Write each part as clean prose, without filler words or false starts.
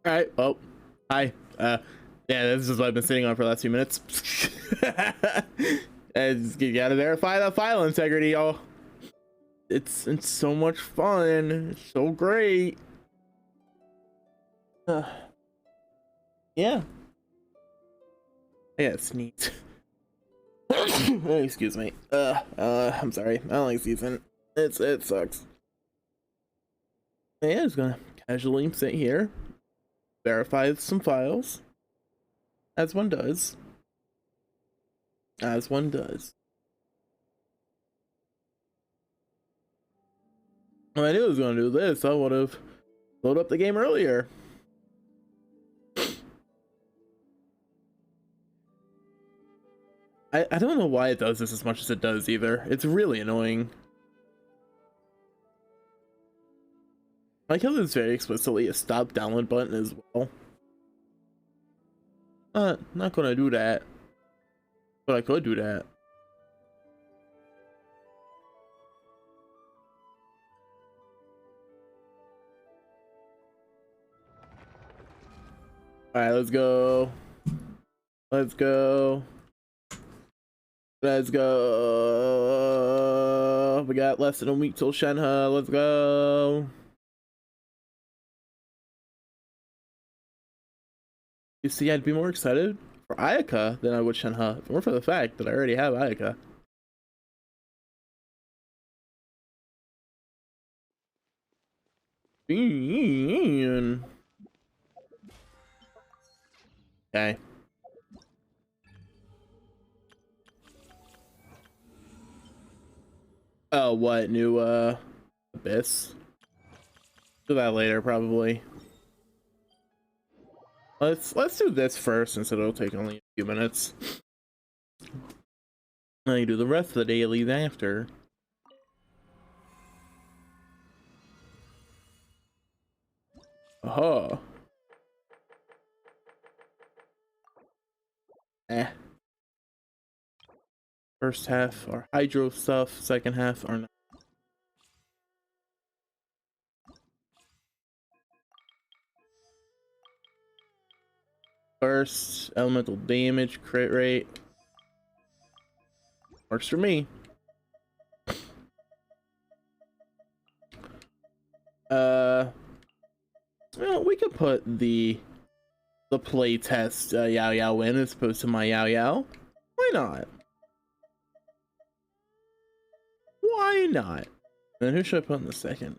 All right. Oh, hi. Yeah, this is what I've been sitting on for the last few minutes. And you gotta verify the file integrity, y'all. It's so much fun. It's so great. Yeah. Yeah, sneeze. Excuse me. I'm sorry. I don't like season. It sucks. Yeah, just gonna casually sit here, verify some files, as one does. As one does. When I knew I was gonna do this, I would have loaded up the game earlier. I don't know why it does this as much as it does either. It's really annoying. I like how there's very explicitly a stop download button as well. Not gonna do that. But I could do that. Alright, let's go. Let's go. Let's go. We got less than a week till Shenhe. Let's go. You see, I'd be more excited for Ayaka than I would Shenhe, more for the fact that I already have Ayaka. Okay. Oh, what new Abyss? Do that later, probably. Let's do this first, since it'll take only a few minutes. Then you do the rest of the dailies after. Oh. First half are hydro stuff, second half are not. First, elemental damage, crit rate. Works for me. Well, we could put the play test Yao Yao win as opposed to my Yao Yao. Why not? Why not? And who should I put in the second?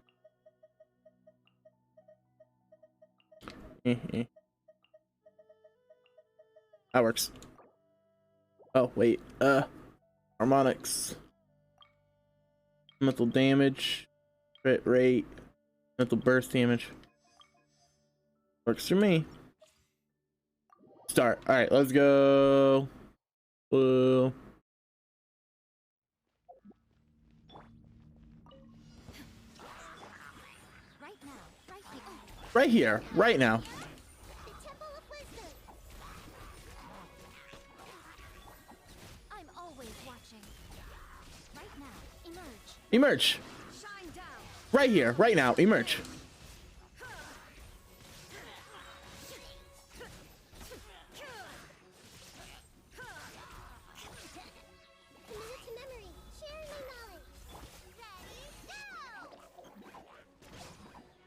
That works. Oh wait, harmonics, mental damage, crit rate, mental burst damage. Works for me. Start. All right, let's go. Blue. Right here, right now. I'm always watching. Right now, emerge. Emerge. Shine down. Right here, right now, emerge.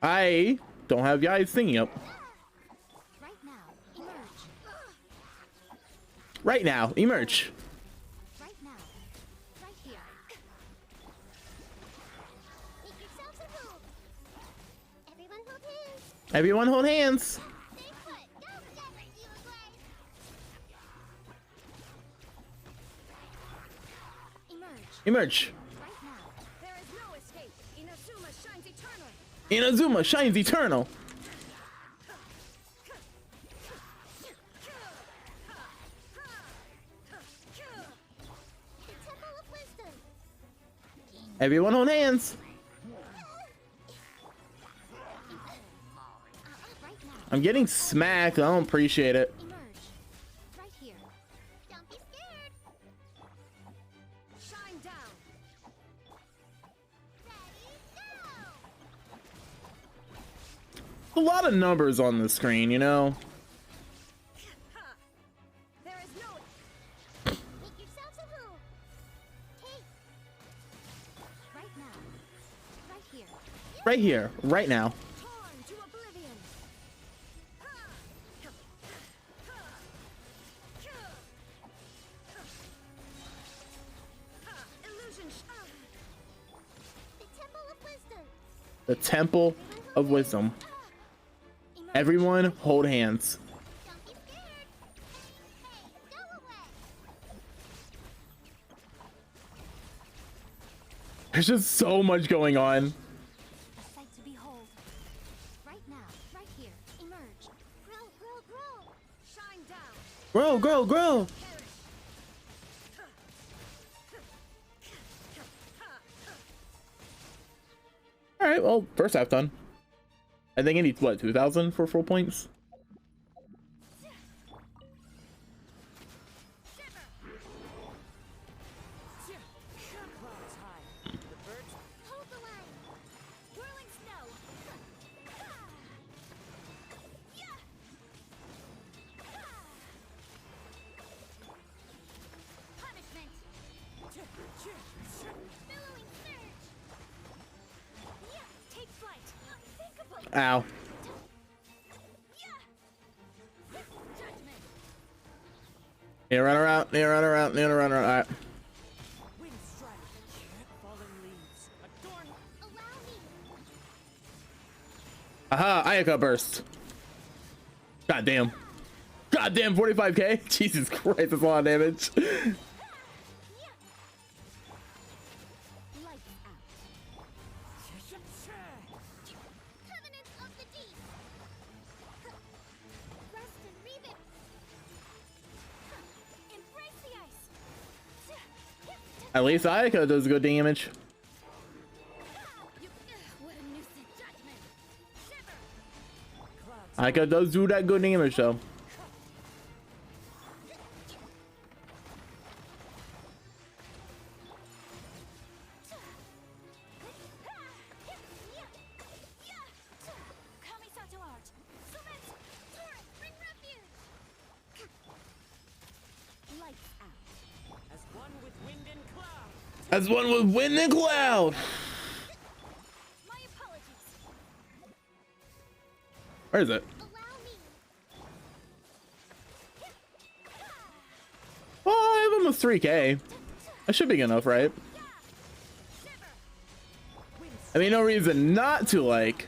I don't have guys singing up. Right now, emerge. Right now, emerge. Right now, right here. Make yourselves a move. Everyone hold hands. Everyone hold hands. Stay put. Go together, you Emerge. Emerge. Right now. There is no escape. Inazuma shines eternal. Inazuma shines eternal. The Temple of Wisdom. Everyone hold hands. Right now. I'm getting smacked. I don't appreciate it. Emerge. Right here. Don't be scared. Shine down. Ready, A lot of numbers on the screen, you know? There is no. Make yourselves at home. Hey. Right now. Right here. Right here, right now. Torn to oblivion. Illusion. The Temple of Wisdom. The Temple of Wisdom. Everyone hold hands. Don't be scared. Hey, go away. There's just so much going on. A sight to behold. Right now, right here. Emerge. Grow, grow, grow. Shine down. Grow, grow, grow. All right, well, first half done. I think it needs what, 2,000 for full points? Hold the line. Whirling snow. Punishment. Billowing surge. Take flight. Unthinkable. Ow. Judgment. Need to run around, need to run around, need to run around. All right. Wind strike. Fallen leaves. Adorn. Allow me. Aha, Ayaka burst. God damn. God damn, 45k? Jesus Christ, that's a lot of damage. Lights out. Covenant of the deep. Rest and rebuild. Embrace the ice. At least Ayaka does good damage. What a nuisance. Judgment. Shiver. Ayaka does do that good damage though. Kamisato art. Sumet. Torrent. Bring refuge. Lights out. As one with wind and cloud. As one with wind and cloud. My apologies. Where is it? Allow me. Oh, I have almost 3k. That should be good enough, right? I mean, no reason not to, like,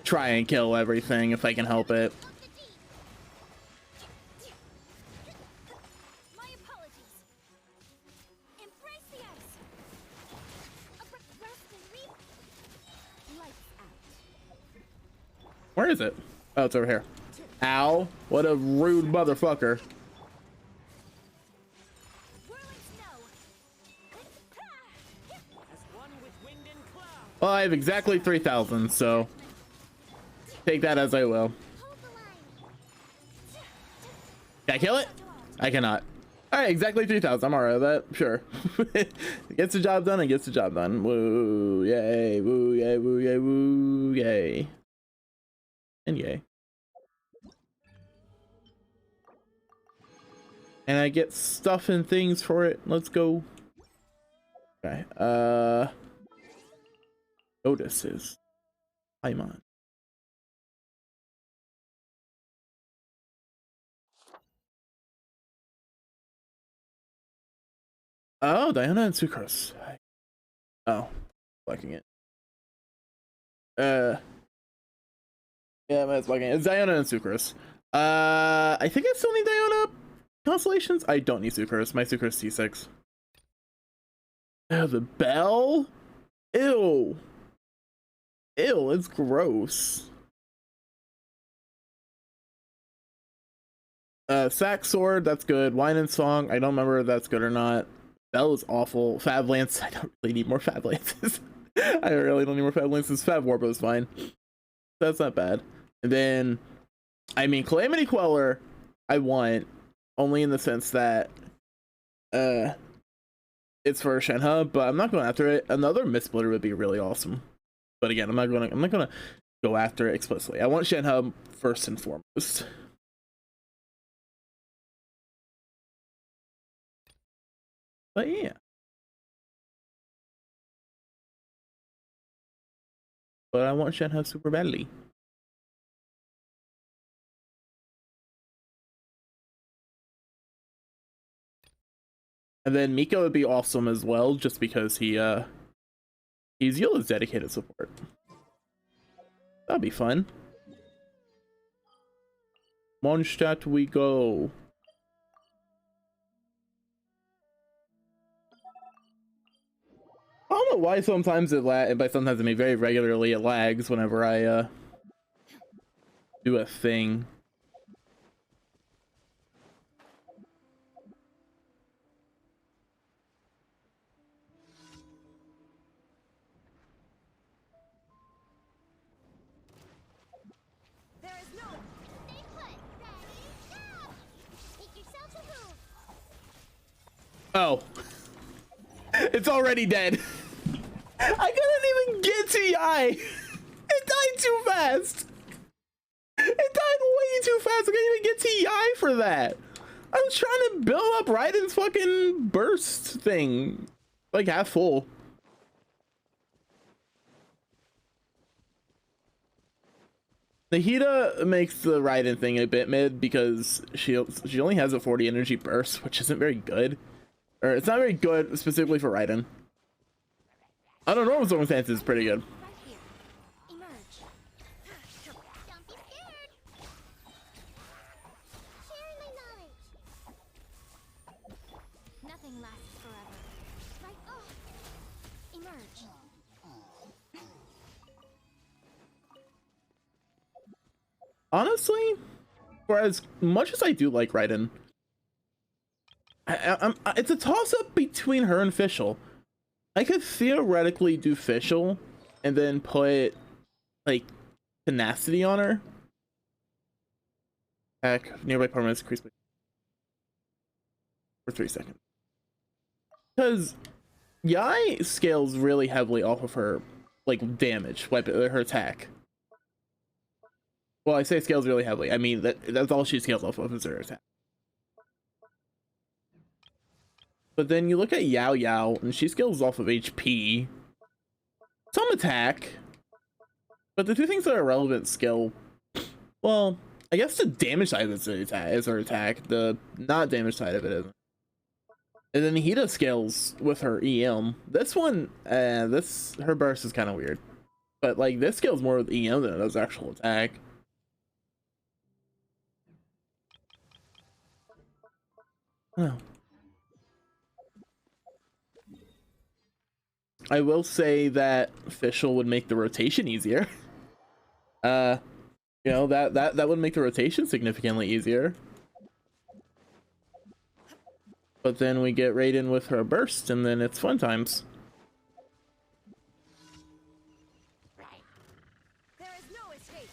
try and kill everything if I can help it. Of the deep. My apologies. Embrace the ice. Rest and reap. Lights out. Where is it? Oh, it's over here. Ow. What a rude motherfucker. Whirling snow. As one with wind and cloud. Well, I have exactly 3,000, so take that as I will. Hold the line. Can I kill it? I cannot. All right, exactly 3,000. I'm alright with that. Sure. It gets the job done and gets the job done. Woo, yay, woo, yay, woo, yay, woo, yay. And yay. And I get stuff and things for it. Let's go. Okay. Notices. Paimon. Oh, Diana and Sucrose. Oh, liking it. Yeah, that's liking it. It's Diana and Sucrose. I think I still need Diana constellations. I don't need Sucrose. My Sucrose T6. Oh, the bell? Ew. Ew, it's gross. Sack Sword, that's good. Wine and Song, I don't remember if that's good or not. Bell is awful. Fab Lance, I don't really need more Fab Lances. I really don't need more Fab Lances. Fab Warbow is fine. That's not bad. And then, I mean, Calamity Queller, I want, only in the sense that, it's for Shenhe, but I'm not going after it. Another Mist Splitter would be really awesome. But again, I'm not gonna go after it explicitly. I want Shenhe first and foremost. But yeah. But I want Shenhe super badly. And then Miko would be awesome as well, just because he's Eula's dedicated support. That'd be fun. Mondstadt we go. I don't know why sometimes it by sometimes I mean very regularly it lags whenever I do a thing. There is no. Stay put. Ready? Go. Make yourselves a move. Oh. It's already dead. I couldn't even get to Yai. It died too fast. It died way too fast. I couldn't even get to Yai for that. I was trying to build up Raiden's fucking burst thing. Like half full. Nahida makes the Raiden thing a bit mid because she only has a 40 energy burst, which isn't very good. Or it's not very good specifically for Raiden. Under normal circumstances, it's pretty good. Right here. Emerge. Don't be scared. Sharing my knowledge. Nothing lasts forever. Right. Oh. Emerge. Honestly, for as much as I do like Raiden, it's a toss-up between her and Fischl. I could theoretically do Fischl and then put like tenacity on her. Heck, nearby permanents increase for 3 seconds. Because Yai scales really heavily off of her like damage, weapon, her attack. Well, I say scales really heavily. I mean that's all she scales off of is her attack. But then you look at Yao Yao, and she scales off of HP, some attack, but the two things that are relevant skill, well, I guess the damage side of it is her attack, the not damage side of it isn't. And then Hida scales with her EM. This one, her burst is kind of weird, but like this scales more with EM than it does actual attack. Oh. I will say that Fischl would make the rotation easier. You know, that would make the rotation significantly easier. But then we get Raiden with her burst, and then it's fun times. There is no escape.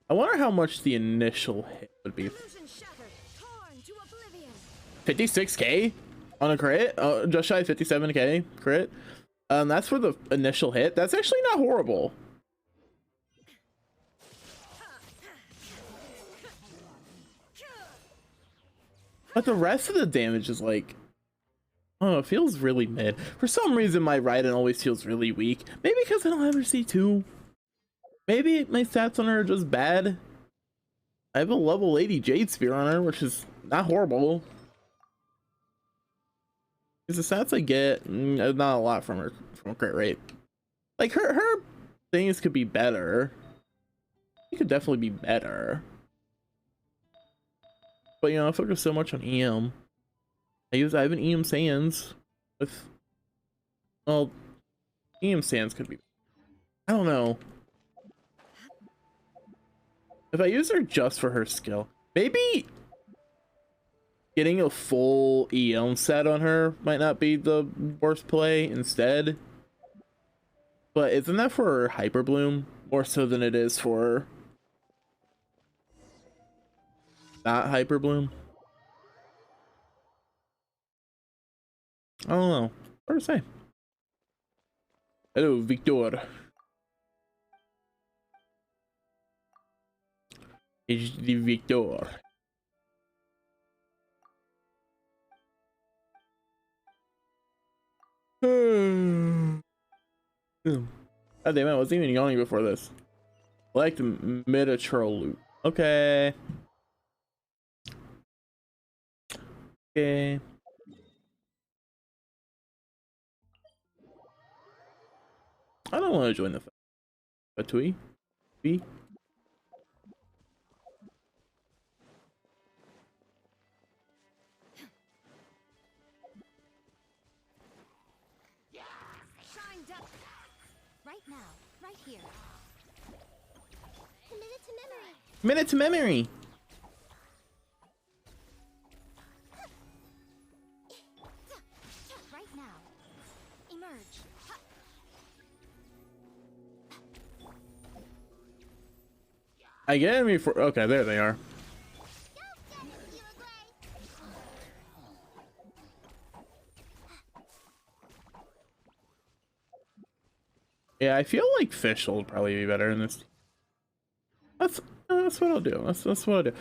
I wonder how much the initial hit would be. Illusion shattered. Torn to oblivion. 56k on a crit? Just shy of 57k crit. That's for the initial hit. That's actually not horrible. But the rest of the damage is like, oh, it feels really mid. For some reason, my Raiden always feels really weak. Maybe because I don't have her C2. Maybe my stats on her are just bad. I have a level 80 Jade Spear on her, which is not horrible. Because the stats I get, not a lot from her crit rate. Like her things could be better. It could definitely be better. But you know, I focus so much on EM. I have an EM Sans with, well, EM Sans could be, I don't know. If I use her just for her skill, maybe getting a full EM set on her might not be the worst play instead. But isn't that for Hyper Bloom more so than it is for Not Hyper Bloom. I don't know. Hard to say. Hello, Victor. It's the Victor. God damn it, I wasn't even yawning before this. I like the Metachural loot. Okay. Okay. I don't want to join the Fatui. B. Shine down. Right now, right here. Committed to memory. Minute to memory. Right now. Emerge. I get enemy for okay, there they are. Yeah, I feel like fish will probably be better in this. That's what I'll do. That's what I'll do.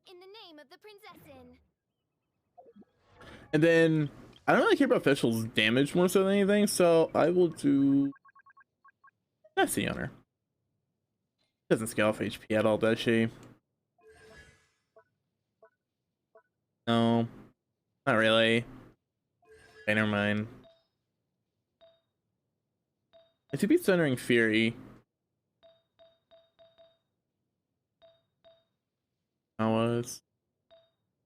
In the name of the princessin. And then I don't really care about Fischl's damage more so than anything, so I will do Nessie on her. Doesn't scale off HP at all, does she? No, not really. Okay, never mind. I should be centering Fury. I was.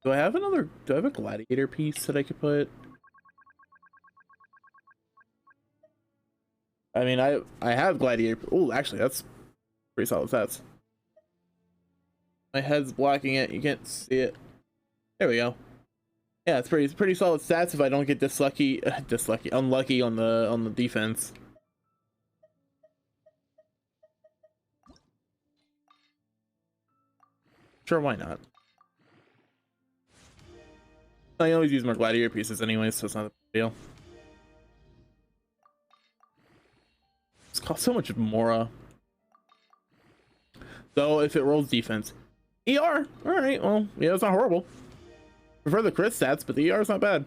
Do I have another? Do I have a gladiator piece that I could put? I mean, I have gladiator. Oh, actually, that's pretty solid stats. My head's blocking it. You can't see it. There we go. Yeah, it's pretty solid stats if I don't get unlucky on the defense. Sure, why not? I always use more gladiator pieces anyway, so it's not a big deal. It's cost so much more. So if it rolls defense, ER. All right, well, yeah, it's not horrible. Prefer the crit stats, but the ER is not bad.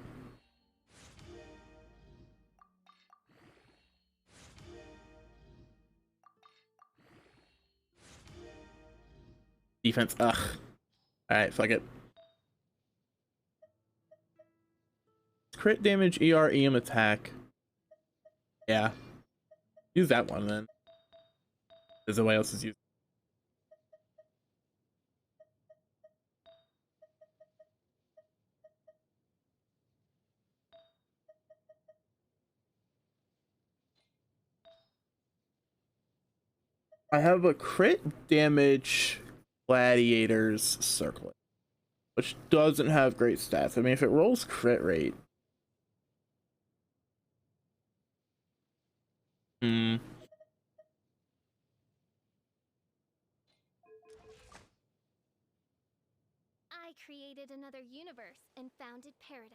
Defense, ugh. All right, fuck it. Crit damage, ER, EM attack. Yeah. Use that one then. There's nobody else is using. I have a crit damage gladiators circlet, which doesn't have great stats. I mean, if it rolls crit rate. Hmm. I created another universe and founded paradise.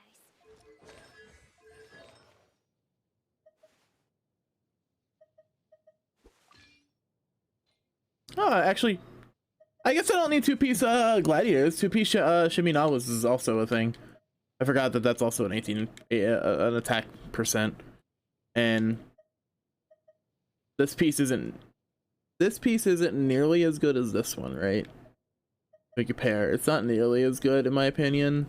Oh, actually, I guess I don't need two-piece gladiators. Two-piece Shiminawas is also a thing. I forgot that that's also an 18 an attack percent, and this piece isn't nearly as good as this one, right? We compare. It's not nearly as good in my opinion,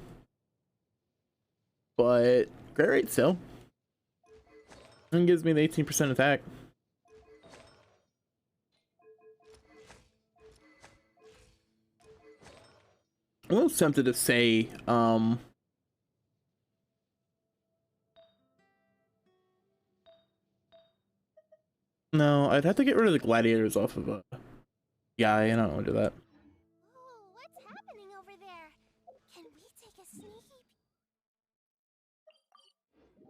but great rate still. And gives me the 18% attack. I'm a little tempted to say, no, I'd have to get rid of the gladiators off of yeah, I don't want to do that. Oh, what's happening over there? Can we take a sneaky?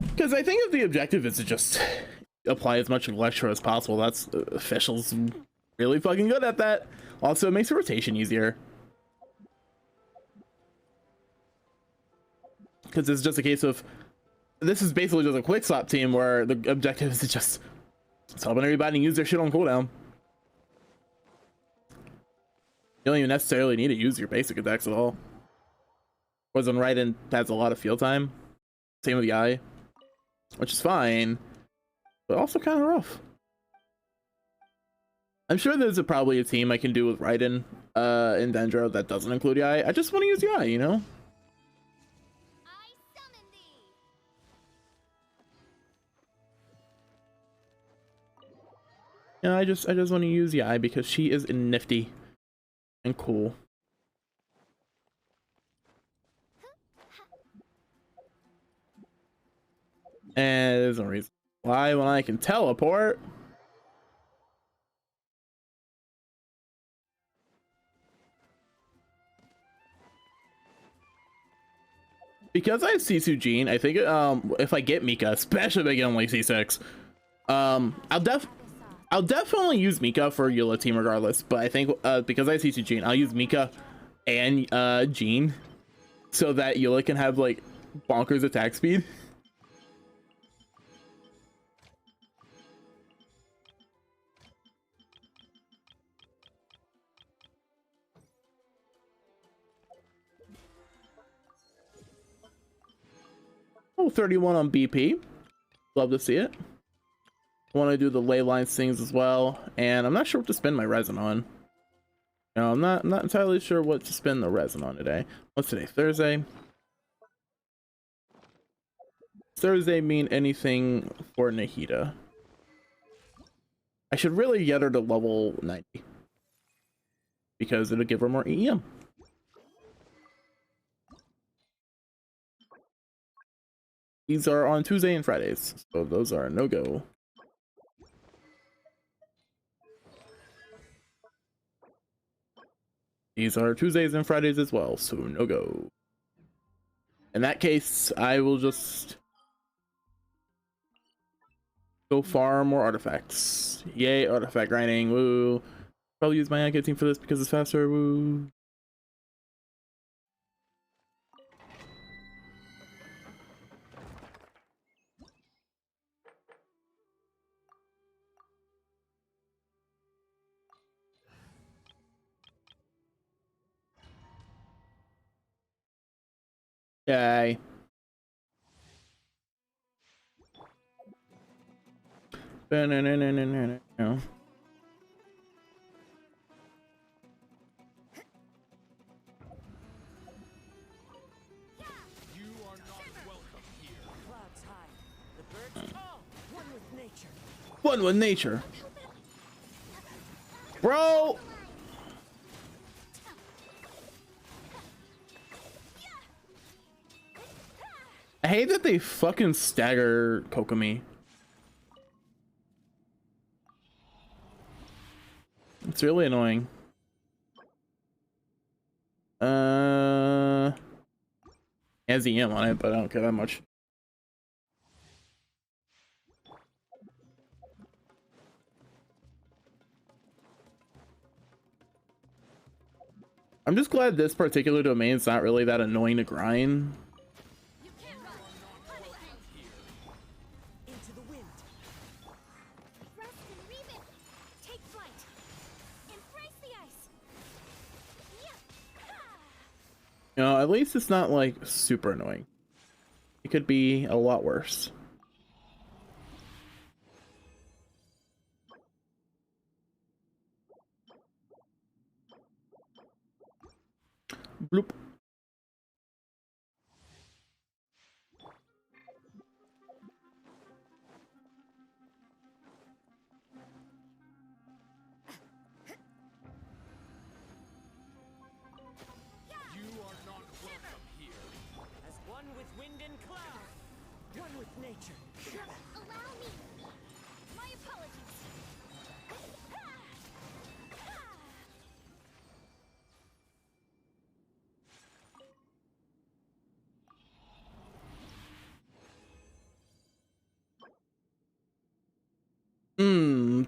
Because I think if the objective is to just apply as much electro as possible. That's officials really fucking good at that. Also, it makes the rotation easier. Because it's just a case of, this is basically just a quick slap team where the objective is to just helping everybody use their shit on cooldown. You don't even necessarily need to use your basic attacks at all. Whereas on Raiden has a lot of field time. Same with the eye, which is fine, but also kind of rough. I'm sure there's probably a team I can do with Raiden in Dendro that doesn't include the eye. I just want to use the eye, you know? I summon thee. Yeah, I just want to use the eye because she is nifty and cool. And there's no reason why when I can teleport. Because I have Sisu Jean, I think if I get Mika, especially if I get only C6, I'll definitely use Mika for Eula team regardless. But I think because I have Sisu Jean, I'll use Mika and Jean so that Eula can have like bonkers attack speed. Oh, 31 on BP. Love to see it. I want to do the ley lines things as well, and I'm not sure what to spend my resin on. No, I'm not entirely sure what to spend the resin on today. What's today? Thursday. Thursday mean anything for Nahida? I should really get her to level 90 because it'll give her more EM. These are on Tuesday and Fridays, so those are a no-go. These are Tuesdays and Fridays as well, so no-go. In that case, I will just go farm more artifacts. Yay, artifact grinding, woo. Probably use my Anka team for this because it's faster, woo. Yay. No. Clouds high, the birds tall, one with nature. One with nature. Bro! I hate that they fucking stagger Kokomi. It's really annoying. Has EM on it, but I don't care that much. I'm just glad this particular domain is not really that annoying to grind. You can't run. Punish me. Into the wind. Rest and remit. Take flight. Embrace the ice. Yeah. You know, at least it's not like super annoying. It could be a lot worse. Bloop. As one with wind and cloud, one with nature. Allow me. My apologies.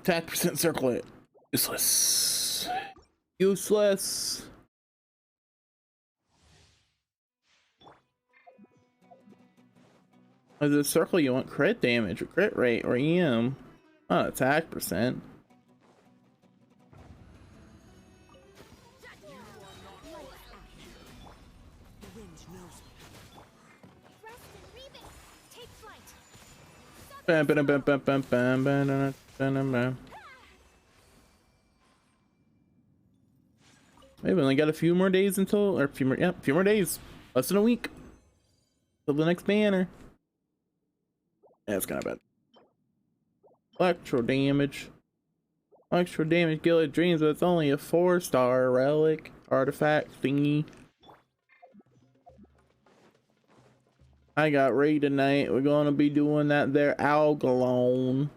Attack percent circle it. Useless. Useless. As a circle, you want crit damage or crit rate or EM, not attack percent. Bam, bam, bam, bam, bam, bam, bam, bam, bam. We've only got a few more days until, or a few more days, less than a week till the next banner. Yeah, it's kind of bad. Electro damage, Gilded Dreams, but it's only a 4-star relic artifact thingy. I got raid tonight. We're gonna be doing that there Algalone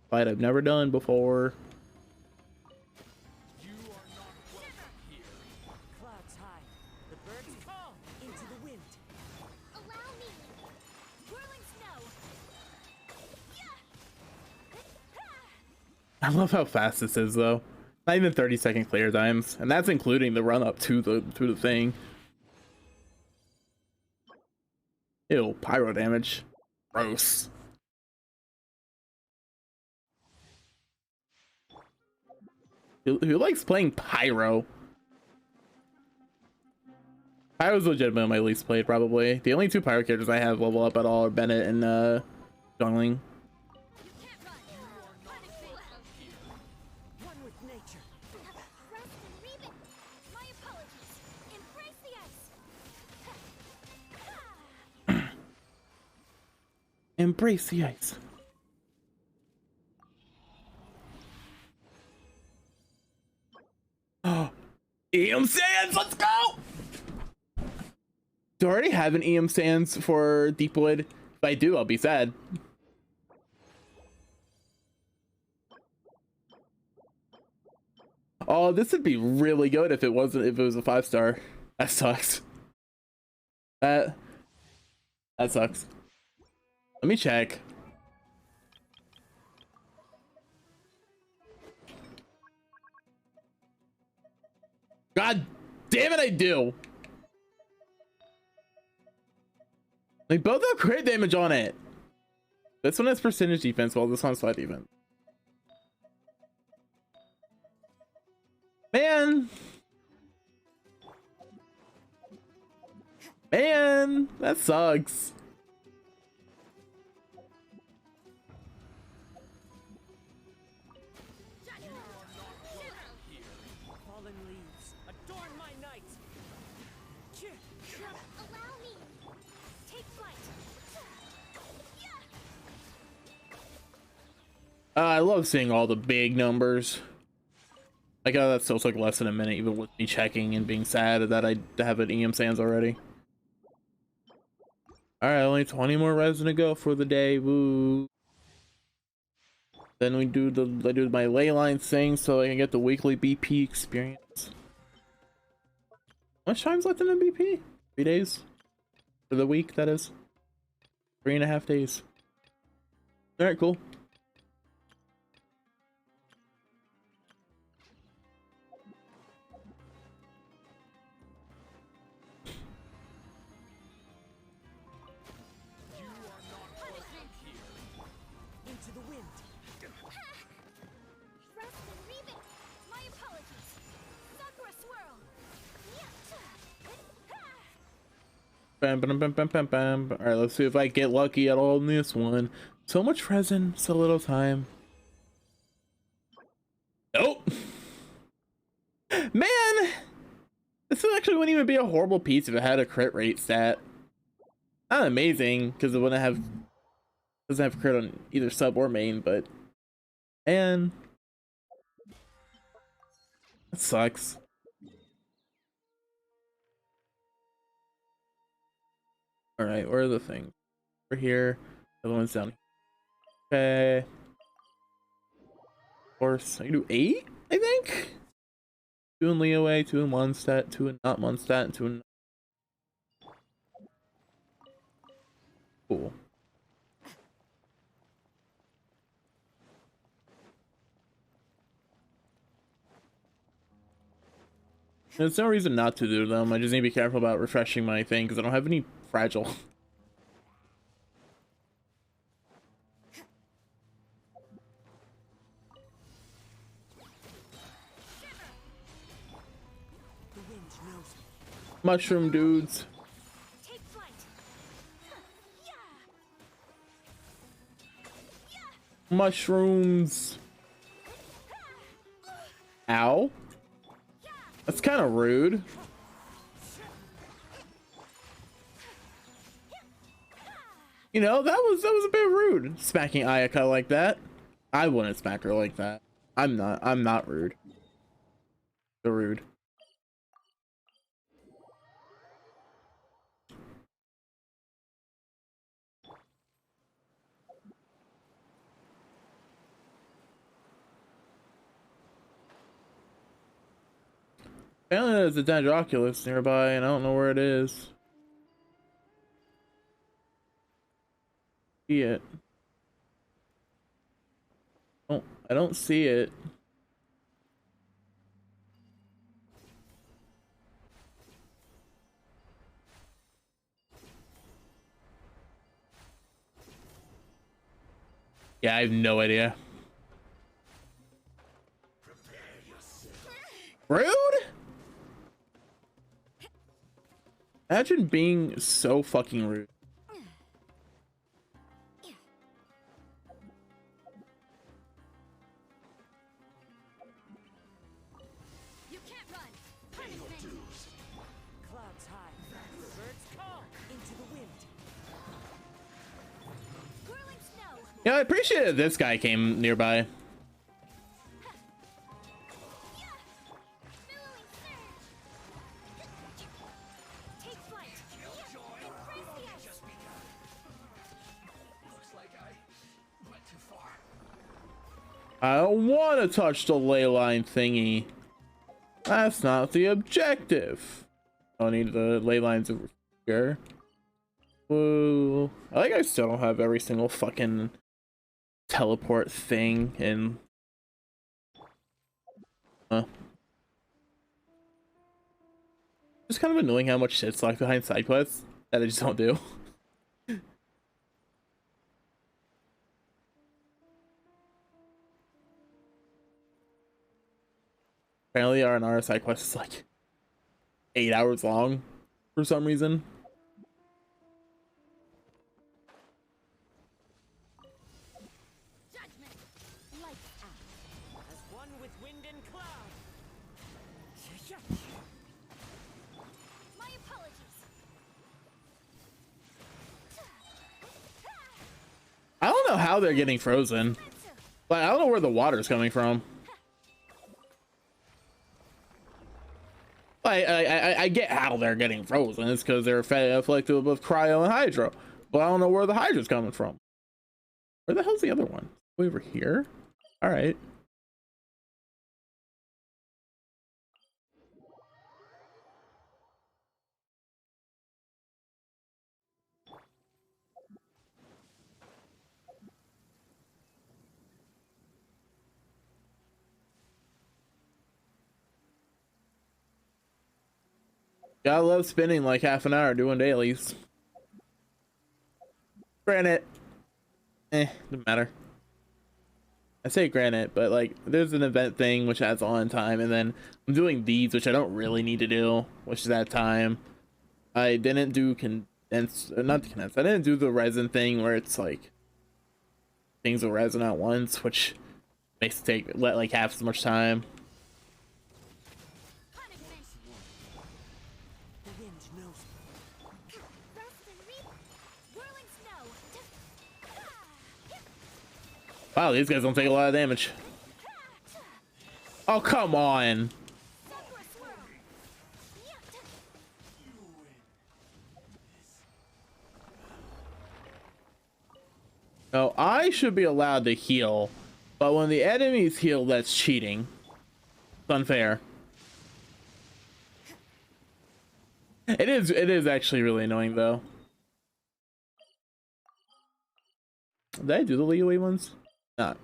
fight I've never done before. You are not welcome here. Clouds high, the birds call into the wind. Allow me. Whirling snow. I love how fast this is though. Not even 30-second clear times, and that's including the run up to the thing. Ew, pyro damage. Gross. Who likes playing pyro? Pyro's legitimately my least played, probably. The only two pyro characters I have level up at all are Bennett and Jungling. You can't run. One with nature. Rest and read it. My apologies. Embrace the ice. Embrace the ice. Oh, EM Sands, let's go! Do I already have an EM Sands for Deepwood? If I do, I'll be sad. Oh, this would be really good if it was a 5-star. That sucks. That sucks. Let me check. God damn it, I do. They both have crit damage on it. This one has percentage defense, while this one's fight defense. Man, that sucks. Fallen leaves, adorn my night. Allow me. Take flight. I love seeing all the big numbers. Like, oh, that still took less than a minute, even with me checking and being sad that I have an EM Sands already. Alright, only 20 more resin to go for the day. Woo. Then I do my ley line thing so I can get the weekly BP experience. How much time's left in the BP? 3 days? For the week, that is. 3.5 days. Alright, cool. Into the wind. Rest and read it. My apologies. Sakura swirl. Bam, bam, bam, bam, bam, bam. Alright, let's see if I get lucky at all in this one. So much resin, so little time. Nope. Man! This actually wouldn't even be a horrible piece if it had a crit rate stat. Not amazing, because it wouldn't have... doesn't have crit on either sub or main, but... Man... that sucks. Alright, where are the things? Over here. The other one's down here. Okay. Of course, I can do 8, I think? 2 in Leeway, 2 in Mondstadt, 2 in not Mondstadt, and 2 in... Cool. There's no reason not to do them. I just need to be careful about refreshing my thing because I don't have any fragile. The wind knows me. Mushroom dudes. Take flight. Mushrooms. Ow. That's kind of rude. You know, that was a bit rude. Smacking Ayaka like that. I wouldn't smack her like that. I'm not rude. So rude. Apparently there's a Dendroculus nearby and I don't know where it is. See it. Oh, I don't see it. Yeah, I have no idea. Rude? Imagine being so fucking rude. You can't run. Punishment. Clouds high. The birds call into the wind. Whirling snow. Yeah, I appreciated this guy came nearby. Billowing surge. Take flight. Embrace the ice. Looks like I went too far. I don't want to touch the ley line thingy. That's not the objective. I don't need the ley lines over here. Whoa. I still don't have every single fucking teleport thing in. It's kind of annoying how much shit's locked behind side quests that I just don't do. Apparently our RNR side quest is like 8 hours long for some reason. Judgment. Lights out. As one with wind and cloud. My apologies. I don't know how they're getting frozen. Like, I don't know where the water's coming from. I get how they're getting frozen. It's because they're afflicted with cryo and hydro. But I don't know where the hydro's coming from. Where the hell's the other one? Way over here? Alright. Gotta love spending like half an hour doing dailies. Granted, doesn't matter. I say granted, but like there's an event thing which adds on time, and then I'm doing these which I don't really need to do, which is that time. I didn't do not condense. I didn't do the resin thing where it's like things will resin at once, which makes it take like half as much time. Punishment. The wind knows me. Rust and reap. Whirling snow. Wow, these guys don't take a lot of damage. Oh, come on. Sunward swirl. No, I should be allowed to heal, but when the enemies heal, that's cheating. It's unfair. It is actually really annoying though. Did I do the leeway ones? Not.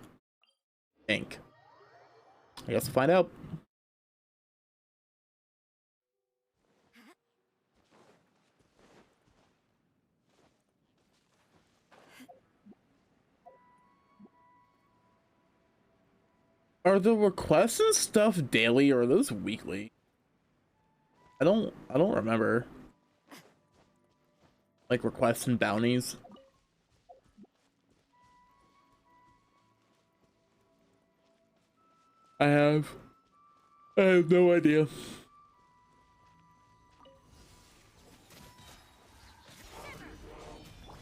Think. I guess we'll find out. Are the requests and stuff daily or are those weekly? I don't remember. Like requests and bounties. I have no idea.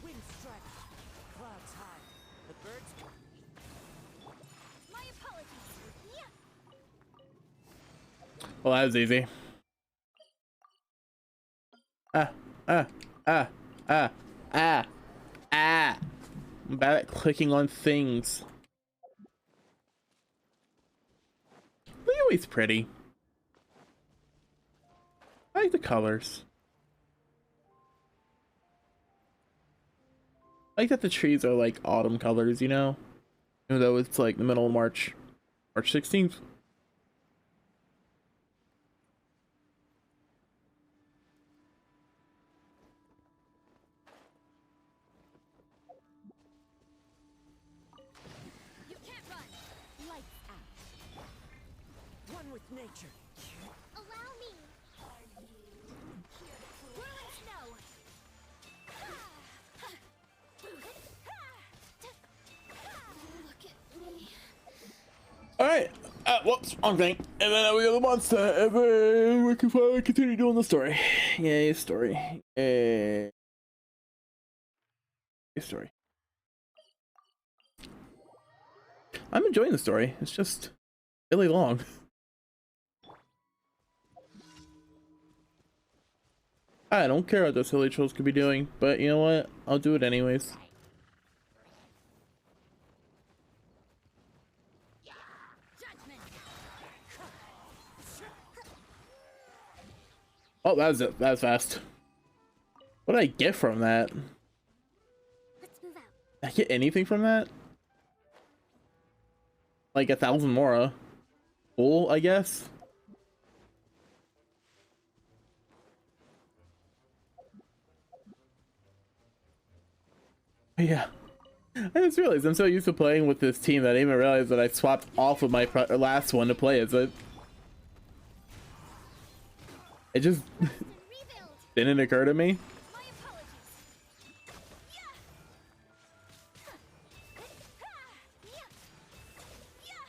Wind strike. Clouds high. The birds come. My apologies. Yeah. Well, that was easy. Ah. I'm bad at clicking on things. Leeway's pretty. I like the colors. I like that the trees are like autumn colors, you know? Even though it's like the middle of March. March 16th. You can't run. Lights out. One with nature. Allow me. Whirling snow. Look at me. Alright. Whoops, wrong thing. And then we got the monster. And then we can finally continue doing the story. Yay, story. Yay. Story. I'm enjoying the story. It's just really long. I don't care what the silly trolls could be doing, but you know what? I'll do it anyways. Judgment. Oh, that was it. That was fast. What did I get from that? Let's move out. Did I get anything from that? Like 1,000 Mora. Cool, I guess. Yeah. I just realized I'm so used to playing with this team that I didn't even realize that I swapped off of my last one to play as it. It just Rebuild. didn't occur to me. My apologies. Yeah. Yeah. Yeah.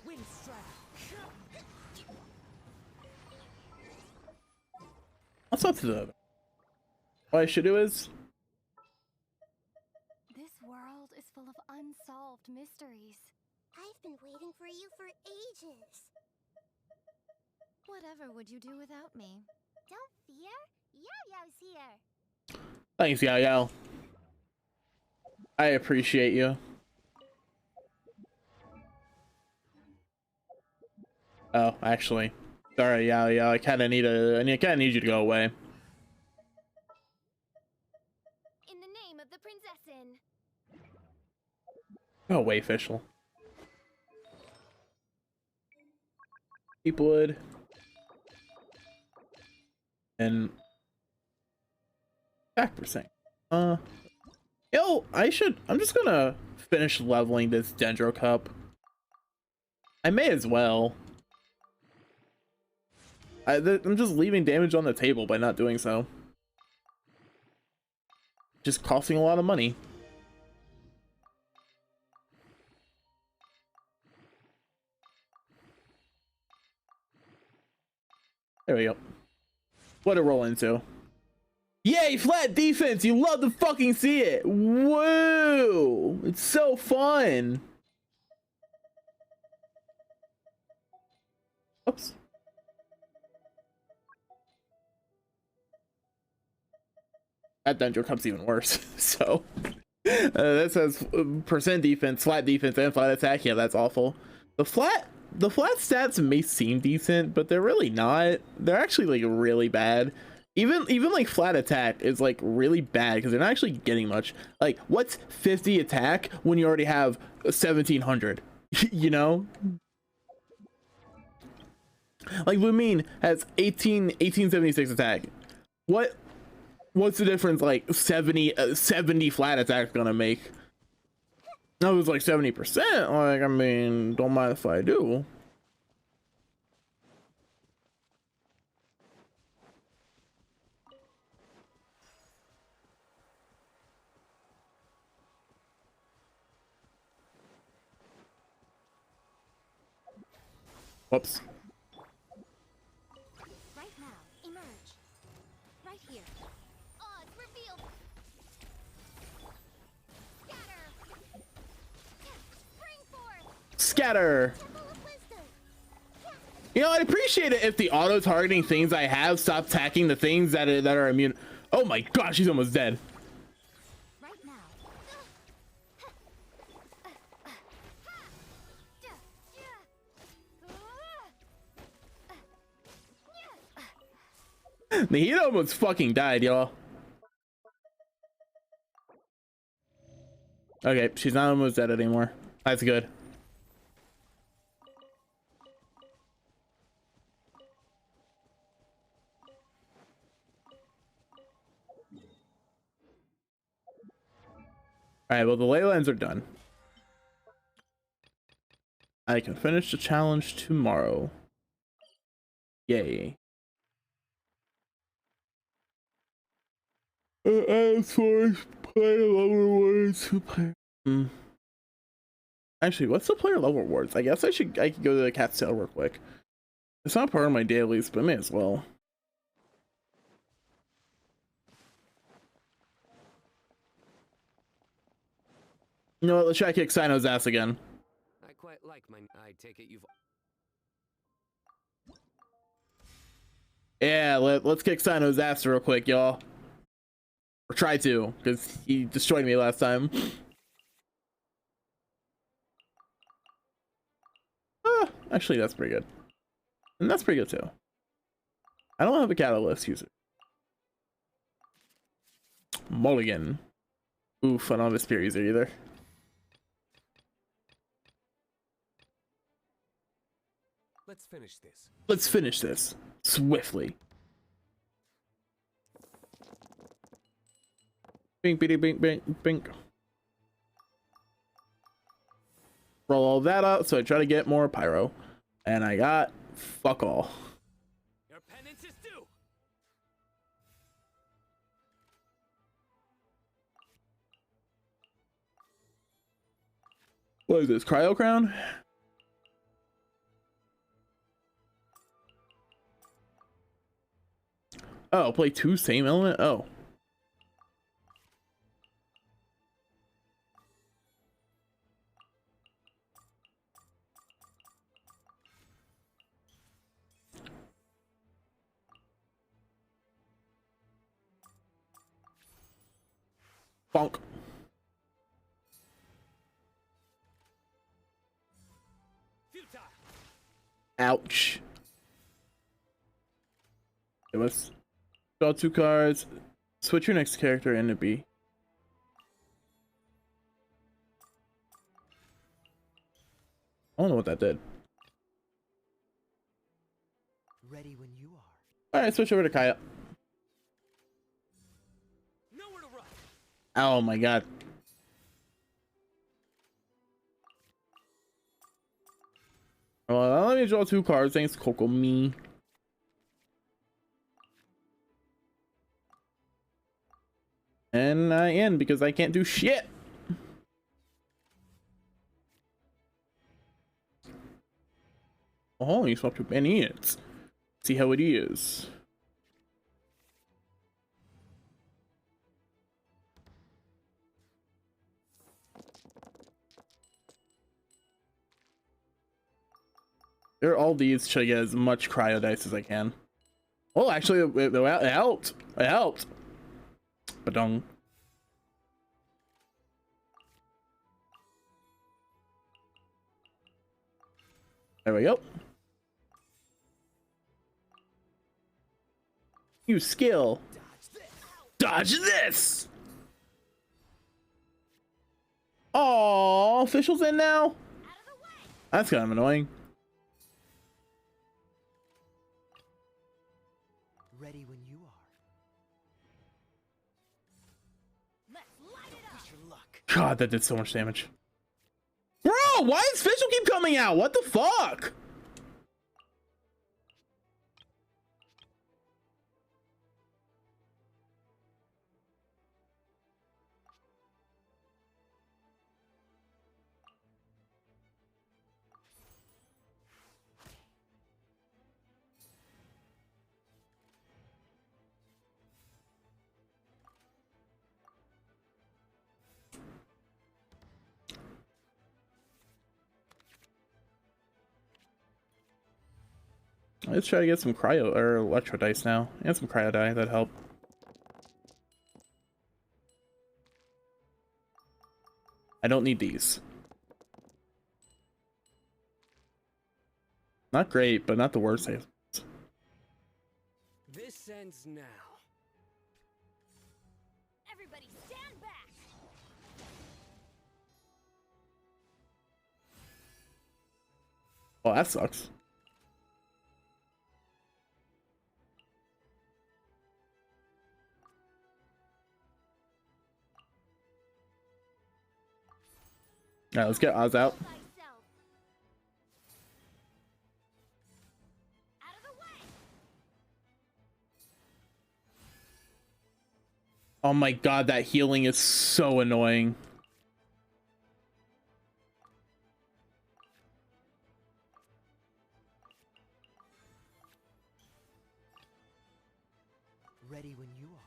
Wind strike. What's up to the? What I should do is This world is full of unsolved mysteries. I've been waiting for you for ages. Whatever would you do without me? Don't fear. Yao's here. thanks, Yao Yao. I appreciate you. Oh, actually, sorry, Yao Yao. I kind of need you to go away. In the name of the princessin. Go away, Fischl. Deepwood. And back percent. I'm just gonna finish leveling this Dendro Cup. I may as well. I'm just leaving damage on the table by not doing so. Just costing a lot of money. There we go. What to roll into. Yay, flat defense! You love to fucking see it! Woo! It's so fun! Oops. That Dendro Cup's even worse. So that says percent defense, flat defense, and flat attack. Yeah, that's awful. The flat stats may seem decent, but they're really not. They're actually like really bad. Even like flat attack is like really bad because they're not actually getting much. Like, what's 50 attack when you already have 1700? You know? Like Lumine has 1876 attack. What's the difference like 70 flat attack gonna make? I was like 70%. Like, I mean, don't mind if I do. Whoops. Right now, emerge. Right here. Odds revealed. Scatter. Spring forth. Scatter. Temple of wisdom. You know, I'd appreciate it if the auto targeting things I have stopped attacking the things that are immune. Oh my gosh, she's almost dead. Right now. He almost fucking died, y'all. Okay, she's not almost dead anymore. That's good. Alright, well, the ley lines are done. I can finish the challenge tomorrow. Yay. As far as player level rewards, actually, what's the player level rewards? I guess I could go to the cat sale real quick. It's not part of my dailies, but I may as well. You know what? Let's try to kick Sino's ass again. I quite like my. I take it you've. Yeah, let's kick Sino's ass real quick, y'all. Or try to, because he destroyed me last time. Actually, that's pretty good. And that's pretty good, too. I don't have a catalyst user. Mulligan. Oof, I don't have a spear user either. Let's finish this. Let's finish this swiftly. Bink, bitty, bink, bink, bink. Roll all that up, so I try to get more pyro. And I got fuck all. Your penance is due. What is this, cryo crown? Oh, play 2 same element? Oh. Bonk. Futile. Ouch. Okay, let's draw 2 cards. Switch your next character into B. I don't know what that did. Ready when you are. Alright, switch over to Kaya. Nowhere to run. Oh my god. Well, let me draw 2 cards. Thanks, Coco Me. And I end because I can't do shit. Oh, you swapped to Benitez. See how it is. There are all these to get as much cryo dice as I can. Oh, actually, it helped. It helped. Badong. There we go. You skill. Dodge this. Oh, official's in now. That's kind of annoying. Ready when you are. Let's light it up. Push your luck. God, that did so much damage. why does Fischl keep coming out? What the fuck? Let's try to get some cryo or electro dice now, and some cryo die. That'd help. I don't need these. Not great, but not the worst. This ends now. Everybody stand back. Well, that sucks. Alright, let's get Oz out. Thyself. Out of the way. Oh my god, that healing is so annoying. Ready when you are.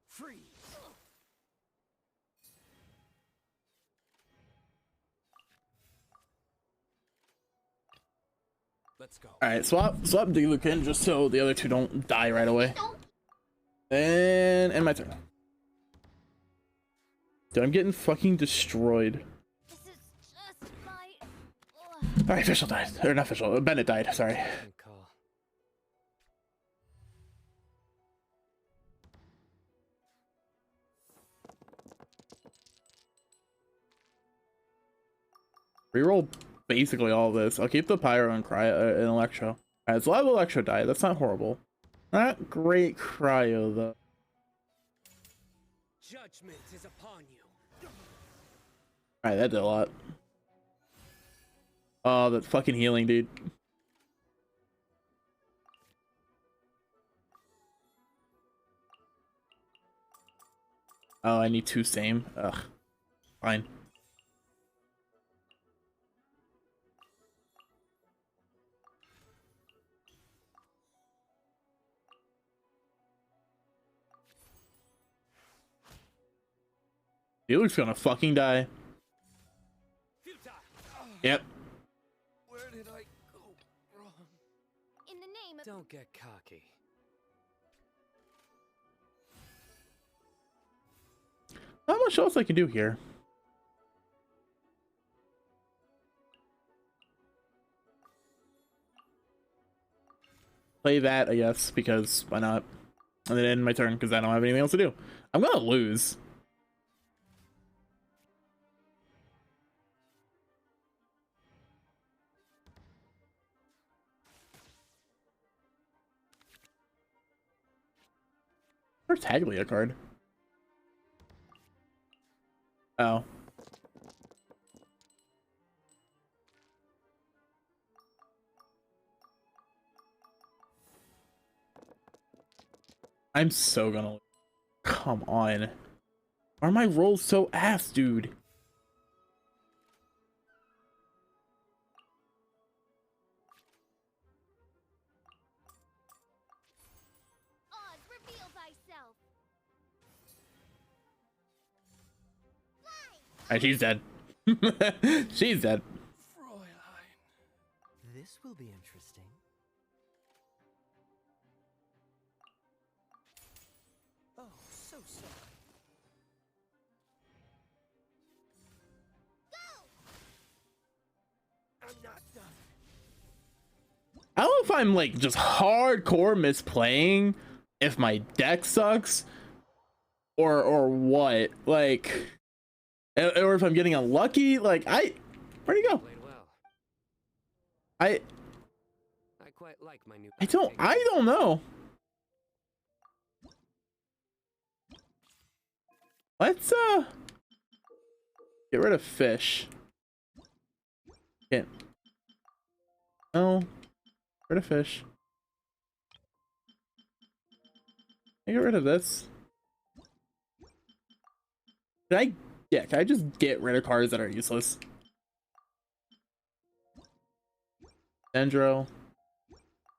Freeze. Let's go. Alright, swap Dilucin just so the other two don't die right away. And my turn. Dude, I'm getting fucking destroyed. This is just my. Alright, Fischl died. Or not Fischl, Bennett died, sorry. Good call. Reroll basically all this. I'll keep the Pyro and Cryo and Electro. Alright, so I have Electro die. That's not horrible. Not great Cryo though. Judgment is upon you. Alright, that did a lot. Oh, that fucking healing, dude. Oh, I need two same. Ugh. Fine. Felix gonna fucking die. Yep. Where did I go wrong? In the name of. Don't get cocky. Not much else I can do here. Play that, I guess, because why not? And then end my turn because I don't have anything else to do. I'm gonna lose. Or Taglia card. Oh. I'm so gonna. Come on. Why are my rolls so ass, dude? Oz, reveal thyself. Alright, she's dead. She's dead. Fräulein. This will be interesting. Oh, so sorry. I'm not done. I don't know if I'm like just hardcore misplaying, if my deck sucks, or what. Like, or if I'm getting unlucky. Like, where'd he go? Played well. I quite like my new. don't know. Let's get rid of fish. Can't. No. Get rid of fish. Get rid of this. Can I just get rid of cards that are useless? Dendro.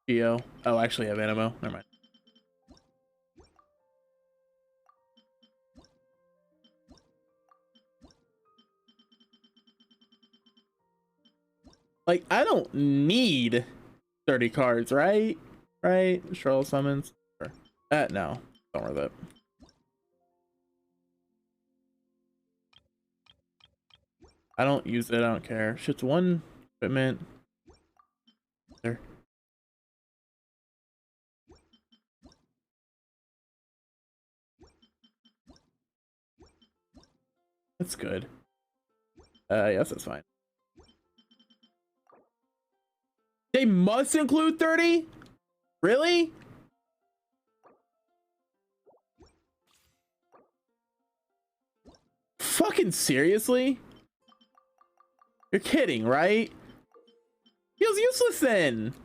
Geo. Oh, actually I have Animo. Never mind. Like, I don't need 30 cards, right? Right? Stroll summons. Sure. No. Don't worry about it. I don't use it. I don't care. Shit's one equipment. There. That's good. Yes, that's fine. They must include 30? Really? Fucking seriously? You're kidding, right? Feels useless then.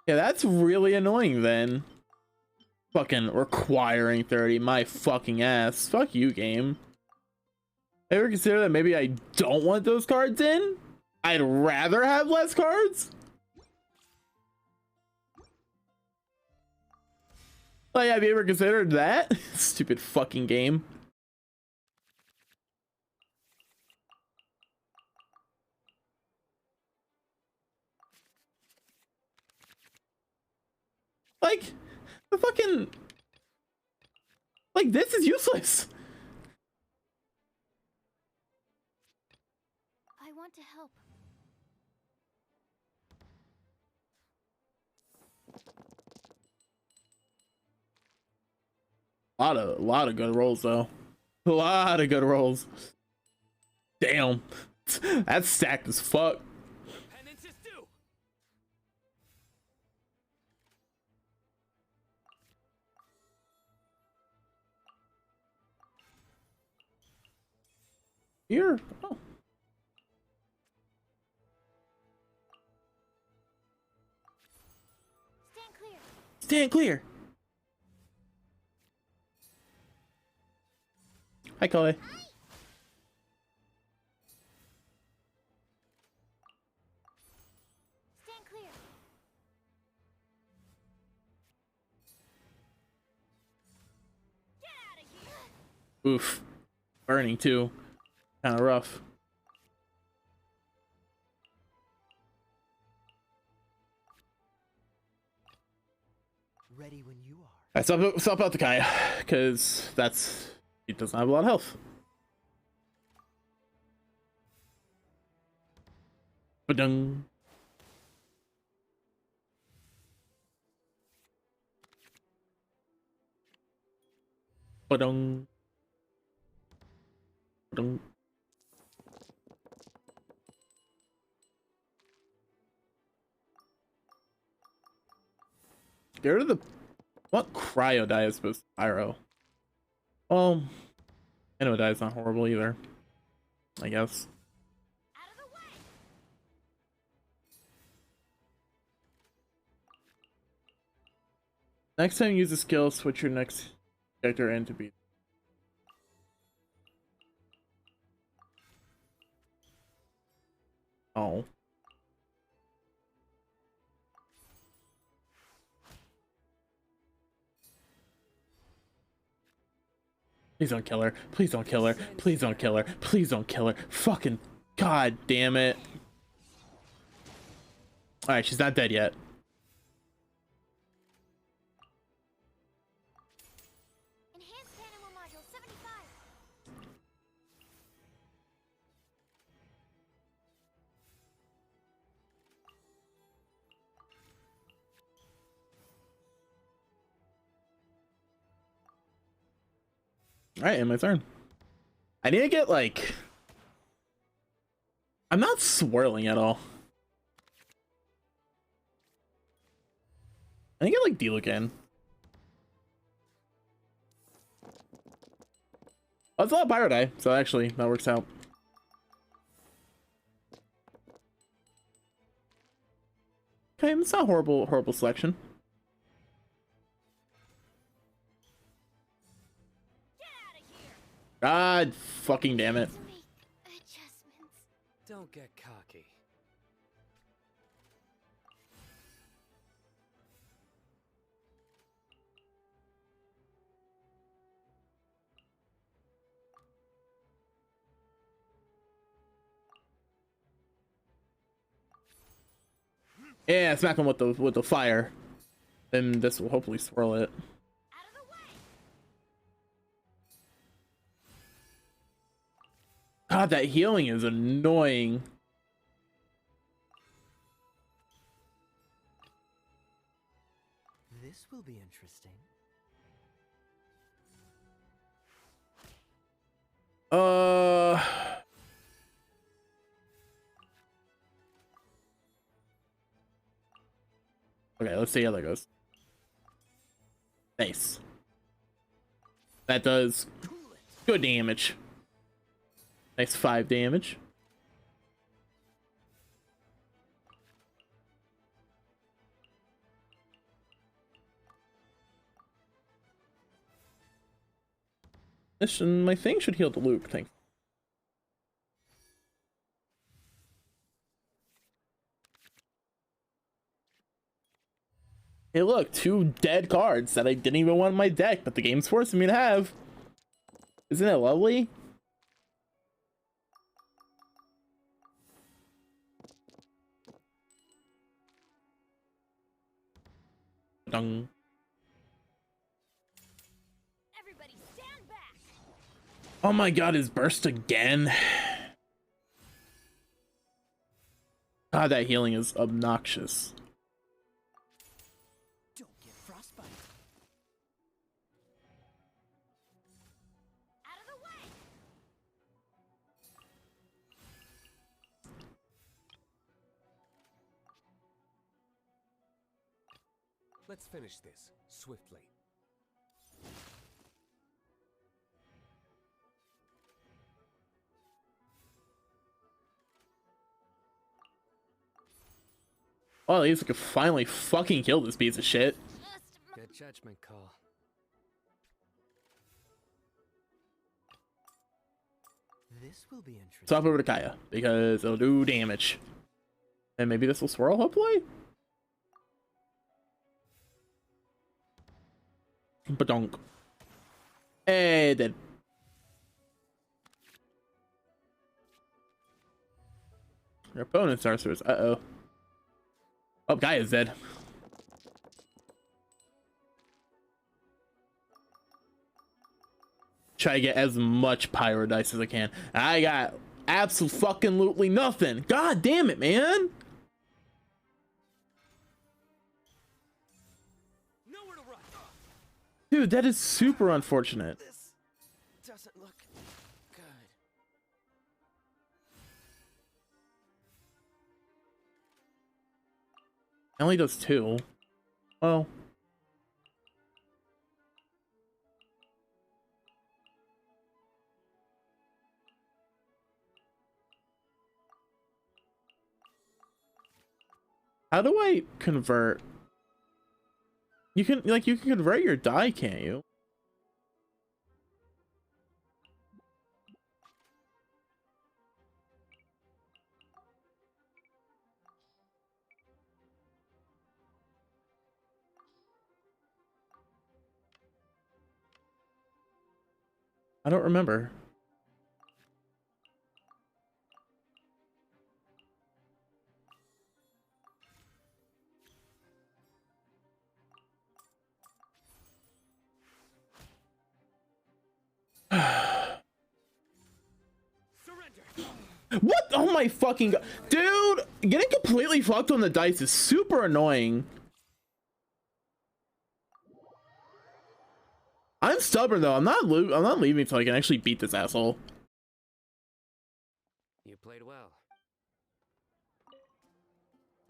Yeah, that's really annoying then. Fucking requiring 30, my fucking ass. Fuck you, game. Ever consider that maybe I don't want those cards in? I'd rather have less cards? Like, have you ever considered that? Stupid fucking game. Like, the fucking... Like, this is useless. I want to help. A lot of good rolls, though. A lot of good rolls. Damn. That's stacked as fuck. Penance is due. Here. Oh. Stand clear. Stand clear. Hi, Chloe. Stand clear. Get out of here. Oof. Burning, too. Kind of rough. Ready when you are. I swap out the Kaya, because he doesn't have a lot of health. Ba-dung. Ba-dung. Ba-dung. Get rid of the... What cryo die is supposed to pyro? Well, Animo die is not horrible either, I guess. Out of the way. Next time you use a skill, switch your next character in to be... Oh. Please don't kill her. Please don't kill her. Please don't kill her. Please don't kill her. Fucking god damn it. Alright, she's not dead yet. Enhanced Animo Module 75. All right, and my turn. I need to get like. I'm not swirling at all. I think I like D-Look in. Oh, it's a lot of Pyro Die, so actually that works out. Okay, it's not horrible selection. God fucking damn it. To make adjustments. Don't get cocky. Yeah, smack him with the fire. Then this will hopefully swirl it. Out of the way. God, that healing is annoying. This will be interesting. Okay, let's see how that goes. Nice. That does good damage. Nice 5 damage. My thing should heal the Luke, thanks. Hey look, 2 dead cards that I didn't even want in my deck, but the game's forcing me to have. Isn't it lovely? Dong. Everybody stand back. Oh my god, his burst again. God, that healing is obnoxious. Don't get frostbite. Out of the way. Let's finish this swiftly. Oh, at least I could finally fucking kill this piece of shit. Just Good judgment call. This will be interesting. Swap over to Kaya, because it'll do damage. And maybe this will swirl, hopefully? Badonk. Hey, it did. Your opponent's sorcerers. Uh-oh. Oh, guy is dead. Try to get as much pyro dice as I can. I got absolutely nothing. God damn it, man. Nowhere to run. Dude, that is super unfortunate. This doesn't look good. It only does 2. Well. How do I convert? You can convert your die, can't you? I don't remember. Surrender. What? Oh my fucking god. Dude, getting completely fucked on the dice is super annoying. I'm I'm stubborn though. I'm not leaving until I can actually beat this asshole. You played well.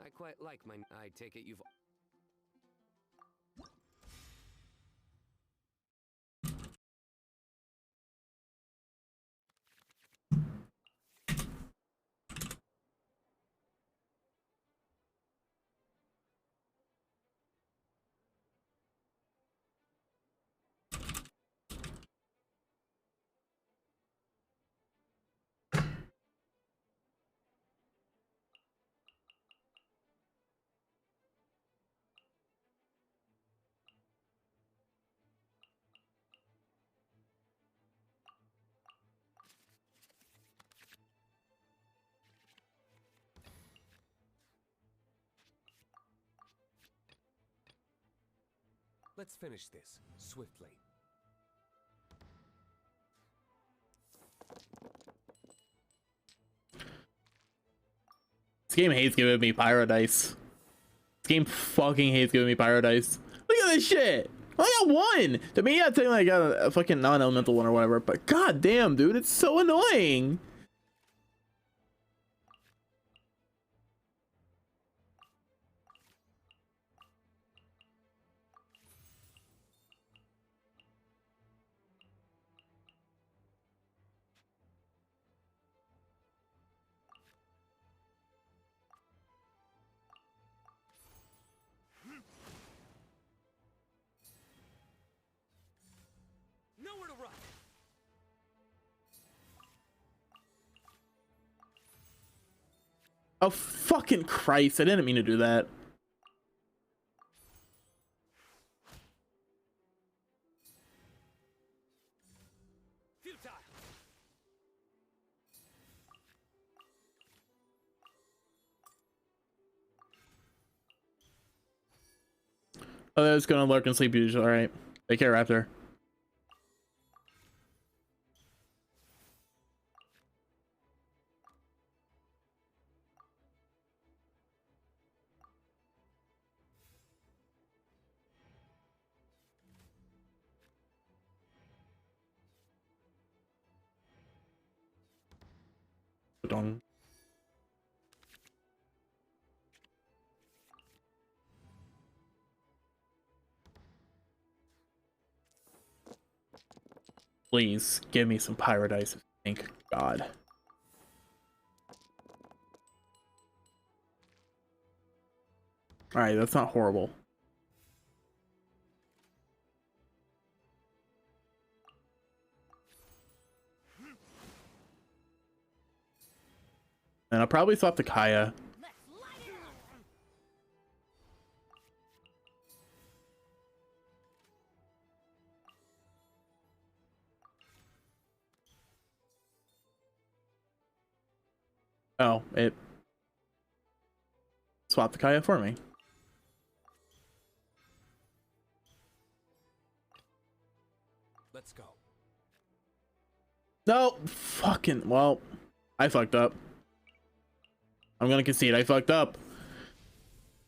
I quite like my... I take it you've... Let's finish this swiftly. This game hates giving me pyro dice. This game fucking hates giving me pyro dice. Look at this shit. I only got one. To me, I think I got a fucking non-elemental one or whatever. But god damn, dude, it's so annoying. Nowhere to run. Oh fucking Christ! I didn't mean to do that. Futile. Oh, that's gonna lurk and sleep usually. All right, take care, Raptor. Dong. Please give me some Paradise. Thank God. All right, that's not horrible. And I'll probably swap to Kaya. Oh, it swapped the Kaya for me. Let's go. No, fucking, well, I fucked up. I'm gonna concede, I fucked up.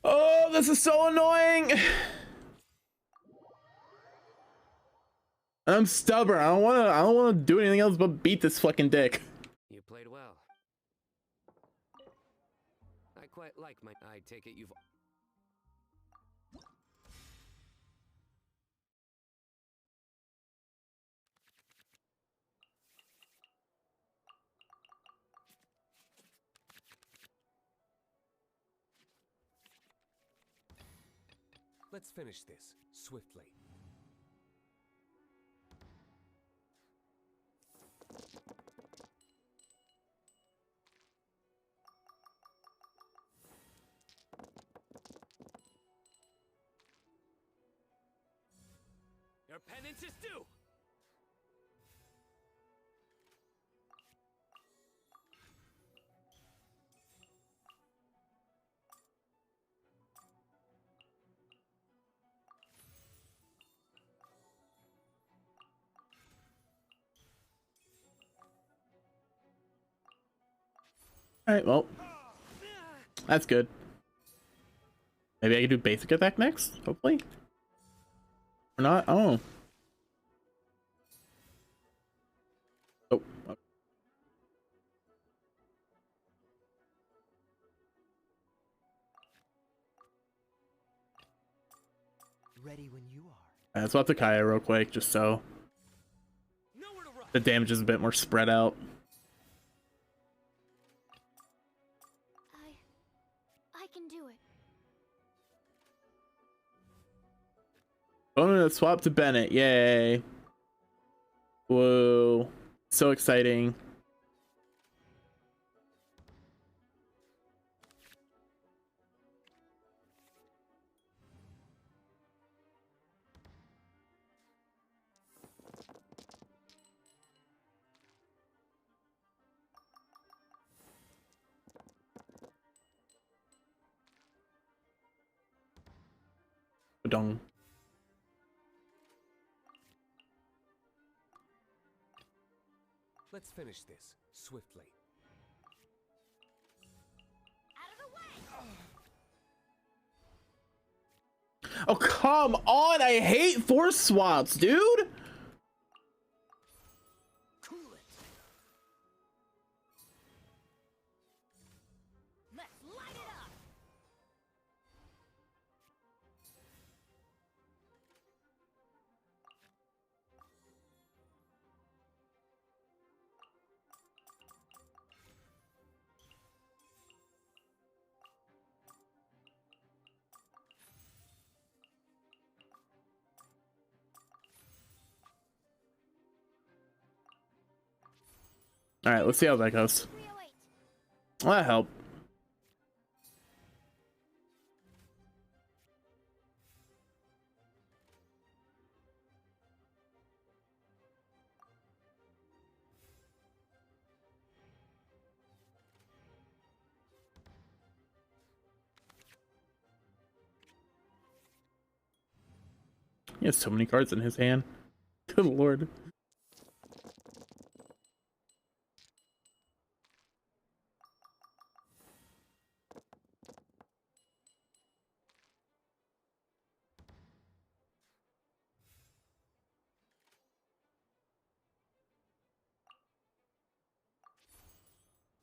Oh, this is so annoying. I'm stubborn. I don't wanna do anything else but beat this fucking dick. You played well. I quite like my... I take it you've... Let's finish this swiftly. Your penance is due. All right, well, that's good. Maybe I can do basic attack next, hopefully. Or not? Oh. Oh, Ready when you are. let's swap to Kaya real quick, just so Nowhere to run. the damage is a bit more spread out. I can do it. Oh, no, swap to Bennett. Yay. Whoa. So exciting. Dong. Let's finish this swiftly. Out of the way! Oh, come on. I hate force swaps, dude. Cool it. Let's light it up! All right, let's see how that goes. 308. Well, that helped. He has so many cards in his hand. Good lord.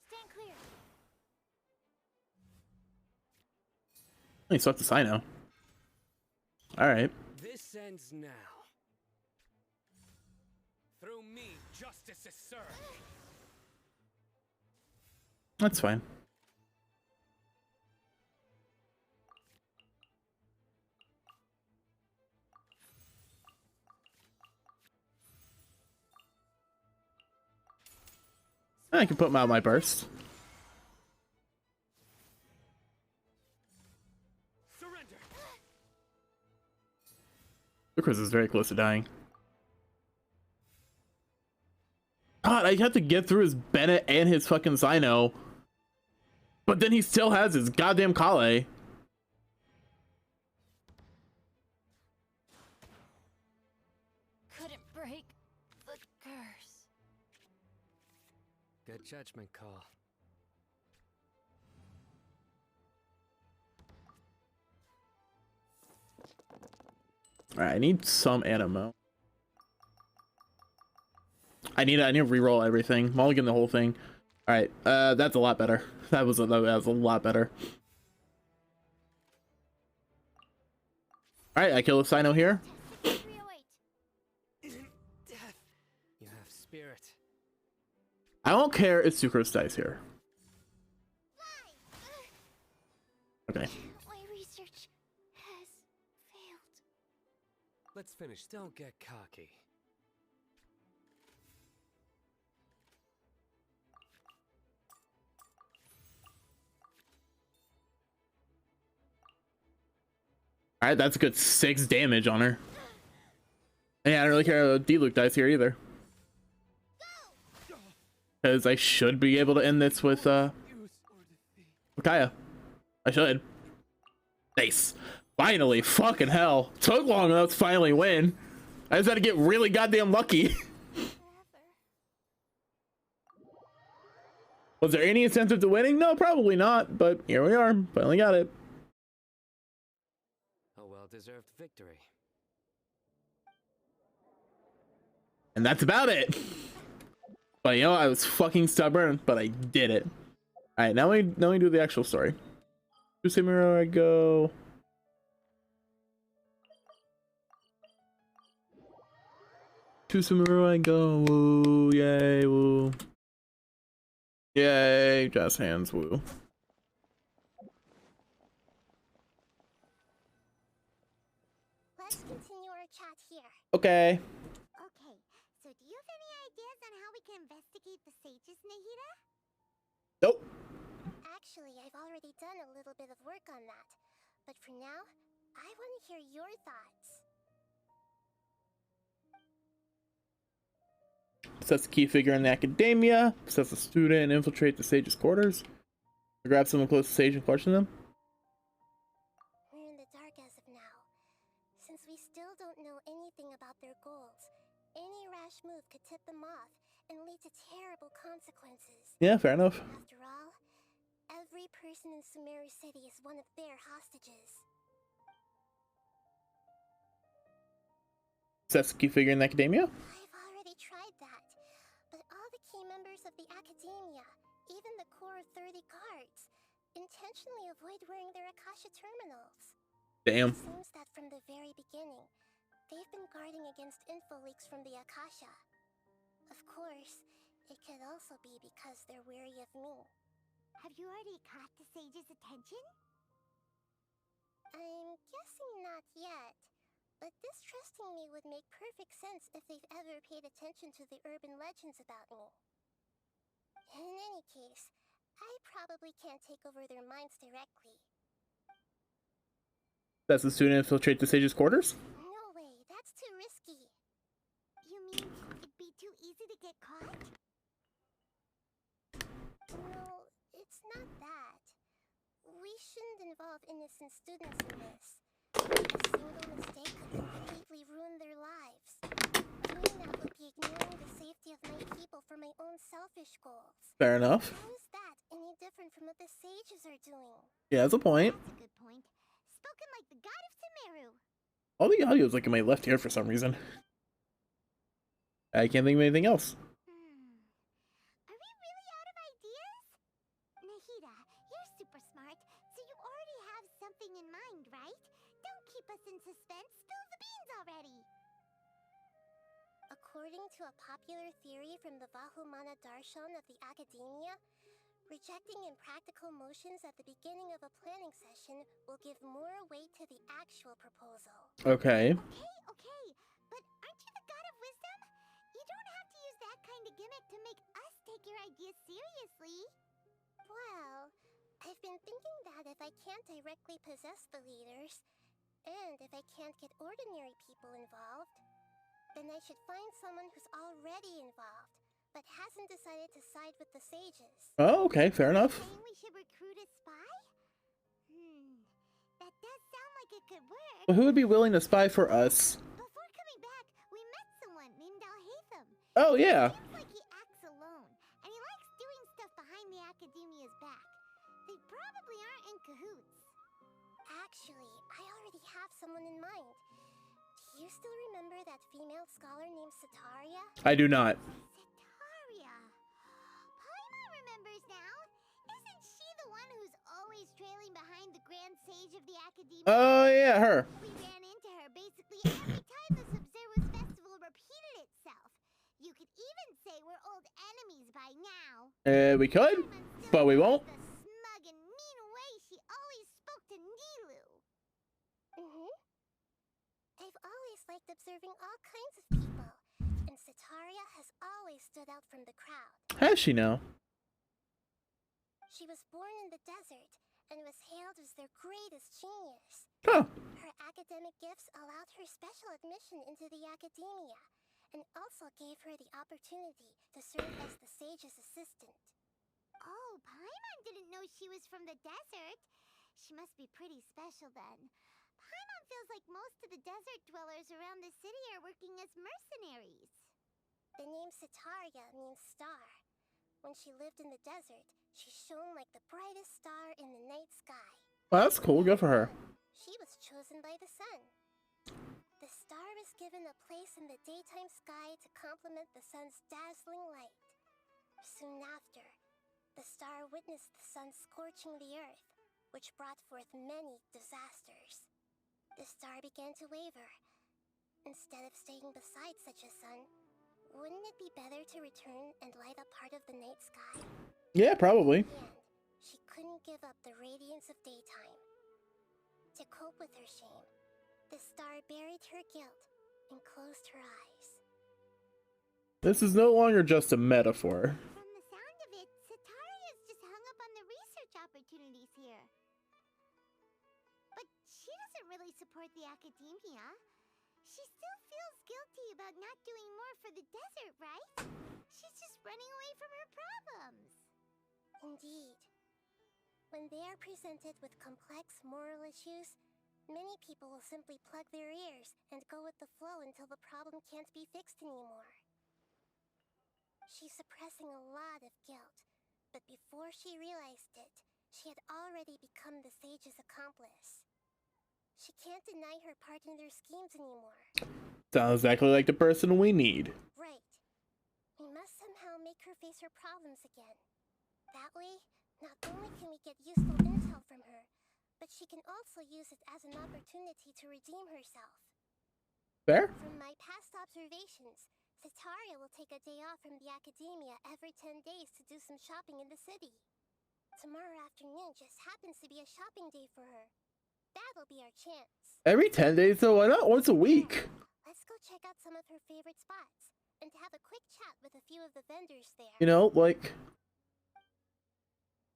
Stand clear. He swept the Sino. All right. This ends now. Through me, justice is served. That's fine. I can put him out of my burst. Surrender. Lucas is very close to dying. God, I have to get through his Bennett and his fucking Sino. But then he still has his goddamn Kale. Couldn't break the curse. Good judgment call. Alright, I need some animo. I need to reroll everything. Mulligan the whole thing. Alright, that's a lot better. That was a lot better. Alright, I kill a Sino here. 308. You have spirit. I don't care if Sucrose dies here. Okay. My research has failed. Let's finish. Don't get cocky. Alright, that's a good 6 damage on her. And yeah, I don't really care if D-Luke dies here either. Because I should be able to end this with Kaya. I should. Nice. Finally, fucking hell. Took long enough to finally win. I just had to get really goddamn lucky. Was there any incentive to winning? No, probably not. But here we are. Finally got it. A well-deserved victory. And that's about it. But you know, I was fucking stubborn, but I did it. All right, now we do the actual story. To Sumeru I go. To Sumeru I go. Woo! Yay! Woo! Yay! Jazz hands. Woo! Let's continue our chat here. Okay. Okay, so do you have any ideas on how we can investigate the sages, Nahida? Nope. Actually, I've already done a little bit of work on that. But for now, I want to hear your thoughts. Possess a key figure in the academia. Possess a student and infiltrate the sage's quarters. Grab someone close to the sage and question them. We're in the dark as of now. Since we still don't know anything about their goals, any rash move could tip them off and lead to terrible consequences. Yeah, fair enough. After all, every person in Sumeru City is one of their hostages. Possess a key figure in the academia. I've already tried that, but all the key members of the academia, even the core of 30 guards, intentionally avoid wearing their Akasha terminals. Damn. It seems that from the very beginning, they've been guarding against info leaks from the Akasha. Of course, it could also be because they're wary of me. Have you already caught the sage's attention? I'm guessing not yet, but distrusting me would make perfect sense if they've ever paid attention to the urban legends about me. In any case, I probably can't take over their minds directly. Does the student infiltrate the sage's quarters? No way, that's too risky. You mean it'd be too easy to get caught? No, it's not that. We shouldn't involve innocent students in this. A single mistake could completely ruin their lives. Doing that would be ignoring the safety of my people for my own selfish goals. Fair enough. How is that any different from what the sages are doing? Yeah, that's a point. That's a good point. Spoken like the god of Sumeru. All the audio is like in my left ear for some reason. I can't think of anything else. Are we really out of ideas? Nahida, you're super smart, so you already have something in mind, right? Don't keep us in suspense. Spill the beans already. According to a popular theory from the Vahumana Darshan of the Academia, rejecting impractical motions at the beginning of a planning session will give more weight to the actual proposal. Okay. Okay, but aren't you the god of wisdom? You don't have to use that kind of gimmick to make us take your ideas seriously. Well, I've been thinking that if I can't directly possess the leaders, and if I can't get ordinary people involved, then I should find someone who's already involved, but hasn't decided to side with the sages. Oh, okay, fair enough. Saying we should recruit a spy? That does sound like it could work. Well, who would be willing to spy for us? Before coming back, we met someone named Al-Haytham. Oh, yeah. Seems like he acts alone, and he likes doing stuff behind the Academia's back. They probably aren't in cahoots. Actually, I already have someone in mind. Do you still remember that female scholar named Sataria? I do not. Sataria. Paimon remembers now. Isn't she the one who's always trailing behind the Grand Sage of the Academia? Oh, yeah, her. We ran into her basically every time the Sub-Zero's festival repeated itself. You could even say we're old enemies by now. We could, Paimon still but we has won't. The smug and mean way she always spoke to Nilu. I've always liked observing all kinds of people, and Sataria has always stood out from the crowd. Has she now? She was born in the desert and was hailed as their greatest genius. Huh. Her academic gifts allowed her special admission into the academia, and also gave her the opportunity to serve as the sage's assistant. Oh, Paimon didn't know she was from the desert. She must be pretty special then. Paimon feels like most of the desert dwellers around the city are working as mercenaries. The name Sataria means star. When she lived in the desert, she shone like the brightest star in the night sky. Well, that's cool. Good for her. She was chosen by the sun. The star was given a place in the daytime sky to complement the sun's dazzling light. Soon after, the star witnessed the sun scorching the earth, which brought forth many disasters. The star began to waver. Instead of staying beside such a sun, wouldn't it be better to return and light up part of the night sky? Yeah, probably. And she couldn't give up the radiance of daytime. To cope with her shame, the star buried her guilt and closed her eyes. This is no longer just a metaphor. From the sound of it, Sataria's just hung up on the research opportunities here. But she doesn't really support the academia. She still feels guilty about not doing more for the desert, right? She's just running away from her problems. Indeed. When they are presented with complex moral issues, many people will simply plug their ears and go with the flow until the problem can't be fixed anymore. She's suppressing a lot of guilt, but before she realized it, she had already become the sage's accomplice. She can't deny her part in their schemes anymore. Sounds exactly like the person we need. Right. We must somehow make her face her problems again. That way, not only can we get useful intel from her, but she can also use it as an opportunity to redeem herself. Fair? From my past observations, Sataria will take a day off from the academia every 10 days to do some shopping in the city. Tomorrow afternoon just happens to be a shopping day for her. That'll be our chance. Every 10 days though? Why not once a week? Let's go check out some of her favorite spots and have a quick chat with a few of the vendors there. You know, like...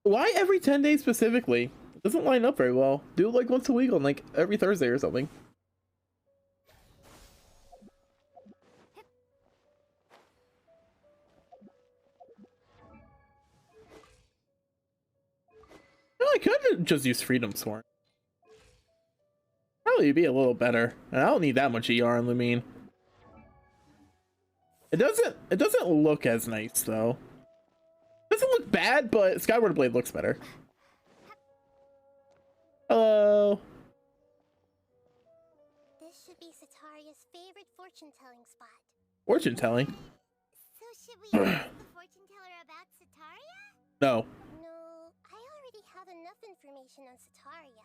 Why every 10 days specifically? It doesn't line up very well. Do it like once a week on like every Thursday or something. No, I could just use Freedom Sworn. Probably be a little better. And I don't need that much ER on Lumine. It doesn't look as nice though. It doesn't look bad, but Skyward Blade looks better. Hello. This should be Sataria's favorite fortune-telling spot. Fortune telling? So should we ask the fortune teller about Sataria? No. No, I already have enough information on Sataria.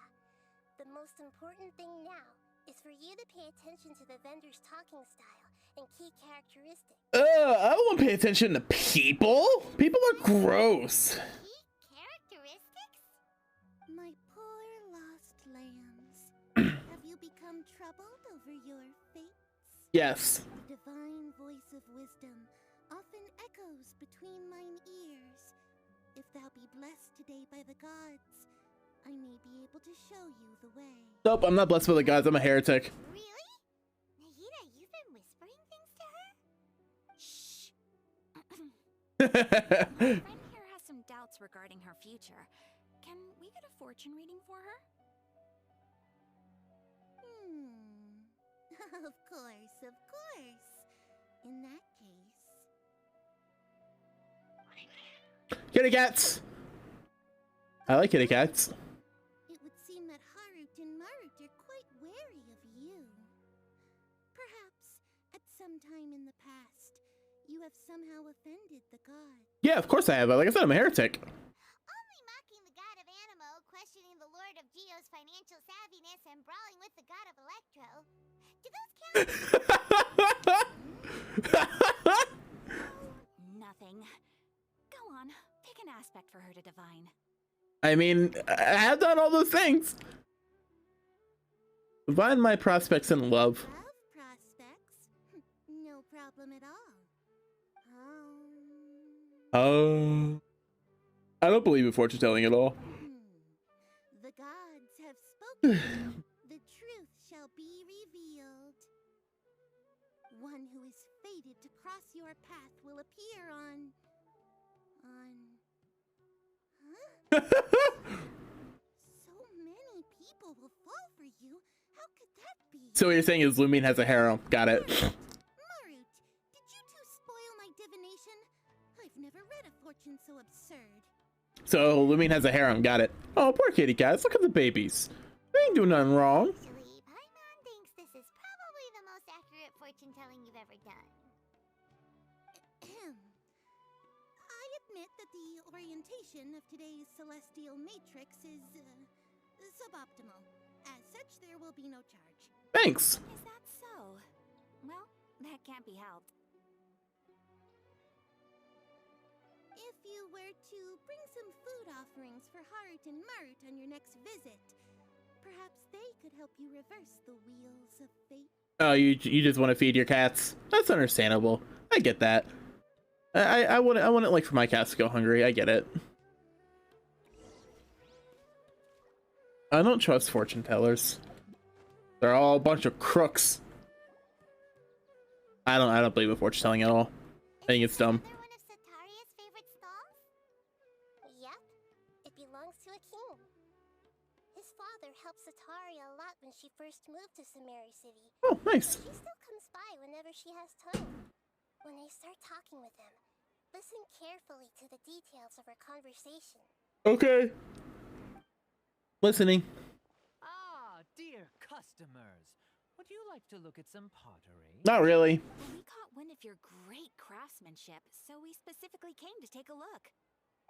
The most important thing now is for you to pay attention to the vendor's talking style and key characteristics. I don't want to pay attention to people. People are gross. Key characteristics? My poor lost lambs. Have you become troubled over your fates? Yes. The divine voice of wisdom often echoes between mine ears. If thou be blessed today by the gods, I may be able to show you the way. Nope, I'm not blessed by the gods. I'm a heretic. Really? Nahida, you've been whispering things to her? Shh! My friend here has some doubts regarding her future. Can we get a fortune reading for her? Of course, of course. In that case... Kitty cats. I like kitty cats. It would seem that Harut and Marut are quite wary of you. Perhaps, at some time in the past, you have somehow offended the gods. Yeah, of course I have. Like I said, I'm a heretic. Only mocking the god of Animo, questioning the lord of Geo's financial savviness, and brawling with the god of Electro. Do those count? Nothing. Go on, pick an aspect for her to divine. I mean, I have done all those things. Divine my prospects in love. Love prospects? No problem at all. Oh. I don't believe in fortune telling at all. The gods have spoken. The truth shall be revealed. One who is fated to cross your path will appear on... Huh? So many people will fall for you. How could that be? So what you're saying is Lumine has a harem. Got it. Marut, did you two spoil my divination? I've never read a fortune so absurd. So Lumine has a harem. Got it. Oh, poor kitty cats. Look at the babies. They ain't doing nothing wrong. Actually, Paimon thinks this is probably the most accurate fortune telling you've ever done. I admit that the orientation of today's celestial matrix is suboptimal. As such, there will be no charge. Thanks. Is that so? Well, that can't be helped. If you were to bring some food offerings for Heart and Mart on your next visit, perhaps they could help you reverse the wheels of fate. Oh, you just want to feed your cats. That's understandable. I get that. I wouldn't like for my cats to go hungry. I get it. I don't trust fortune tellers. They're all a bunch of crooks. I don't believe in fortune telling at all. I think it's dumb. Another one of Sataria's favorite stalls? Yep, it belongs to a king. His father helped Sataria a lot when she first moved to Sumeru City. Oh, nice. She still comes by whenever she has time. When I start talking with him, listen carefully to the details of our conversation. Okay. Listening. Ah, dear customers. Would you like to look at some pottery? Not really. We caught wind of your great craftsmanship, so we specifically came to take a look.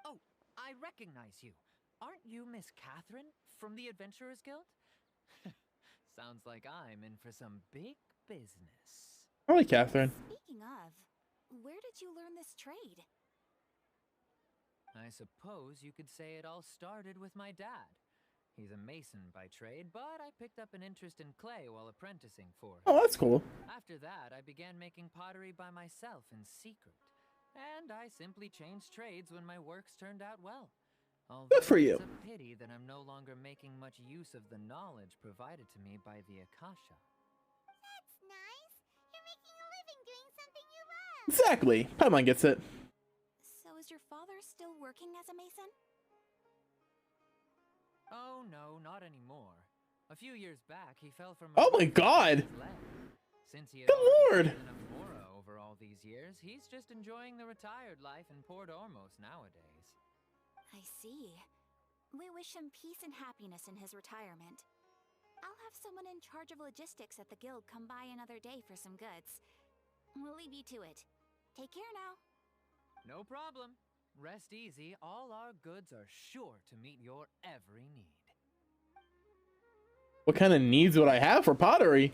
Oh, I recognize you. Aren't you Miss Catherine from the Adventurers Guild? Sounds like I'm in for some big business. I like Catherine. Speaking of, where did you learn this trade? I suppose you could say it all started with my dad. He's a mason by trade, but I picked up an interest in clay while apprenticing for him. Oh, that's cool. After that, I began making pottery by myself in secret. And I simply changed trades when my works turned out well. Although Good for you. It's a pity that I'm no longer making much use of the knowledge provided to me by the Akasha. That's nice. You're making a living doing something you love. Exactly. Paimon gets it. So is your father still working as a mason? Oh no, not anymore. A few years back, he fell from Oh my god! leg. Since he had Good already lord! seen enough Mora over all these years, he's just enjoying the retired life in Port Ormos nowadays. I see. We wish him peace and happiness in his retirement. I'll have someone in charge of logistics at the guild come by another day for some goods. We'll leave you to it. Take care now. No problem. Rest easy, all our goods are sure to meet your every need. What kind of needs would I have for pottery?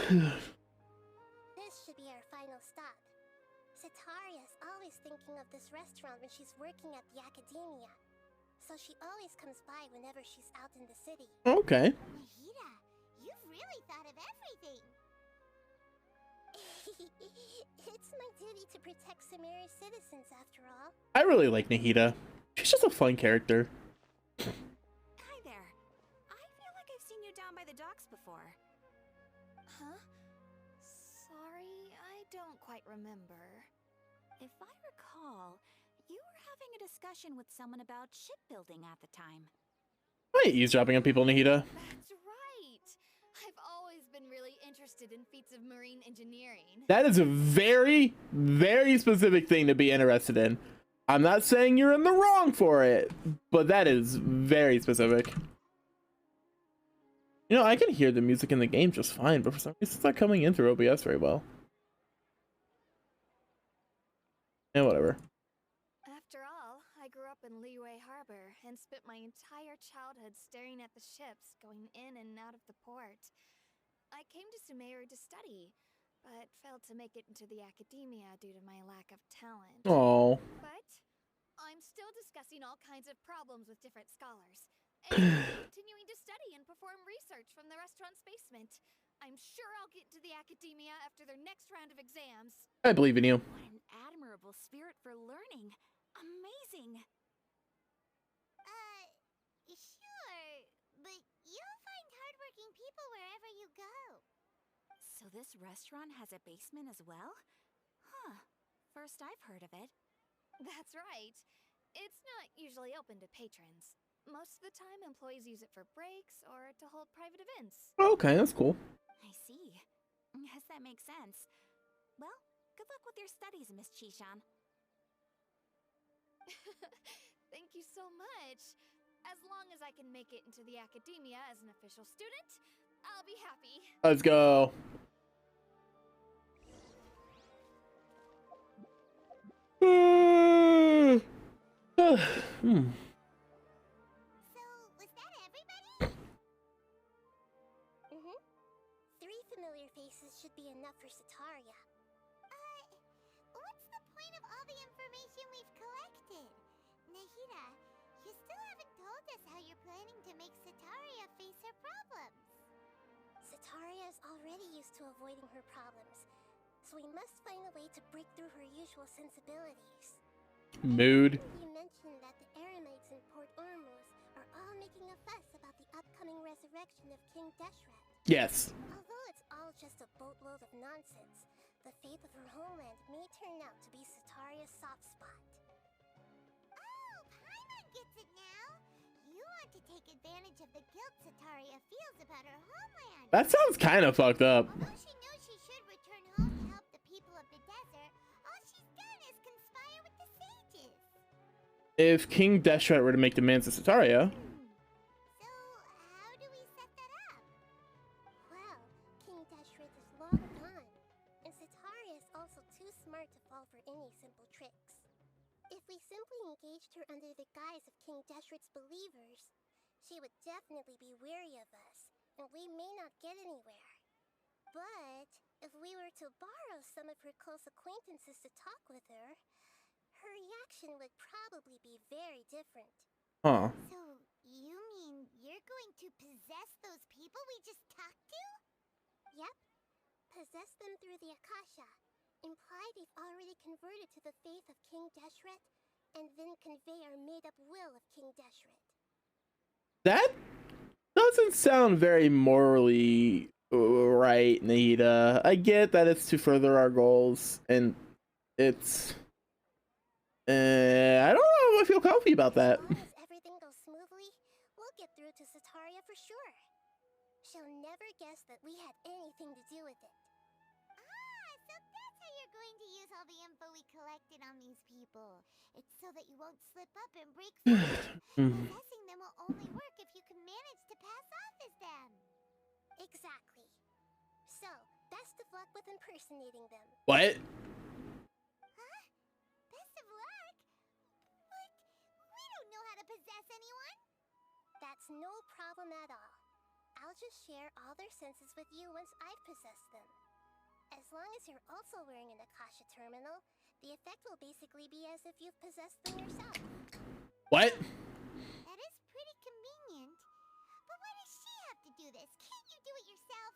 This should be our final stop. Sataria's always thinking of this restaurant when she's working at the academia. So she always comes by whenever she's out in the city. Okay. Nahida, you've really thought of everything. It's my duty to protect Sumeru's citizens, after all. I really like Nahida. She's just a fun character. Hi there. I feel like I've seen you down by the docks before. Huh? Sorry, I don't quite remember. If I recall, you were having a discussion with someone about shipbuilding at the time. I ain't eavesdropping on people, Nahida. That's right! I've always been really interested in feats of marine engineering. That is a very, very specific thing to be interested in. I'm not saying you're in the wrong for it, but that is very specific. You know, I can hear the music in the game just fine, but for some reason it's not coming in through OBS very well. Yeah, whatever. After all, I grew up in Liyue Harbor and spent my entire childhood staring at the ships going in and out of the port. I came to Sumeru to study, but failed to make it into the academia due to my lack of talent. Oh. But I'm still discussing all kinds of problems with different scholars, and continuing to study and perform research from the restaurant's basement. I'm sure I'll get to the academia after their next round of exams. I believe in you. What an admirable spirit for learning. Amazing. Sure, but you'll find hardworking people wherever you go. So this restaurant has a basement as well? Huh. First I've heard of it. That's right. It's not usually open to patrons. Most of the time, employees use it for breaks or to hold private events. Okay, that's cool. I see. Guess that makes sense. Well, good luck with your studies, Miss Chishan. Thank you so much. As long as I can make it into the academia as an official student, I'll be happy. Let's go. Hmm. So, was that everybody? Mm-hmm. 3 familiar faces should be enough for Sataria. What's the point of all the information we've collected? Nahida, you still haven't told us how you're planning to make Sataria face her problems. Sataria is already used to avoiding her problems, so we must find a way to break through her usual sensibilities. Mood. You mentioned that the Eremites in Port Ormuz are all making a fuss about the upcoming resurrection of King Deshret. Yes. Although it's all just a boatload of nonsense, the fate of her homeland may turn out to be Sataria's soft spot. Oh, Paimon gets it now! You want to take advantage of the guilt Sataria feels about her homeland! That sounds kind of fucked up. Although she knows she should return home to help the people of the desert, all she's done is conspire with the sages! If King Deshret were to make demands to Sataria, So, how do we set that up? Well, King Deshret is long gone, and Sataria is also too smart to fall for any simple tricks. If we simply engaged her under the guise of King Deshret's believers, she would definitely be wary of us, and we may not get anywhere. But if we were to borrow some of her close acquaintances to talk with her, her reaction would probably be very different. huh? So, you mean you're going to possess those people we just talked to? Yep. Possess them through the Akasha. Imply they've already converted to the faith of King Deshret, and then convey our made-up will of King Deshret. That doesn't sound very morally right, Nahida. I get that it's to further our goals, and it's... I don't know if I feel comfy about that. As long as everything goes smoothly, we'll get through to Sataria for sure. She'll never guess that we had anything to do with it. So that's how you're going to use all the info we collected on these people. It's so that you won't slip up and break free. Possessing them will only work if you can manage to pass off as them. Exactly. So, best of luck with impersonating them. What? Huh? Best of luck? But we don't know how to possess anyone. That's no problem at all. I'll just share all their senses with you once I've possessed them. As long as you're also wearing an Akasha terminal, the effect will basically be as if you've possessed them yourself. What? That is pretty convenient. But why does she have to do this? Can't you do it yourself?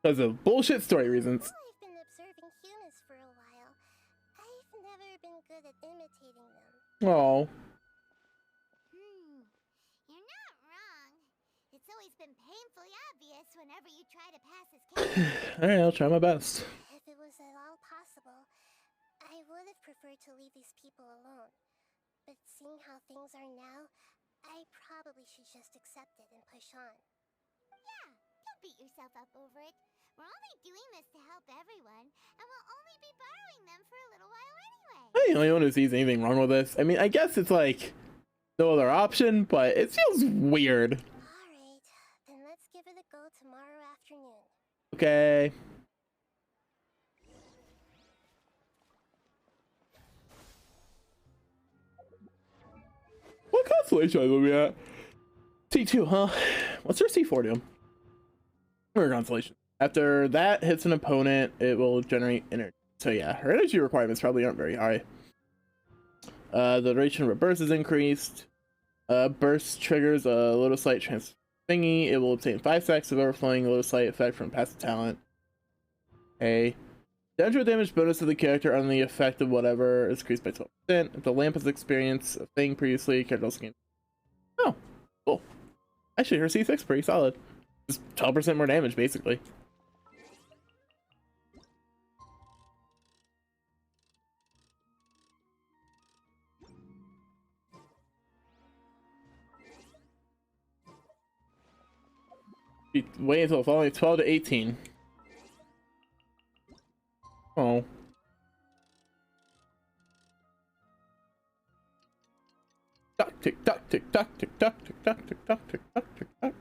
Because of bullshit story reasons. Well, I've been observing humans for a while. I've never been good at imitating them. Oh. You're not wrong. It's always been painfully obvious whenever you try to pass as character. Alright, I'll try my best. If it was at all possible, I would have preferred to leave these people alone. But seeing how things are now, I probably should just accept it and push on. Yeah, don't beat yourself up over it. We're only doing this to help everyone, and we'll only be borrowing them for a little while anyway. I'm the only one who sees anything wrong with this. I mean, I guess it's like no other option, but it feels weird. Alright, then let's give it a go tomorrow afternoon. Okay. What constellation are we at? C2, huh? What's our C4 do? Or constellation. After that hits an opponent, it will generate energy. So yeah, her energy requirements probably aren't very high. The duration of her burst is increased. Burst triggers a Lotus Light trans thingy. It will obtain 5 stacks of overflowing Lotus Light effect from passive talent. Okay. Natural damage bonus to the character on the effect of whatever is increased by 12%. If the lamp has experienced a thing previously, character also gains. Oh, cool. Actually, her C6 is pretty solid. Just 12% more damage, basically. Wait until the following 12 to 18. Oh. Tick tock, tick tock, tick tock, tick tock, tick tock, tick tock, tick tock.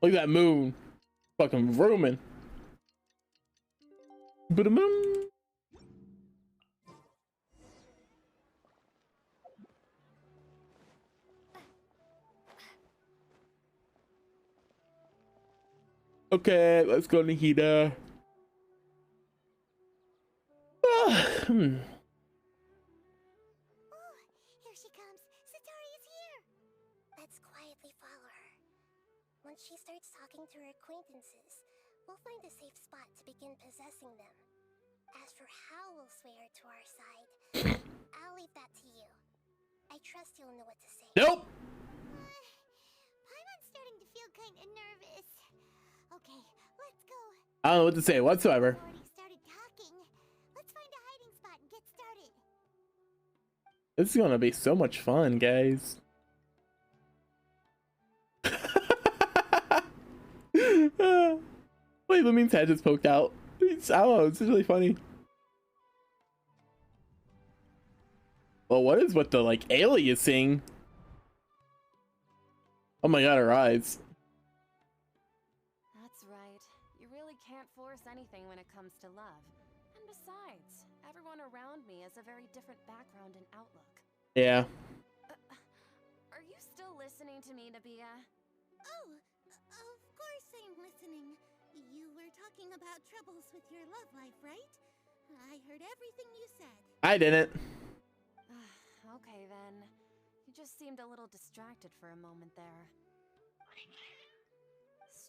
Look at that moon. Fucking rooming. Ba-da-boom. Okay, let's go, Nahida. Oh, here she comes. Satori is here. Let's quietly follow her. Once she starts talking to her acquaintances, we'll find a safe spot to begin possessing them. As for how we'll sway her to our side, I'll leave that to you. I trust you'll know what to say. Nope. Paimon's starting to feel kind of nervous. Okay, let's go. I don't know what to say whatsoever. Already started talking. Let's find a hiding spot and get started. This is gonna be so much fun, guys. Wait, Lumine's head just poked out. I don't know, it's really funny. Well, what is with the like aliasing? Oh my god, her eyes. That's right. You really can't force anything when it comes to love. And besides, everyone around me has a very different background and outlook. Yeah. Are you still listening to me, Nabia? Oh, of course I'm listening. You were talking about troubles with your love life, right? I heard everything you said. I didn't. Okay then. You just seemed a little distracted for a moment there.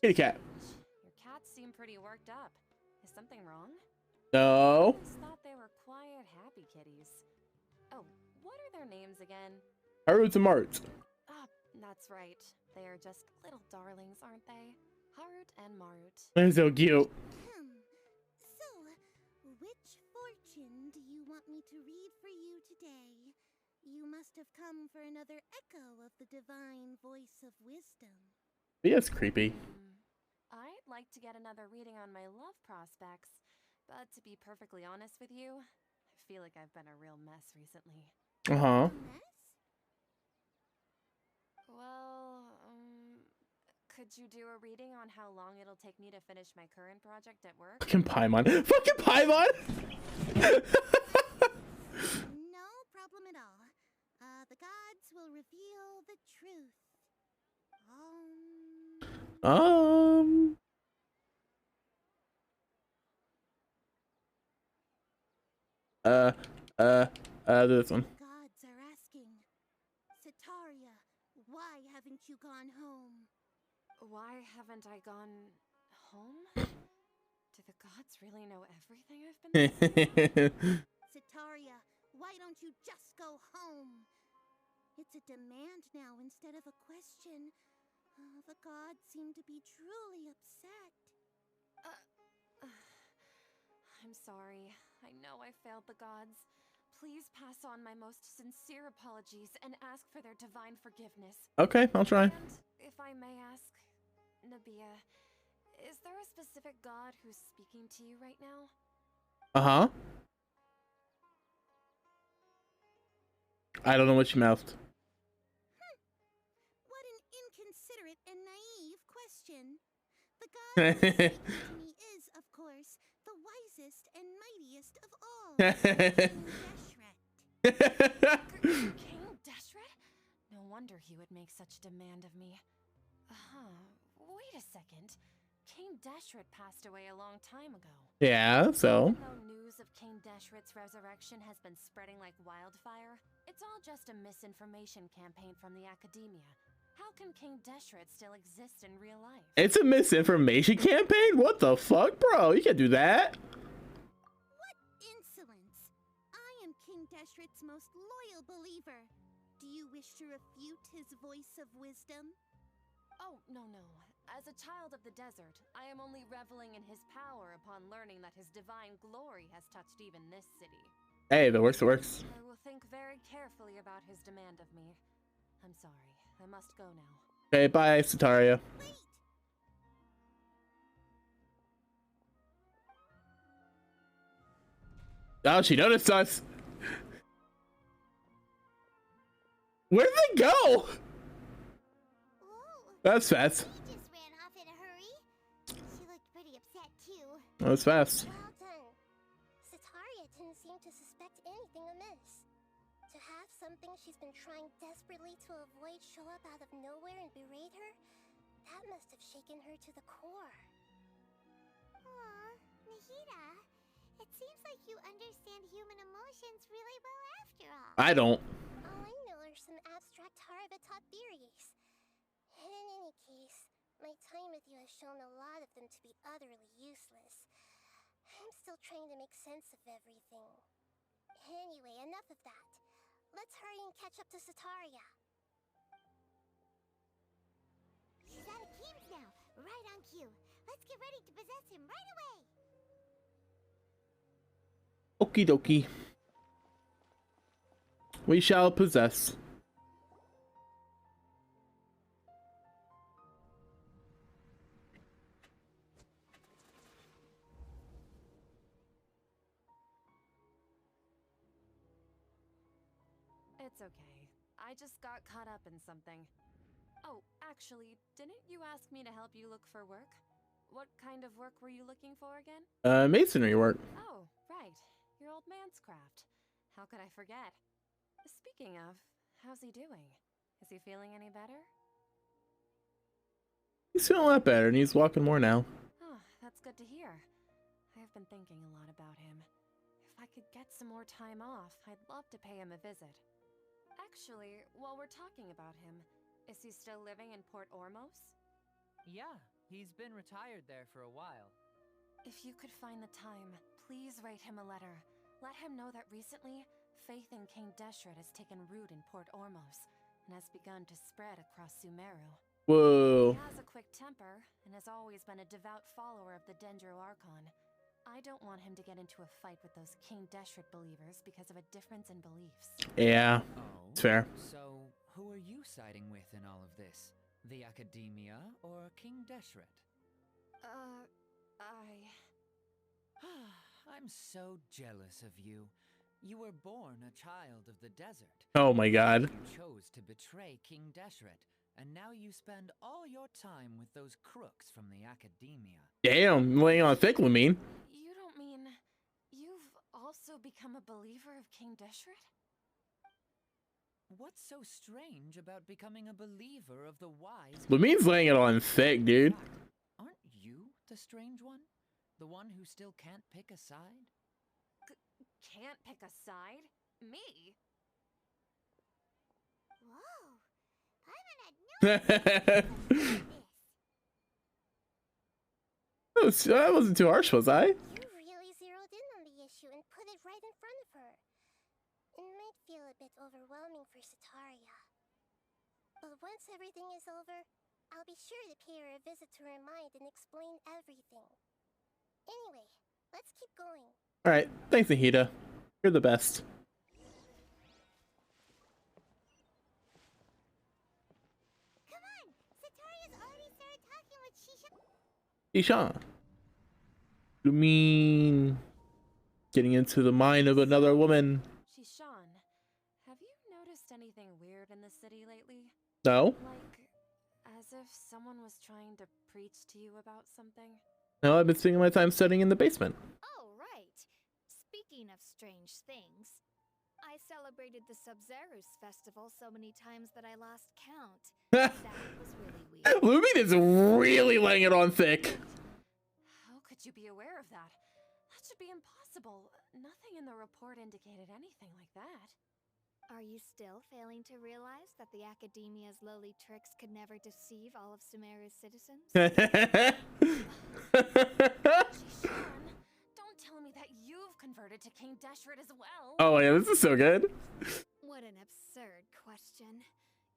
Kitty cat. Strange. Your cats seem pretty worked up. Is something wrong? No. I just thought they were quiet, happy kitties. Oh, what are their names again? Haru's and Marts. Ah, that's right. They are just little darlings, aren't they? Harut and Marut. They're so cute. So, which fortune do you want me to read for you today? You must have come for another echo of the divine voice of wisdom. It's creepy. I'd like to get another reading on my love prospects, but to be perfectly honest with you, I feel like I've been a real mess recently. Uh-huh. A mess? Well, could you do a reading on how long it'll take me to finish my current project at work? Fucking Paimon. Fucking Paimon! No problem at all. The gods will reveal the truth. This one. Gods are asking, Sataria, why haven't you gone home? Why haven't I gone home? Do the gods really know everything I've been through? Sataria, why don't you just go home? It's a demand now instead of a question. The gods seem to be truly upset. I'm sorry. I know I failed the gods. Please pass on my most sincere apologies and ask for their divine forgiveness. Okay, I'll try. And if I may ask, Nabia, is there a specific god who's speaking to you right now? Uh-huh. I don't know what she mouthed. What an inconsiderate and naive question. The god who speaks to me is, of course, the wisest and mightiest of all. King Deshret. King Deshret? No wonder he would make such demand of me. Wait a second. King Deshret passed away a long time ago. Yeah, so? Even though news of King Deshret's resurrection has been spreading like wildfire, it's all just a misinformation campaign from the academia. How can King Deshret still exist in real life? It's a misinformation campaign? What the fuck, bro? You can't do that. What insolence! I am King Deshret's most loyal believer. Do you wish to refute his voice of wisdom? Oh, no. As a child of the desert, I am only reveling in his power upon learning that his divine glory has touched even this city. Hey, if it works, it works. I will think very carefully about his demand of me. I'm sorry. I must go now. Okay, bye, Sataria. Wait! Oh, she noticed us. Where'd they go? Whoa! That's fast. He just ran off in That was fast. Well done. Sataria didn't seem to suspect anything amiss. To have something she's been trying desperately to avoid show up out of nowhere and berate her, that must have shaken her to the core. Aw, Nahida, it seems like you understand human emotions really well after all. I don't. All I know are some abstract Harabatop theories. In any case, my time with you has shown a lot of them to be utterly useless. I'm still trying to make sense of everything. Anyway, enough of that. Let's hurry and catch up to Sataria. She's out of games now, right on cue. Let's get ready to possess him right away. Okie dokie. We shall possess. It's okay. I just got caught up in something. Oh, actually, didn't you ask me to help you look for work? What kind of work were you looking for again? Masonry work. Oh, right. Your old man's craft. How could I forget? Speaking of, how's he doing? Is he feeling any better? He's feeling a lot better, and he's walking more now. Oh, that's good to hear. I've been thinking a lot about him. If I could get some more time off, I'd love to pay him a visit. Actually, while we're talking about him, is he still living in Port Ormos? Yeah, he's been retired there for a while. If you could find the time, please write him a letter. Let him know that recently, faith in King Deshret has taken root in Port Ormos and has begun to spread across Sumeru. Whoa. He has a quick temper and has always been a devout follower of the Dendro Archon. I don't want him to get into a fight with those King Deshret believers because of a difference in beliefs. Yeah, Oh, it's fair. So, who are you siding with in all of this? The Academia or King Deshret? I'm so jealous of you. You were born a child of the desert. Oh my god. You chose to betray King Deshret, and now you spend all your time with those crooks from the Academia. Damn, laying on thick, Lumine. You don't mean you've also become a believer of King Deshret? What's so strange about becoming a believer of the wise? Lumine's laying it on thick, dude. Aren't you the strange one? The one who still can't pick a side? Can't pick a side? Me? Whoa, Paimon had no this. That wasn't too harsh, was I? You really zeroed in on the issue and put it right in front of her. It might feel a bit overwhelming for Sataria. But once everything is over, I'll be sure to pay her a visit to her mind and explain everything. Anyway, let's keep going. Alright, thanks, Nahida. You're the best. Come on, Sataria's already started talking with Shisha. Ishan. Lumine. Getting into the mind of another woman. Shishan, have you noticed anything weird in the city lately? No? Like, as if someone was trying to preach to you about something? No, I've been spending my time studying in the basement. Oh, right. Speaking of strange things, I celebrated the Sub-Zerus festival so many times that I lost count. That was really weird. Lumine is really laying it on thick. How could you be aware of that? That should be impossible. Nothing in the report indicated anything like that. Are you still failing to realize that the Academia's lowly tricks could never deceive all of Sumeru's citizens? Shishan, don't tell me that you've converted to King Deshret as well. Oh yeah, this is so good. What an absurd question.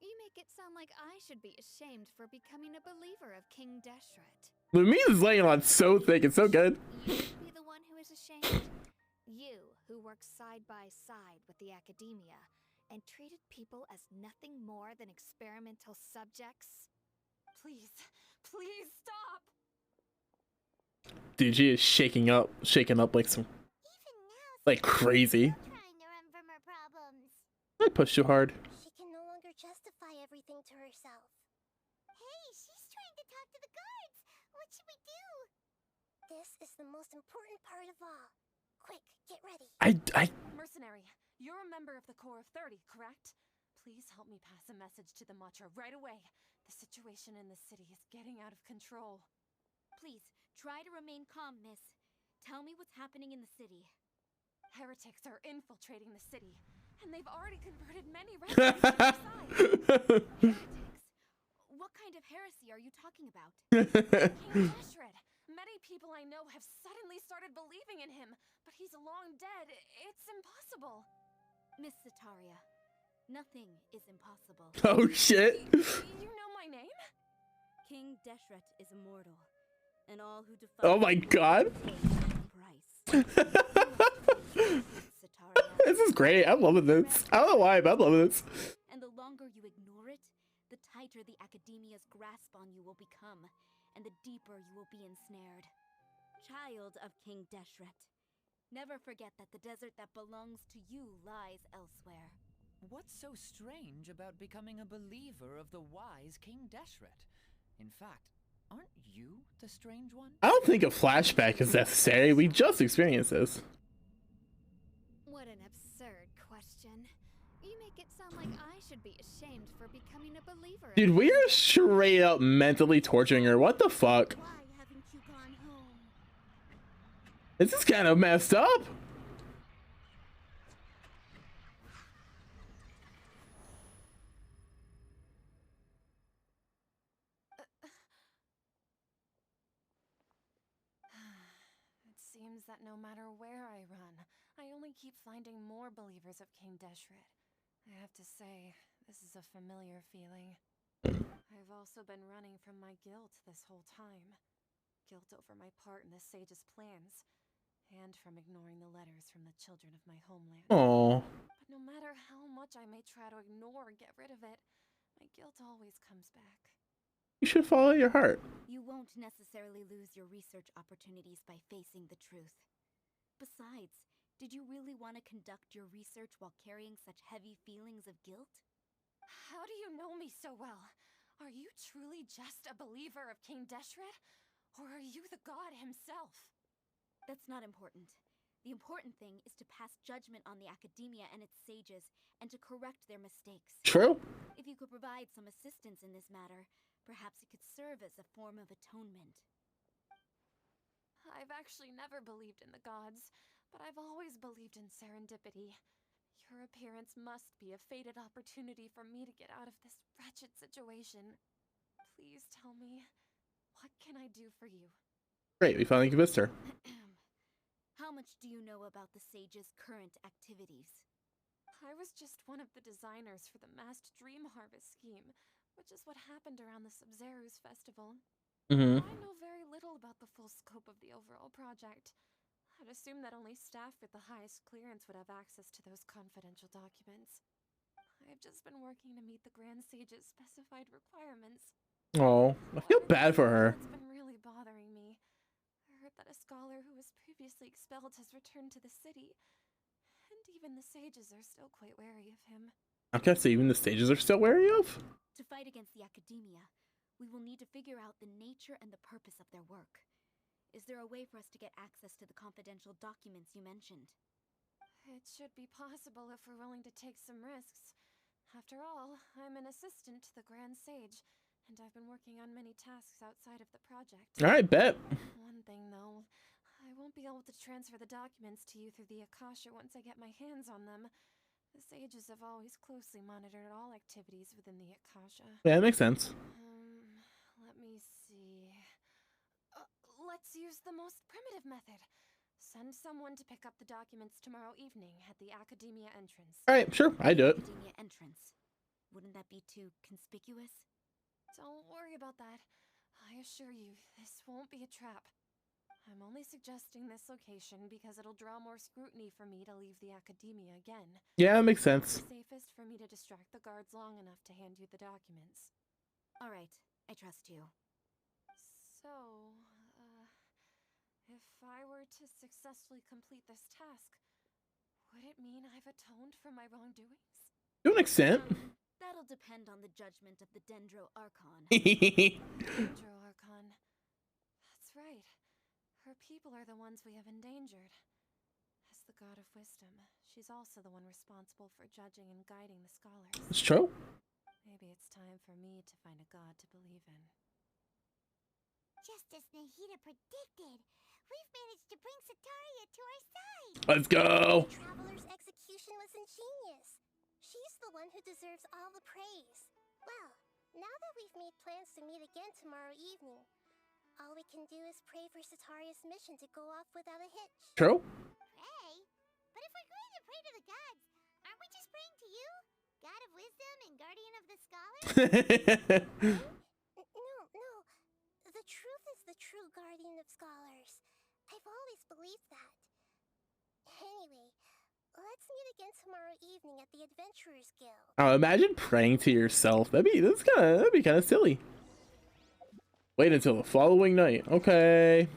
You make it sound like I should be ashamed for becoming a believer of King Deshret. Lumine is laying on so thick, it's so good. You should be the one who is ashamed. You, who works side by side with the Academia, and treated people as nothing more than experimental subjects. Please, please stop! Dude, she is shaking up like some, Even now, like crazy. still trying to run from her problems. I pushed too hard. She can no longer justify everything to herself. Hey, she's trying to talk to the guards. What should we do? This is the most important part of all. Quick, get ready. Mercenary, you're a member of the Corps of 30, correct? Please help me pass a message to the Matra right away. The situation in the city is getting out of control. Please, try to remain calm, miss. Tell me what's happening in the city. Heretics are infiltrating the city, and they've already converted many residents to their side. Heretics? What kind of heresy are you talking about? King Deshret. Many people I know have suddenly started believing in him, but he's long dead. It's impossible. Miss Sataria, nothing is impossible. Oh shit. You know my name? King Deshret is immortal, and all who defy Oh my god. This is great. I'm loving this. I don't know why, but I'm loving this. And the longer you ignore it, the tighter the Academia's grasp on you will become, and the deeper you will be ensnared. Child of King Deshret, never forget that the desert that belongs to you lies elsewhere. What's so strange about becoming a believer of the wise King Deshret? In fact, aren't you the strange one? I don't think a flashback is necessary. We just experienced this. What an absurd question. You make it sound like I should be ashamed for becoming a believer. Dude, we are straight up mentally torturing her. What the fuck? Why haven't you gone home? This is kind of messed up. It seems that no matter where I run, I only keep finding more believers of King Deshret. I have to say, this is a familiar feeling. I've also been running from my guilt this whole time. Guilt over my part in the sage's plans, and from ignoring the letters from the children of my homeland. Oh. But no matter how much I may try to ignore or get rid of it, my guilt always comes back. You should follow your heart. You won't necessarily lose your research opportunities by facing the truth. Besides, did you really want to conduct your research while carrying such heavy feelings of guilt? How do you know me so well? Are you truly just a believer of King Deshret? Or are you the god himself? That's not important. The important thing is to pass judgment on the Academia and its sages, and to correct their mistakes. True. If you could provide some assistance in this matter, perhaps it could serve as a form of atonement. I've actually never believed in the gods, but I've always believed in serendipity. Your appearance must be a fated opportunity for me to get out of this wretched situation. Please tell me, what can I do for you? Great, we finally convinced her. How much do you know about the sage's current activities? I was just one of the designers for the massed dream harvest scheme, which is what happened around the Sumeru's festival. Mm-hmm. I know very little about the full scope of the overall project. I'd assume that only staff with the highest clearance would have access to those confidential documents. I've just been working to meet the Grand Sage's specified requirements. Oh, I feel bad for her. It's been really bothering me. I heard that a scholar who was previously expelled has returned to the city, and even the sages are still quite wary of him. Okay, so even the sages are still wary of? To fight against the Academia, we will need to figure out the nature and the purpose of their work. Is there a way for us to get access to the confidential documents you mentioned? It should be possible if we're willing to take some risks. After all, I'm an assistant to the Grand Sage, and I've been working on many tasks outside of the project. Alright, bet. One thing, though, I won't be able to transfer the documents to you through the Akasha once I get my hands on them. The sages have always closely monitored all activities within the Akasha. Yeah, that makes sense. Let me see. Let's use the most primitive method. Send someone to pick up the documents tomorrow evening at the Academia entrance. Alright, sure, I do it. Academia entrance. Wouldn't that be too conspicuous? Don't worry about that. I assure you, this won't be a trap. I'm only suggesting this location because it'll draw more scrutiny for me to leave the Academia again. Yeah, that makes sense. It's safest for me to distract the guards long enough to hand you the documents. Alright, I trust you. So, if I were to successfully complete this task, would it mean I've atoned for my wrongdoings? To an extent. That'll depend on the judgment of the Dendro Archon. Dendro Archon. That's right. Her people are the ones we have endangered. As the god of wisdom, she's also the one responsible for judging and guiding the scholars. It's true. Maybe it's time for me to find a god to believe in. Just as Nahida predicted, we've managed to bring Sataria to our side. Let's go. The Traveler's execution was ingenious. She's the one who deserves all the praise. Well, now that we've made plans to meet again tomorrow evening, all we can do is pray for Sataria's mission to go off without a hitch. True. Pray? But if we're going to pray to the gods, aren't we just praying to you? God of wisdom and guardian of the scholars? No. The truth is the true guardian of scholars. I've always believed that. Anyway, let's meet again tomorrow evening at the Adventurers Guild. Oh, imagine praying to yourself. That'd be kind of silly. Wait until the following night. Okay.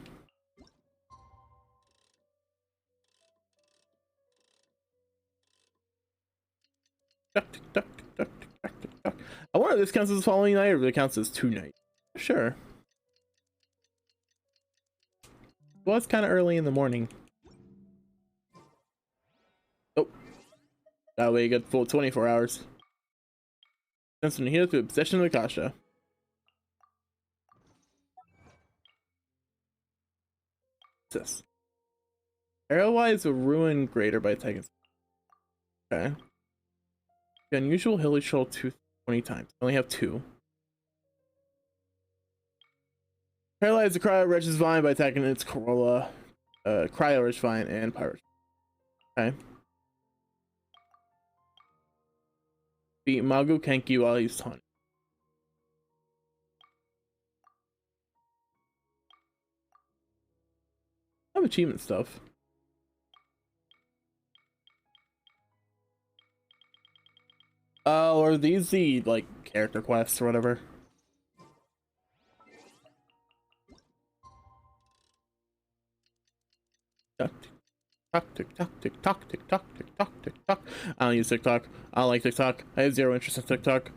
Duck, tick, duck, tick, duck, tick, duck, tick, duck. I wonder if this counts as the following night or if it counts as 2 nights. Sure. Well, it's kind of early in the morning. Oh. That way you get full 24 hours. Sends from here to Obsession with Kasha. What's this? Paralyze a ruin greater by taking. Okay. The unusual hilly troll 20 times. I only have 2. Paralyze the Cryo Wretch's Vine by attacking its Corolla, Cryo Wretch Vine, and Pirate. Okay. Beat Magu Kenki while he's taunting. I have achievement stuff. Oh, are these the, like, character quests or whatever? Tick tock, tick tock, tick tock, tick tock, tick tock. I don't use TikTok. I don't like TikTok. I have 0 interest in TikTok.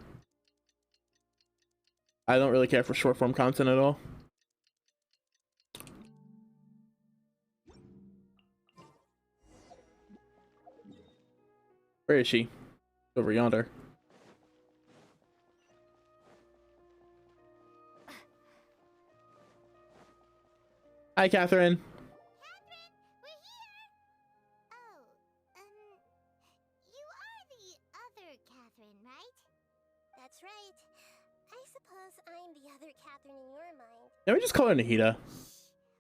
I don't really care for short form content at all. Where is she? Over yonder. Hi, Catherine. You are the other Catherine, right? That's right. I suppose I'm the other Catherine in your mind. Can we just call her Nahida?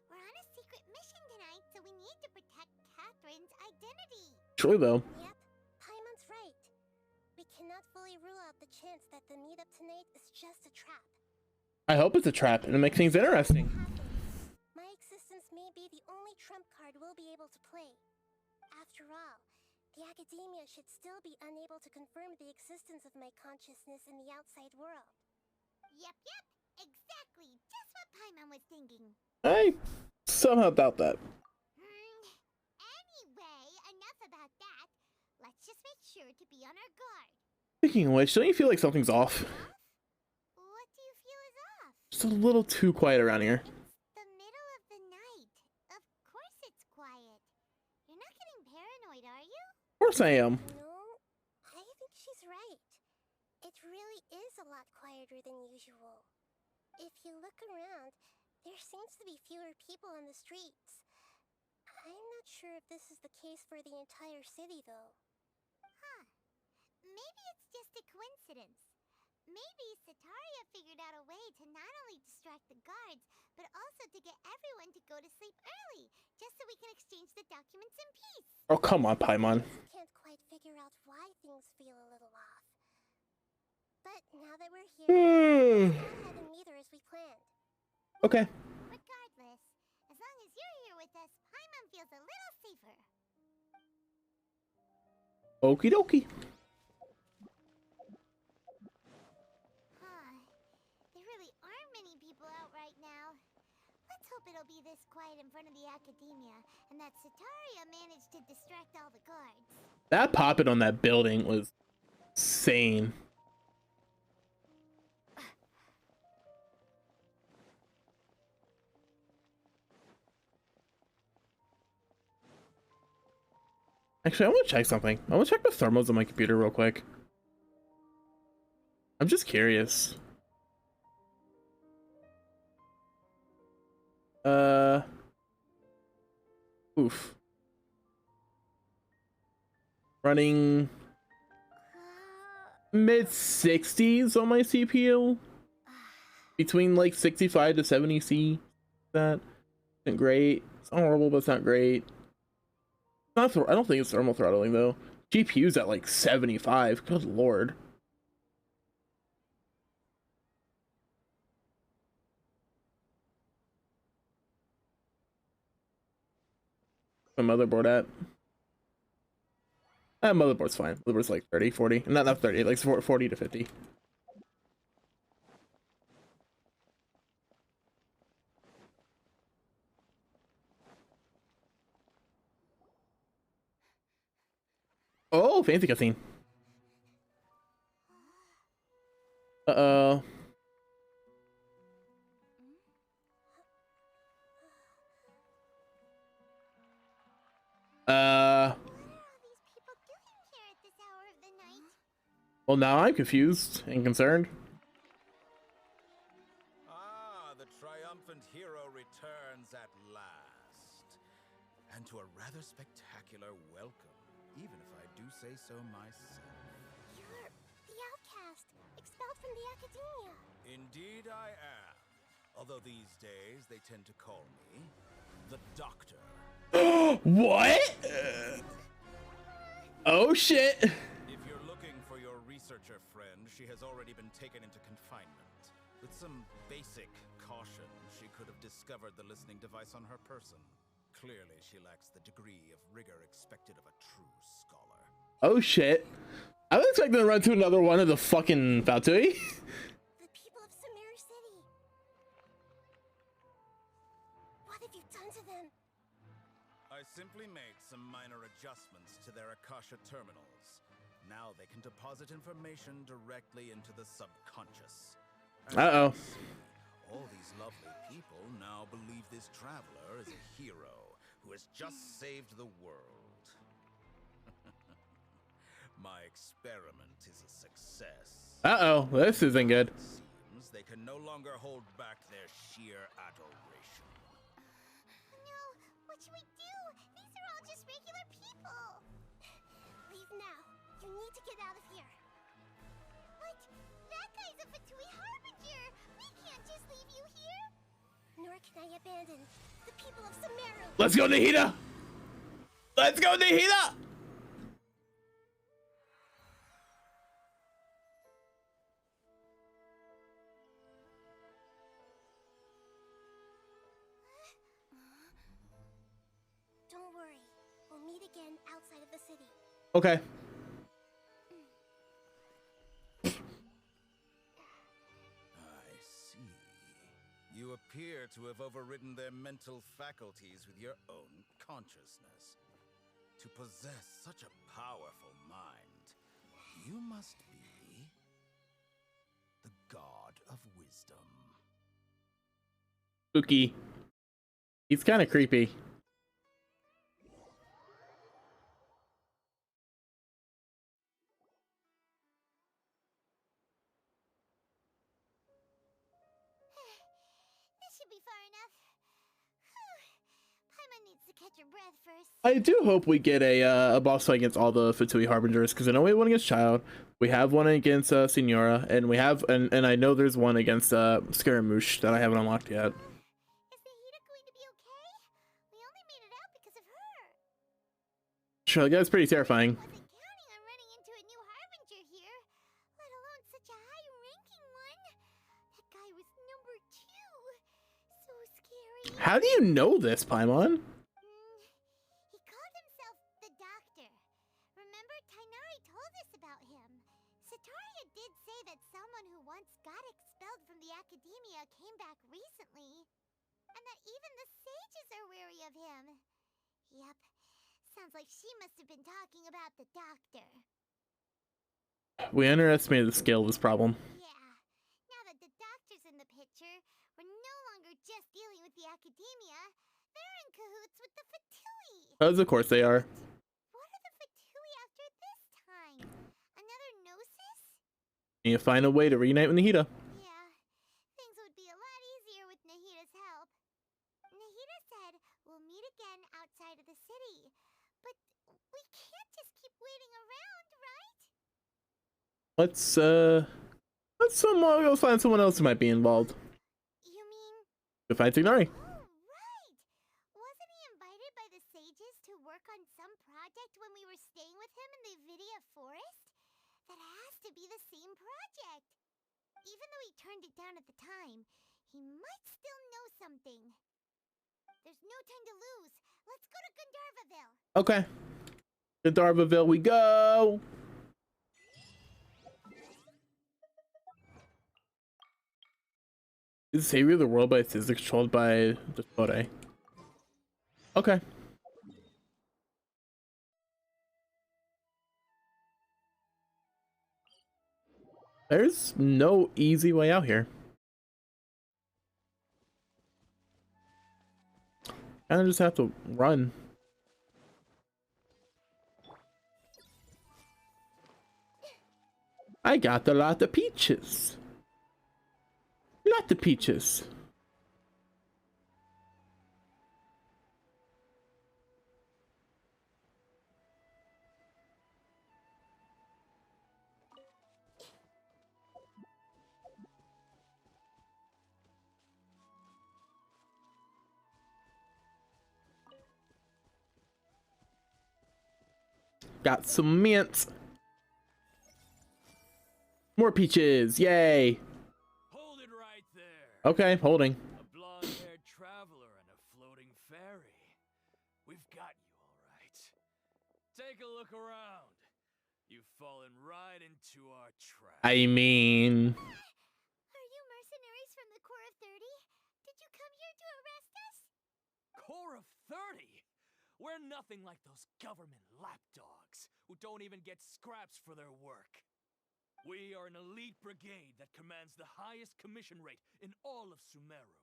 We're on a secret mission tonight, so we need to protect Catherine's identity. True, though. Yep, Paimon's right. We cannot fully rule out the chance that the meetup tonight is just a trap. I hope it's a trap, and it'll make things interesting. My existence may be the only trump card we'll be able to play. After all, the academia should still be unable to confirm the existence of my consciousness in the outside world. Yep, exactly. Just what Paimon was thinking. I somehow doubt that. Anyway, enough about that. Let's just make sure to be on our guard. Speaking of which, don't you feel like something's off? What do you feel is off? Just a little too quiet around here. It's the middle of the night. Of course it's quiet. You're not getting paranoid, are you? Of course I am. No, I think she's right. It really is a lot quieter than usual. If you look around, there seems to be fewer people on the streets. I'm not sure if this is the case for the entire city, though. Huh. Maybe it's just a coincidence. Maybe Sataria figured out a way to not only distract the guards, but also to get everyone to go to sleep early, just so we can exchange the documents in peace. Oh, come on, Paimon. Can't quite figure out why things feel a little off. But now that we're here, let's go ahead and meet her as we planned. Okay. Regardless, as long as you're here with us, Paimon feels a little safer. Okie dokie. There really aren't many people out right now. Let's hope it'll be this quiet in front of the academia, and that Sataria managed to distract all the guards. That popping on that building was insane. Actually, I want to check something. I want to check the thermals on my computer real quick. I'm just curious. Oof. Running mid 60s on my CPU. Between like 65 to 70 C. That isn't great. It's not horrible, but it's not great. Not I don't think it's thermal throttling though. GPU's at like 75. Good lord. My motherboard at? Motherboard's fine. Motherboard's like 30, 40. Not 30, like 40 to 50. Oh, fancy cutscene. Uh-oh. Well, now I'm confused and concerned. Ah, the triumphant hero returns at last. And to a rather spectacular welcome, even if I do say so myself. You're the outcast, expelled from the academia. Indeed I am. Although these days they tend to call me the Doctor. What? Oh shit. If you're looking for your researcher friend, she has already been taken into confinement. With some basic caution, she could have discovered the listening device on her person. Clearly, she lacks the degree of rigor expected of a true scholar. Oh shit. I was expecting to run to another one of the fucking Fatui. The people of Sumeru City. What have you done to them? I simply made some minor adjustments to their Akasha terminals. Now they can deposit information directly into the subconscious. Uh-oh. All these lovely people now believe this traveler is a hero who has just saved the world. My experiment is a success. Uh-oh, this isn't good. It seems they can no longer hold back their sheer adoration. No, what should we do? These are all just regular people. Leave now. You need to get out of here. But that guy's a Fatui Harbinger. We can't just leave you here. Nor can I abandon the people of Sumeru. Let's go, Nahida! Let's go, Nahida! Don't worry. We'll meet again outside of the city. Okay. I see. You appear to have overridden their mental faculties with your own consciousness. To possess such a powerful mind, you must be the god of wisdom. Spooky. He's kind of creepy. This should be far enough. Paimon needs to catch her breath first. I do hope we get a boss fight against all the Fatui Harbingers, because I know we have one against Child, we have one against Signora, and we have and I know there's one against Scaramouche that I haven't unlocked yet. Is Nahida going to be okay? We only made it out because of her. Sure, that guy's pretty terrifying. Wasn't counting on running into a new Harbinger here, let alone such a high-ranking one. That guy was number 2. So scary. How do you know this, Paimon? He called himself the Doctor. Remember, Tainari told us about him. Sataria did say that someone who once got expelled from the academia came back recently. And that even the sages are wary of him. Yep. Sounds like she must have been talking about the Doctor. We underestimated the scale of this problem. Yeah. Now that the Doctor's in the picture, we're no longer just dealing with the academia. They're in cahoots with the Fatui. Because of course they are. What are the You find a way to reunite with Nahida. Yeah, things would be a lot easier with Nahida's help. Nahida said we'll meet again outside of the city. But we can't just keep waiting around, right? Go find someone else who might be involved. You mean... To fight Tignari. Oh, right! Wasn't he invited by the sages to work on some project when we were staying with him in the Vidia forest? That has to be the same project. Even though he turned it down at the time, he might still know something. There's no time to lose. Let's go to Gandharvaville. Okay. Gandharvaville we go. Is the savior of the world by physics controlled by the Fore? Okay. There's no easy way out here. Kinda just have to run. I got a lot of peaches. Lot of peaches. Got some mint. More peaches. Yay. Hold it right there. Okay, holding. A blonde-haired traveler and a floating fairy. We've got you all right. Take a look around. You've fallen right into our trap. I mean... Are you mercenaries from the Corps of 30? Did you come here to arrest us? Corps of 30? We're nothing like those government lapdogs who don't even get scraps for their work. We are an elite brigade that commands the highest commission rate in all of Sumeru.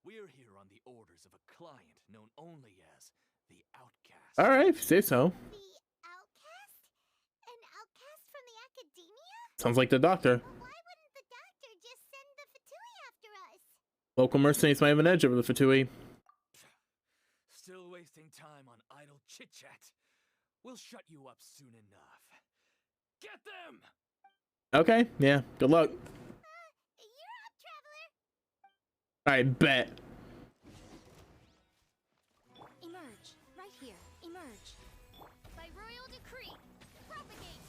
We're here on the orders of a client known only as the Outcast. All right, if you say so. The outcast? An outcast from the academia? Sounds like the doctor. Why wouldn't the doctor just send the Fatui after us? Local mercenaries might have an edge over the Fatui. Still wasting time on idle chit-chat. We'll shut you up soon enough. Get them! Okay, yeah, good luck. You're up, traveler! I bet. Emerge. Right here. Emerge. By royal decree, propagate!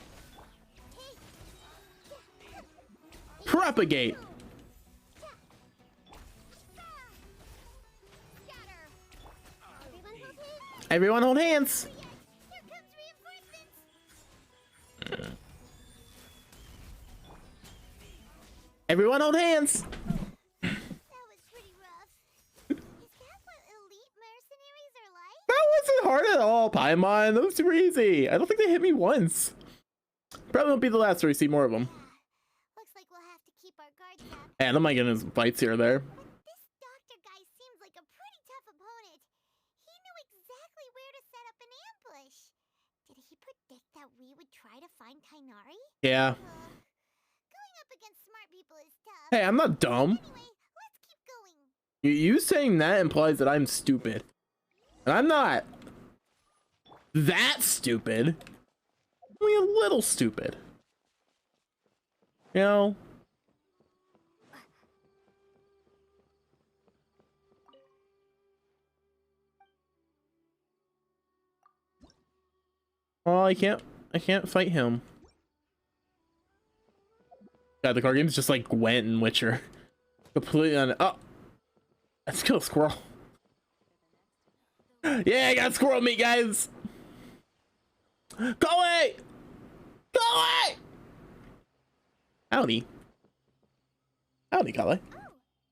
Propagate! Scatter! Everyone hold hands! Everyone hold hands! Here comes reinforcements! Everyone hold hands! That was pretty rough. Is that what elite mercenaries are like? That wasn't hard at all, Paimon. That was super easy. I don't think they hit me once. Probably won't be the last where we see more of them. Looks like we'll have to keep our guards up. And I'm not getting his bites here or there. But this doctor guy seems like a pretty tough opponent. He knew exactly where to set up an ambush. Did he predict that we would try to find Tainari? Yeah. Going up against smart people is tough. Hey, I'm not dumb. Anyway, let's keep going. You saying that implies that I'm stupid. And I'm not that stupid. Only a little stupid. You know? Oh, I can't fight him. God, the card game's just like Gwent and Witcher. Completely on. Oh, let's kill a squirrel. Yeah, I got squirrel meat, guys. Go away! Go away! Howdy. Howdy, Kale. Oh,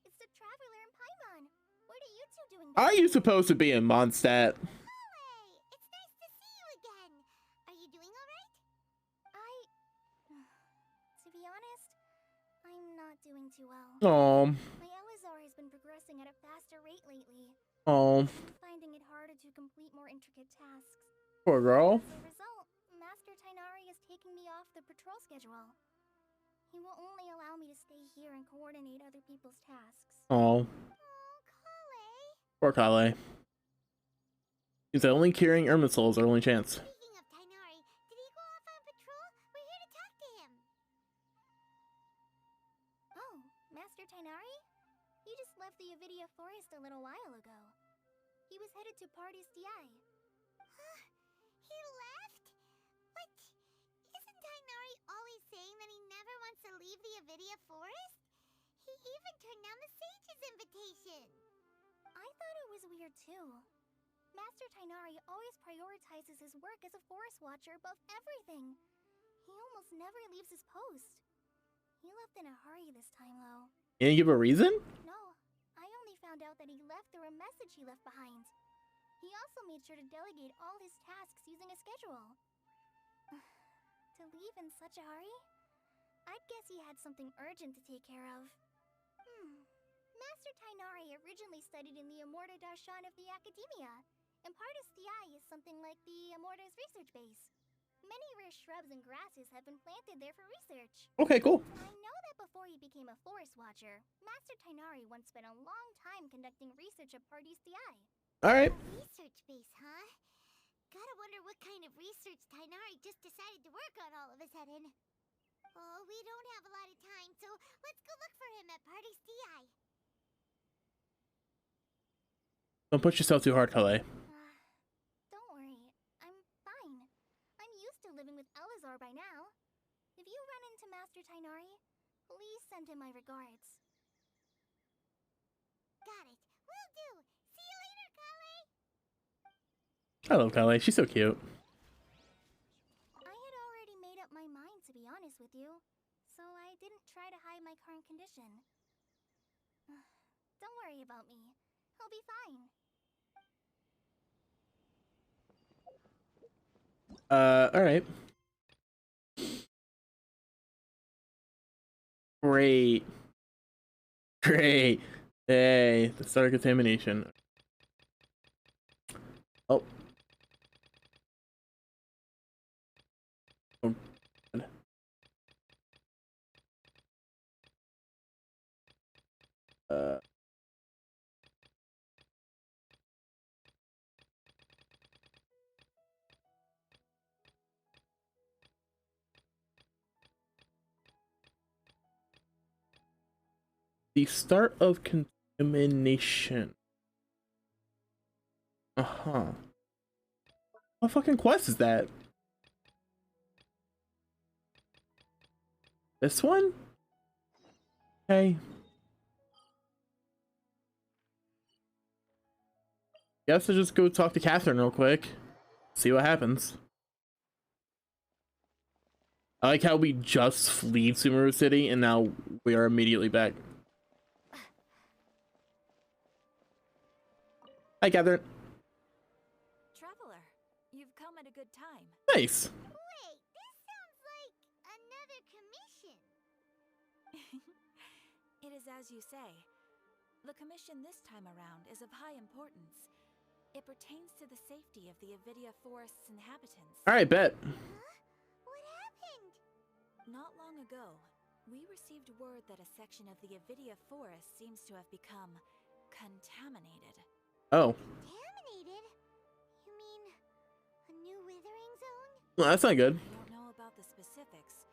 it's the traveler and Paimon. What are you two doing? Are you supposed to be in Mondstadt? Hey, it's nice to see you again. Are you doing all right? To be honest, I'm not doing too well. Oh. My Elazar has been progressing at a faster rate lately. Oh. I'm finding it harder to complete more intricate tasks. Poor girl. As a result, Master Tainari is taking me off the patrol schedule. to stay here and coordinate other people's tasks. Oh, Kale. poor Kale. He's only carrying Irminsul's our only chance. Speaking of Tainari, did he go off on patrol? We're here to talk to him. Oh, Master Tainari? He just left the Avidia Forest a little while ago. He was headed to Party's DI. He left? But isn't Tainari always saying that he never wants to leave the Avidia Forest? He even turned down the Sage's invitation. I thought it was weird too. Master Tainari always prioritizes his work as a forest watcher above everything. He almost never leaves his post. He left in a hurry this time, though. You didn't give a reason? No, I only found out that he left through a message he left behind. He also made sure to delegate all his tasks using a schedule. To leave in such a hurry? I'd guess he had something urgent to take care of. Master Tainari originally studied in the Amorta Darshan of the Academia, and Partis DI is something like the Amorta's research base. Many rare shrubs and grasses have been planted there for research. Okay, cool. I know that before he became a forest watcher, Master Tainari once spent a long time conducting research at Partis DI. Alright. Research base, huh? Gotta wonder what kind of research Tainari just decided to work on all of a sudden. Oh, we don't have a lot of time, so let's go look for him at Party's DI. Don't push yourself too hard, Kale. Don't worry, I'm fine. I'm used to living with Elazar by now. If you run into Master Tainari, please send him my regards. Got it. Will do. See you later, Kale. I love Kale. She's so cute. I had already made up my mind, to be honest with you, so I didn't try to hide my current condition. Don't worry about me. I'll be fine. Alright. Great. Great. Hey, the start of contamination. Oh. Oh, God. The start of contamination. Uh-huh. What fucking quest is that? This one? Okay. Guess I'll just go talk to Catherine real quick. See what happens. I like how we just leave Sumeru City and now we are immediately back. Hi, Catherine. Traveler, you've come at a good time. Nice. Wait, this sounds like another commission. It is as you say. The commission this time around is of high importance. It pertains to the safety of the Avidia Forest's inhabitants. All right, bet. What happened? Not long ago, we received word that a section of the Avidia Forest seems to have become contaminated. Oh. Contaminated? You mean a new withering zone? Well, that's not good. I don't know about the specifics,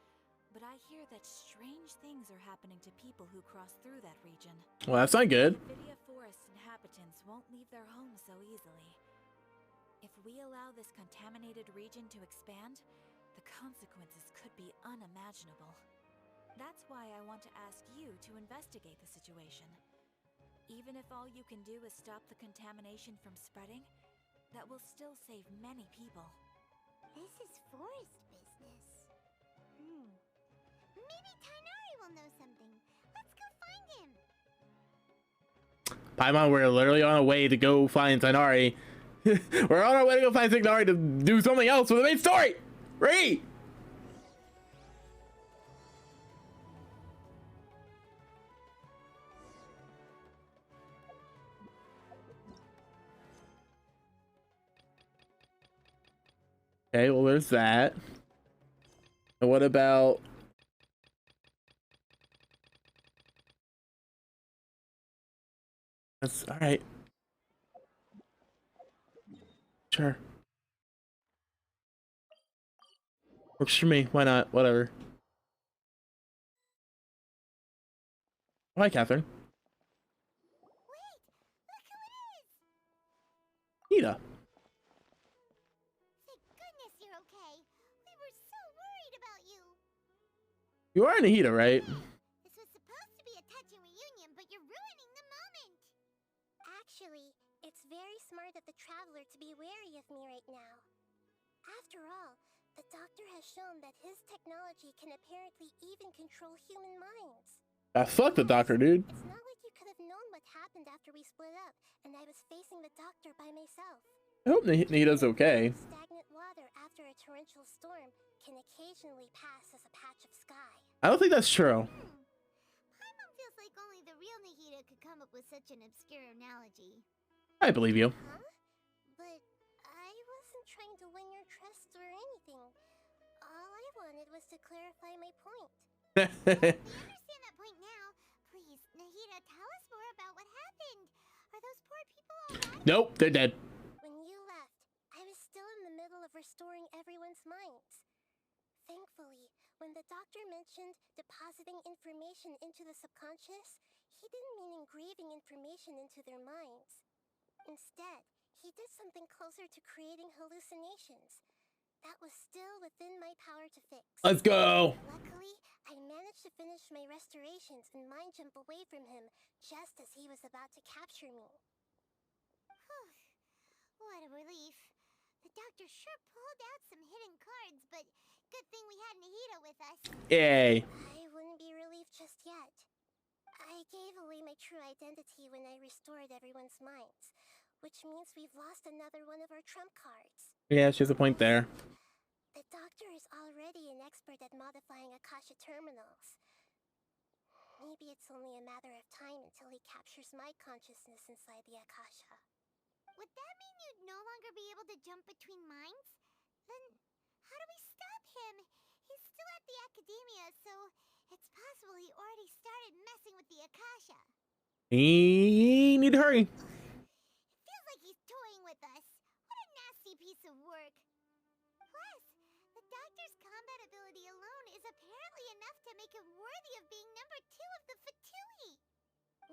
but I hear that strange things are happening to people who cross through that region. Well, that's not good. Avidia Forest inhabitants won't leave their homes so easily. If we allow this contaminated region to expand, the consequences could be unimaginable. That's why I want to ask you to investigate the situation. Even if all you can do is stop the contamination from spreading, that will still save many people. This is forest business. Maybe Tainari will know something. Let's go find him. Paimon, we're literally on our way to go find Tainari. We're on our way to go find Tainari to do something else with the main story. Ready? Okay, well, there's that. And what about That's all right. Sure. Works for me. Why not? Whatever. Hi, Catherine. Wait! Look who it is! Nita. Thank goodness you're okay. We were so worried about you. You are Nahida, right? This was supposed to be a touching reunion, but you're ruining the moment. Actually, it's very smart of the traveler to be wary of me right now. After all, the doctor has shown that his technology can apparently even control human minds. Fuck the doctor, dude. It's not like you could have known what happened after we split up, and I was facing the doctor by myself. I hope Nahida's okay. Stagnant water after a torrential storm can occasionally pass as a patch of sky. I don't think that's true. Paimon feels like only the real Nahida could come up with such an obscure analogy. I believe you. Huh? But I wasn't trying to win your trust or anything. All I wanted was to clarify my point. We understand that point now. Please, Nahida, tell us more about what happened. Are those poor people alright? Nope, they're dead. When you left, I was still in the middle of restoring everyone's minds. Thankfully, when the doctor mentioned depositing information into the subconscious, he didn't mean engraving information into their minds. Instead, he did something closer to creating hallucinations. That was still within my power to fix. Let's go. Luckily, I managed to finish my restorations and mind jump away from him just as he was about to capture me. Whew. What a relief. The doctor sure pulled out some hidden cards, but good thing we had Nahida with us. Yay. I wouldn't be relieved just yet. I gave away my true identity when I restored everyone's minds, which means we've lost another one of our trump cards. Yeah, she has a point there. The doctor is already an expert at modifying Akasha terminals. Maybe it's only a matter of time until he captures my consciousness inside the Akasha. Would that mean you'd no longer be able to jump between minds? Then how do we stop him? He's still at the academia, so it's possible he already started messing with the Akasha. We need to hurry. Feels like he's toying with us. What a nasty piece of work. Plus, the doctor's combat ability alone is apparently enough to make him worthy of being number 2 of the Fatui.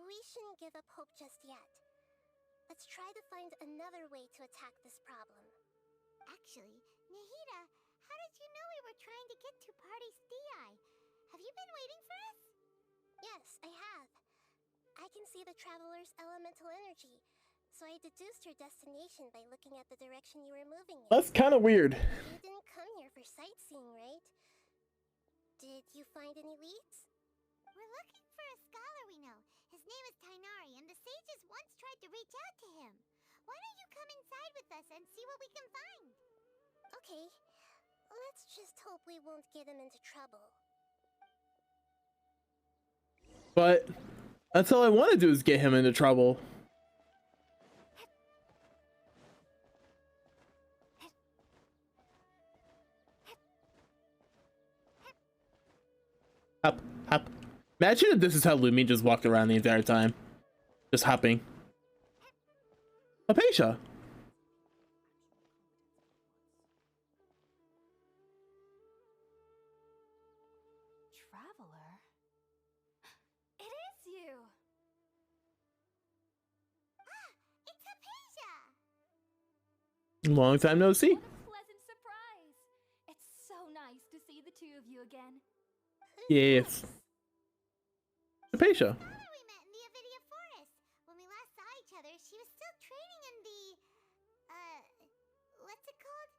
We shouldn't give up hope just yet. Let's try to find another way to attack this problem. Actually, Nahida, how did you know we were trying to get to Party's DI? Have you been waiting for us? Yes, I have. I can see the traveler's elemental energy, so I deduced your destination by looking at the direction you were moving in. That's kind of weird. You didn't come here for sightseeing, right? Did you find any leads? We're looking for a scholar we know. His name is Tainari, and the sages once tried to reach out to him. Why don't you come inside with us and see what we can find? Okay. Let's just hope we won't get him into trouble. But that's all I want to do is get him into trouble. Hop, hop. Imagine if this is how Lumi just walked around the entire time. Just hopping. Apatia. Traveler? It is you! Ah! It's Apatia! Long time no see. What a pleasant surprise! It's so nice to see the two of you again. Yes. Apatia. Scholar we met in the Avidia Forest. When we last saw each other, she was still training in the... what's it called?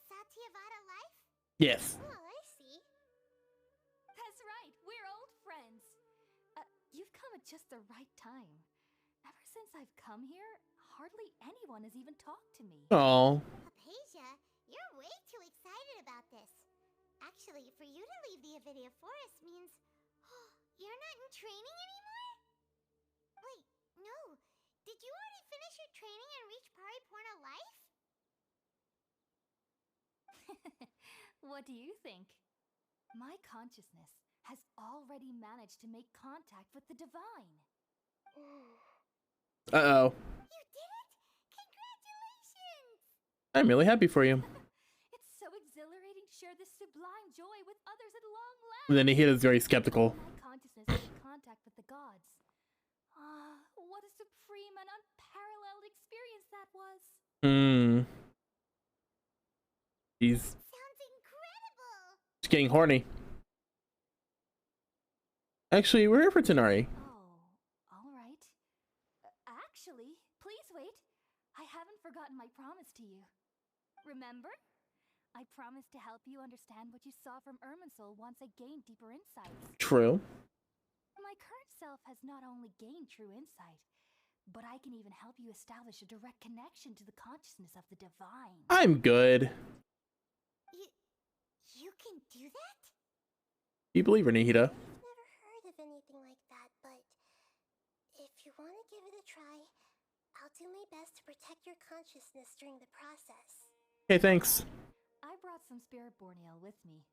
Satyavada life? Yes. Oh, I see. That's right, we're old friends. You've come at just the right time. Ever since I've come here, hardly anyone has even talked to me. Oh. Apatia, you're way too excited about this. Actually, for you to leave the Avidia Forest means... you're not in training anymore? Wait, no. Did you already finish your training and reach Pariporna life? What do you think? My consciousness has already managed to make contact with the divine. Uh-oh. You did it! Congratulations! I'm really happy for you. It's so exhilarating to share this sublime joy with others at long last. And then he is very skeptical. My consciousness is in contact with the gods. Ah, what a supreme and unparalleled experience that was. Hmm. He's Sounds incredible! getting horny. Actually, we're here for Tenari. Oh, all right. Actually, please wait. I haven't forgotten my promise to you. Remember? I promised to help you understand what you saw from Irminsul once I gained deeper insights. True. My current self has not only gained true insight, but I can even help you establish a direct connection to the consciousness of the divine. I'm good. You can do that? You believe her, Nihida? I've never heard of anything like that, but if you want to give it a try, I'll do my best to protect your consciousness during the process. Okay, thanks. I brought some spirit-born ale with me.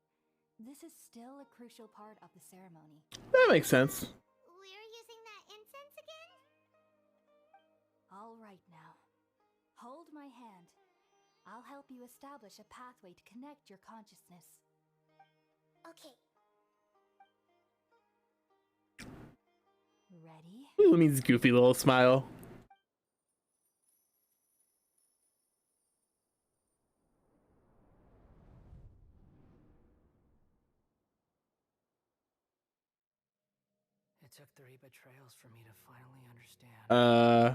This is still a crucial part of the ceremony. That makes sense. We're using that incense again? All right now. Hold my hand. I'll help you establish a pathway to connect your consciousness. Okay. Ready? Lumi's goofy little smile. It took 3 betrayals for me to finally understand.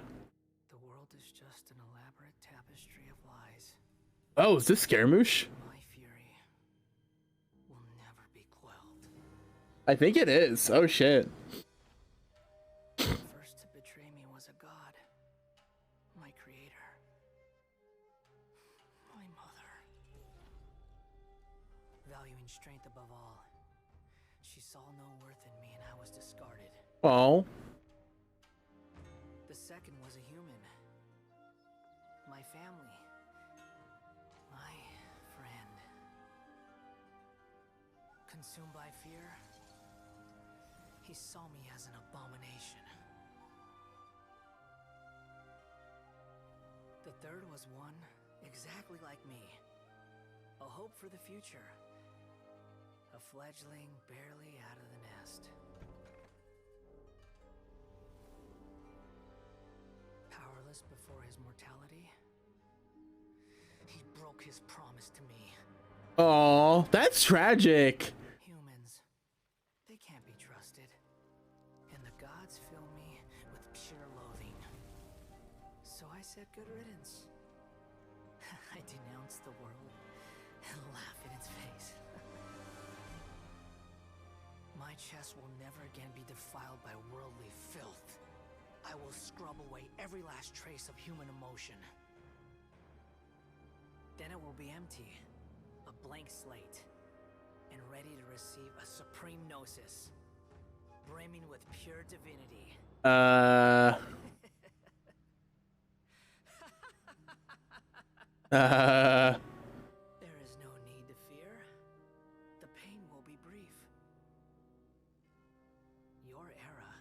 The world is just an elaborate tapestry of lies. Oh, is this Scaramouche? My fury will never be quelled. I think it is. Oh shit. The first to betray me was a god. My creator. My mother. Valuing strength above all, she saw no worth in me and I was discarded. Oh. The second was a human. My family. My friend. Consumed by fear, he saw me as an abomination. The third was one exactly like me. A hope for the future. A fledgling barely out of the nest. Powerless before his mortality, he broke his promise to me. Oh, that's tragic. Humans, they can't be trusted. And the gods fill me with pure loathing. So I said good riddance. I denounced the world and laughed in its face. My chest will never again be defiled by worldly filth. I will scrub away every last trace of human emotion. Then it will be empty, a blank slate, and ready to receive a supreme gnosis, brimming with pure divinity. There is no need to fear. The pain will be brief. Your era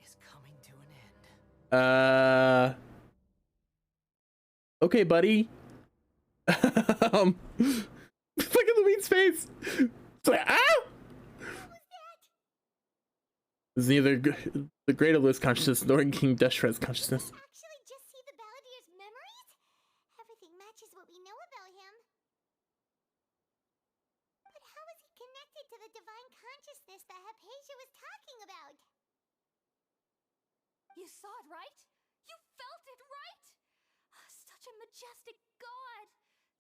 is coming to an end. Okay, buddy. Look at Lumi's face. It's like, ah! It's neither the Great Abyss consciousness nor King Deshret's consciousness. Actually just see the Baladier's memories? Everything matches what we know about him. But how is he connected to the divine consciousness that Hypatia was talking about? You saw it, right? You felt it, right? Such a majestic god.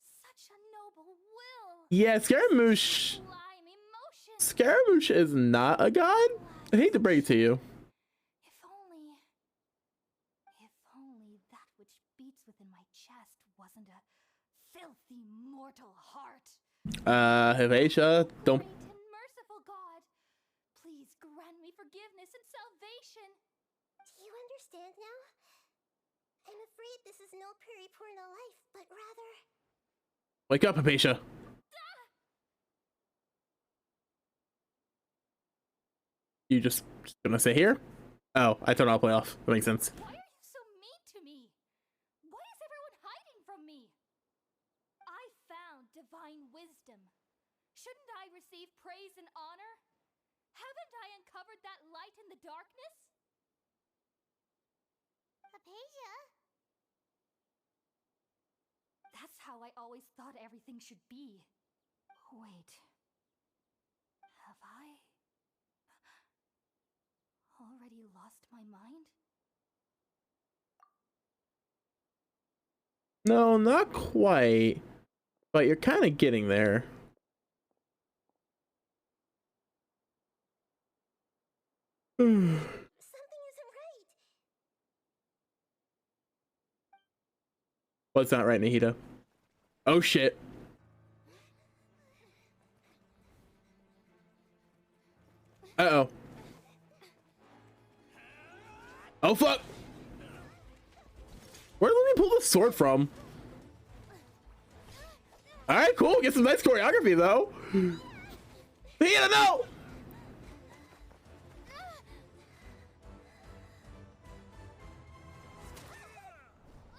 Such a noble will. Yeah, Scaramouche. Sublime emotion. Scaramouche is not a god. I hate to break it to you. If only that which beats within my chest wasn't a filthy mortal heart. Hypatia, don't. Great and merciful God, please grant me forgiveness and salvation. Do you understand now? I'm afraid this is no Periporno life, but rather... Wake up, Hypatia. You just gonna sit here? Oh, I turned off playoff. That makes sense. Why are you so mean to me? Why is everyone hiding from me? I found divine wisdom. Shouldn't I receive praise and honor? Haven't I uncovered that light in the darkness? Apasia? That's how I always thought everything should be. Wait. Have I already lost my mind? No, not quite. But you're kind of getting there. Something isn't right. What's not right, Nahida? Oh shit. Uh-oh. Oh fuck! Where did we pull the sword from? Alright, cool. Get some nice choreography though. Nahida, no!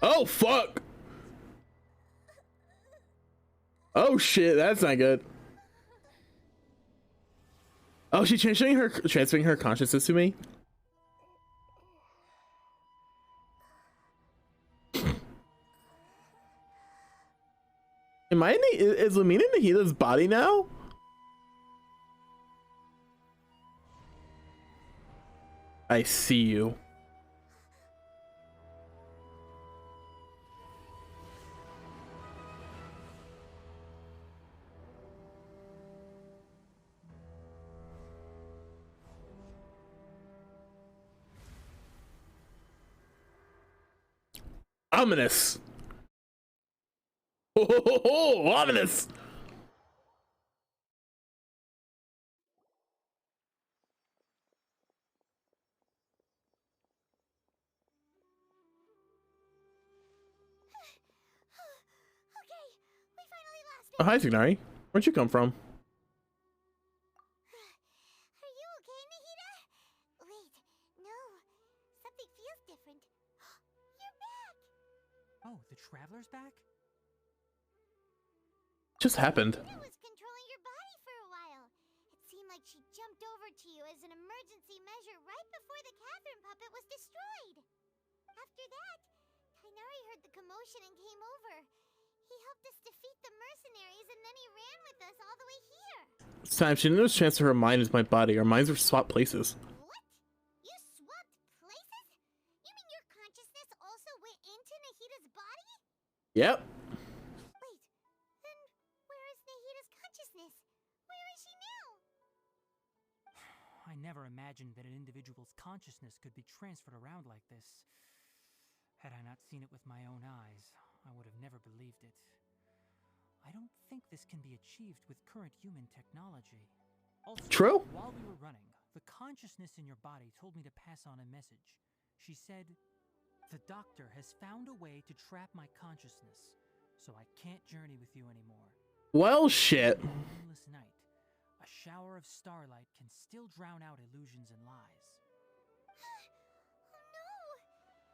Oh fuck! Oh shit, that's not good. Oh, she's transferring her consciousness to me. Am I is Lumina in Nahida's body now? I see you. Ominous. Oh, ominous. Okay, we finally lost it. Oh, hi, Signari. Where'd you come from? Are you okay, Nahida? Wait, no. Something feels different. You're back! Oh, the Traveler's back? Just happened. Nahida was controlling your body for a while. It seemed like she jumped over to you as an emergency measure right before the Catherine puppet was destroyed. After that, Tainari heard the commotion and came over. He helped us defeat the mercenaries and then he ran with us all the way here. It's time. She didn't just transfer her mind into my body. Our minds were swapped places. What? You swapped places? You mean your consciousness also went into Nahida's body? Yep. Wait, then where is Nahida's consciousness? Where is she now? I never imagined that an individual's consciousness could be transferred around like this. Had I not seen it with my own eyes, I would have never believed it. I don't think this can be achieved with current human technology. Also, True. while we were running, the consciousness in your body told me to pass on a message. She said, "The doctor has found a way to trap my consciousness, so I can't journey with you anymore." Well, shit. On a moonless night, a shower of starlight can still drown out illusions and lies. Oh no!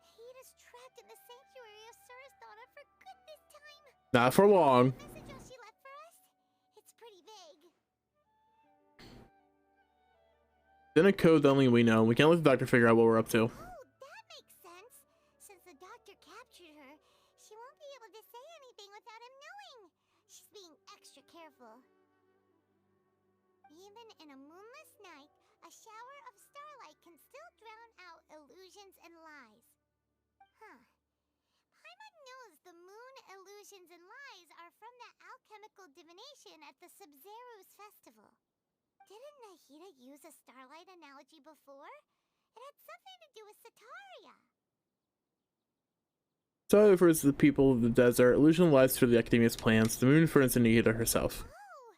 Nahida's trapped in the sanctuary of Surasthana for good this time. Not for long. The message she left for us? It's pretty vague. Then a code that only we know. We can't let the doctor figure out what we're up to. Oh, that makes sense. Since the doctor captured her, she won't be able to say anything without him knowing. She's being extra careful. Even in a moonless night, a shower of starlight can still drown out illusions and lies. Huh. Paimon knows the moon illusions and lies are from the alchemical divination at the Sub-Zero's festival. Didn't Nahida use a starlight analogy before? It had something to do with Sataria. So refers to the people of the desert. Illusion lies through the academia's plans. The moon refers to Nahida herself. Oh,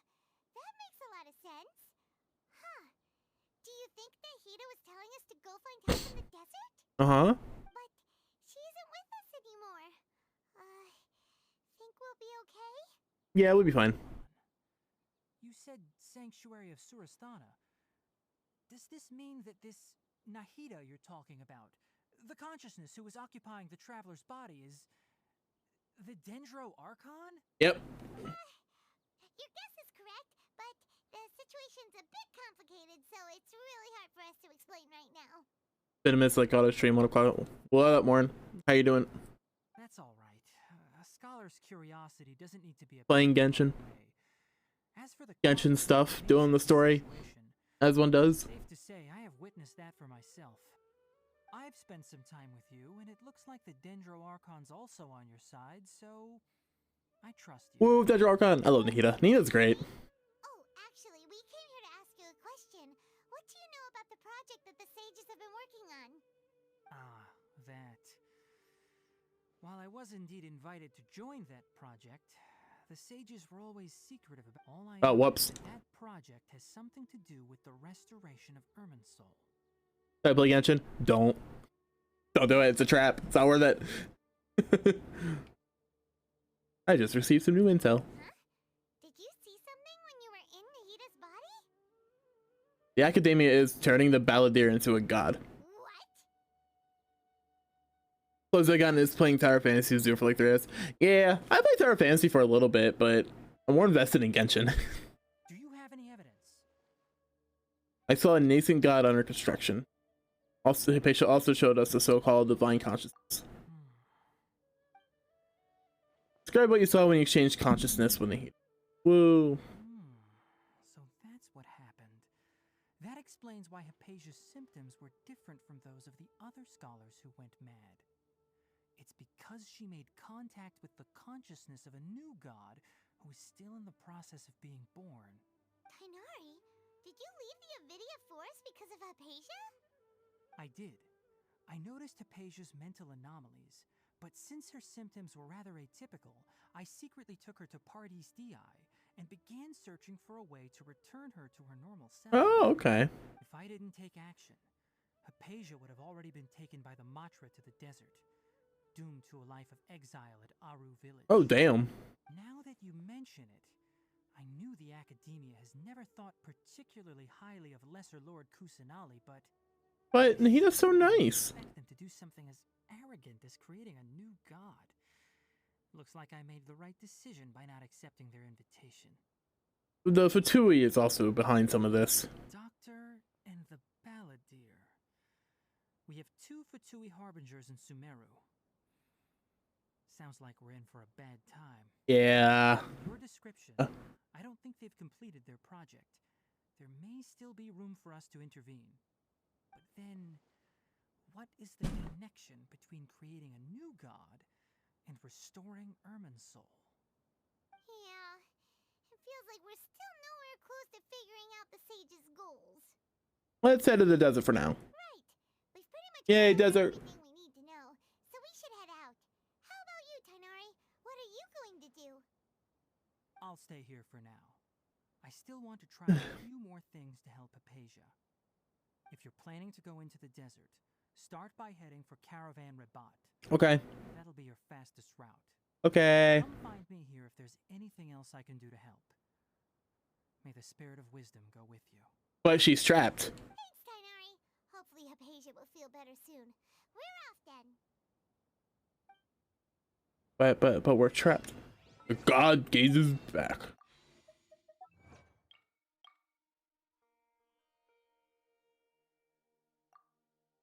that makes a lot of sense. Huh. Do you think Nahida was telling us to go find help in the desert? Uh-huh. But she isn't with us anymore. Think we'll be okay? Yeah, we'll be fine. You said Sanctuary of Surasthana. Does this mean that this Nahida you're talking about. The consciousness who was occupying the traveler's body is the Dendro Archon? Yep. Your guess is correct, but the situation's a bit complicated, so it's really hard for us to explain right now. Been a miss like auto stream 1 o'clock. What up, Morn? How you doing? That's all right. A scholar's curiosity doesn't need to be a Playing Genshin. As for the Genshin stuff, doing the story as one does. Safe to say, I have witnessed that for myself. I've spent some time with you, and it looks like the Dendro Archon's also on your side, so I trust you. Woo, Dendro Archon. I love Nahida. Nahida's great. Oh, actually, we came here to ask you a question. What do you know about the project that the sages have been working on? Ah, that. While I was indeed invited to join that project, the sages were always secretive about all I know. Whoops. That project has something to do with the restoration of Irminsul. Should I play Genshin? Don't do it. It's a trap. It's not worth it. I just received some new intel. Huh? Did you see something when you were in Nahida's body? The Academia is turning the Balladeer into a god. What? Clozagon is playing Tower Fantasy Zoo for like 3 days. Yeah, I played Tower Fantasy for a little bit, but I'm more invested in Genshin. Do you have any evidence? I saw a nascent god under construction. Also, Hypatia also showed us the so-called divine consciousness. Describe what you saw when you exchanged consciousness with the Woo. So that's what happened. That explains why Hypatia's symptoms were different from those of the other scholars who went mad. It's because she made contact with the consciousness of a new god who is still in the process of being born. Tainari, did you leave the Avidia Forest because of Hypatia? I did. I noticed Hypatia's mental anomalies, but since her symptoms were rather atypical, I secretly took her to Pardes Dii and began searching for a way to return her to her normal self. Oh, okay. If I didn't take action, Hypatia would have already been taken by the Matra to the desert, doomed to a life of exile at Aru village. Oh, damn. Now that you mention it, I knew the Academia has never thought particularly highly of Lesser Lord Kusanali, but Nahida's so nice. I expect them to do something as arrogant as creating a new god. Looks like I made the right decision by not accepting their invitation. The Fatui is also behind some of this. Doctor and the Balladeer. We have 2 Fatui harbingers in Sumeru. Sounds like we're in for a bad time. Yeah. Your description, I don't think they've completed their project. There may still be room for us to intervene. But then, what is the connection between creating a new god and restoring Irminsul? Yeah, it feels like we're still nowhere close to figuring out the sage's goals. Let's head to the desert for now. Right. We've pretty much Yay, covered desert. everything we need to know, so we should head out. How about you, Tainari? What are you going to do? I'll stay here for now. I still want to try a few more things to help Hypatia. If you're planning to go into the desert, start by heading for Caravan Rabat. Okay. That'll be your fastest route. Okay. Come find me here if there's anything else I can do to help. May the spirit of wisdom go with you. But she's trapped. Thanks, Tainari. Hopefully Hypatia will feel better soon. We're off then. But we're trapped. The god gazes back.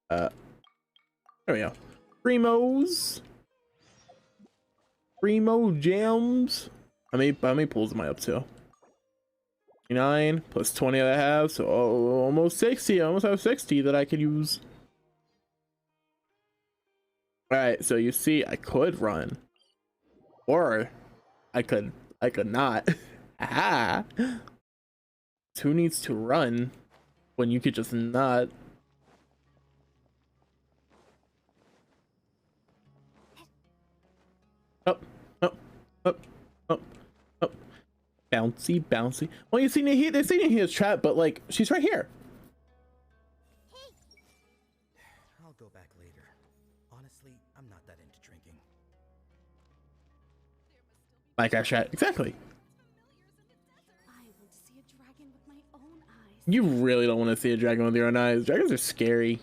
There we go. Primo gems. How many pulls am I up to? 9 plus 20 that I have, so almost 60. I almost have 60 that I could use. Alright, so you see I could run. Or I could not. Aha! Who needs to run when you could just not? Up, up, up, up, up. Bouncy, bouncy. Well, you see, they're saying he's trapped, but like, she's right here. I'll go back later. Honestly, I'm not that into drinking. Like I chat exactly. I want to see a dragon with my own eyes. You really don't want to see a dragon with your own eyes. Dragons are scary.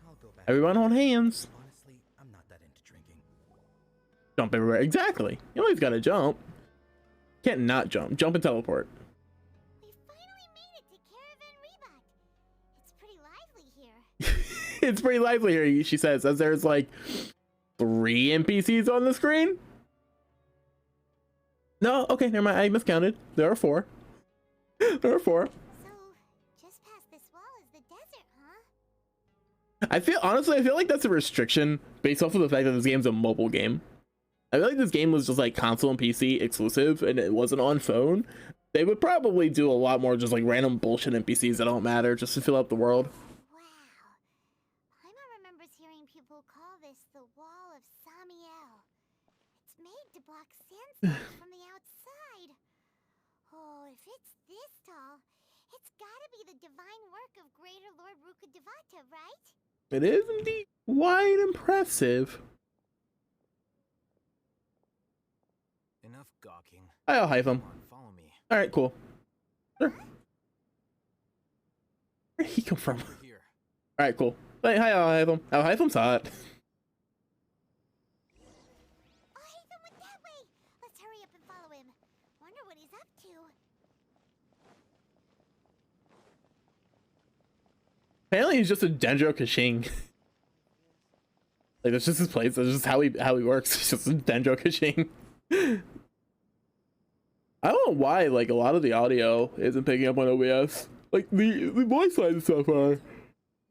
I'll go back. Everyone hold hands. Honestly, I'm not that into drinking. Jump everywhere. Exactly. You always gotta jump. Can't not jump. Jump and teleport. We finally made it to Caravan Rebot. It's pretty lively here. It's pretty lively here, she says, as there's like 3 NPCs on the screen. No, okay, never mind. I miscounted. There are 4. There are 4. So, just past this wall is the desert, huh? Honestly, I feel like that's a restriction based off of the fact that this game's a mobile game. I feel like this game was just like console and PC exclusive and it wasn't on phone. They would probably do a lot more just like random bullshit NPCs that don't matter just to fill up the world. Wow. Paimon remembers hearing people call this the Wall of Samiel. It's made to block sandstorms from the outside. Oh, if it's this tall, it's gotta be the divine work of Greater Lord Rukkhadevata, right? It is indeed quite impressive. Enough gawking. I'll hype him. Follow me. All right, cool. Sure. Where'd he come from? Here. All right, cool. Hey, hi, I'll hype him. I'll hype him's hot. Oh, Hatham went that way. Let's hurry up and follow him. Wonder what he's up to. Apparently, he's just a Dendro Kashing. Like that's just his place. That's just how he works. He's just a Dendro Kashing. I don't know why like a lot of the audio isn't picking up on OBS. Like the voice lines so far.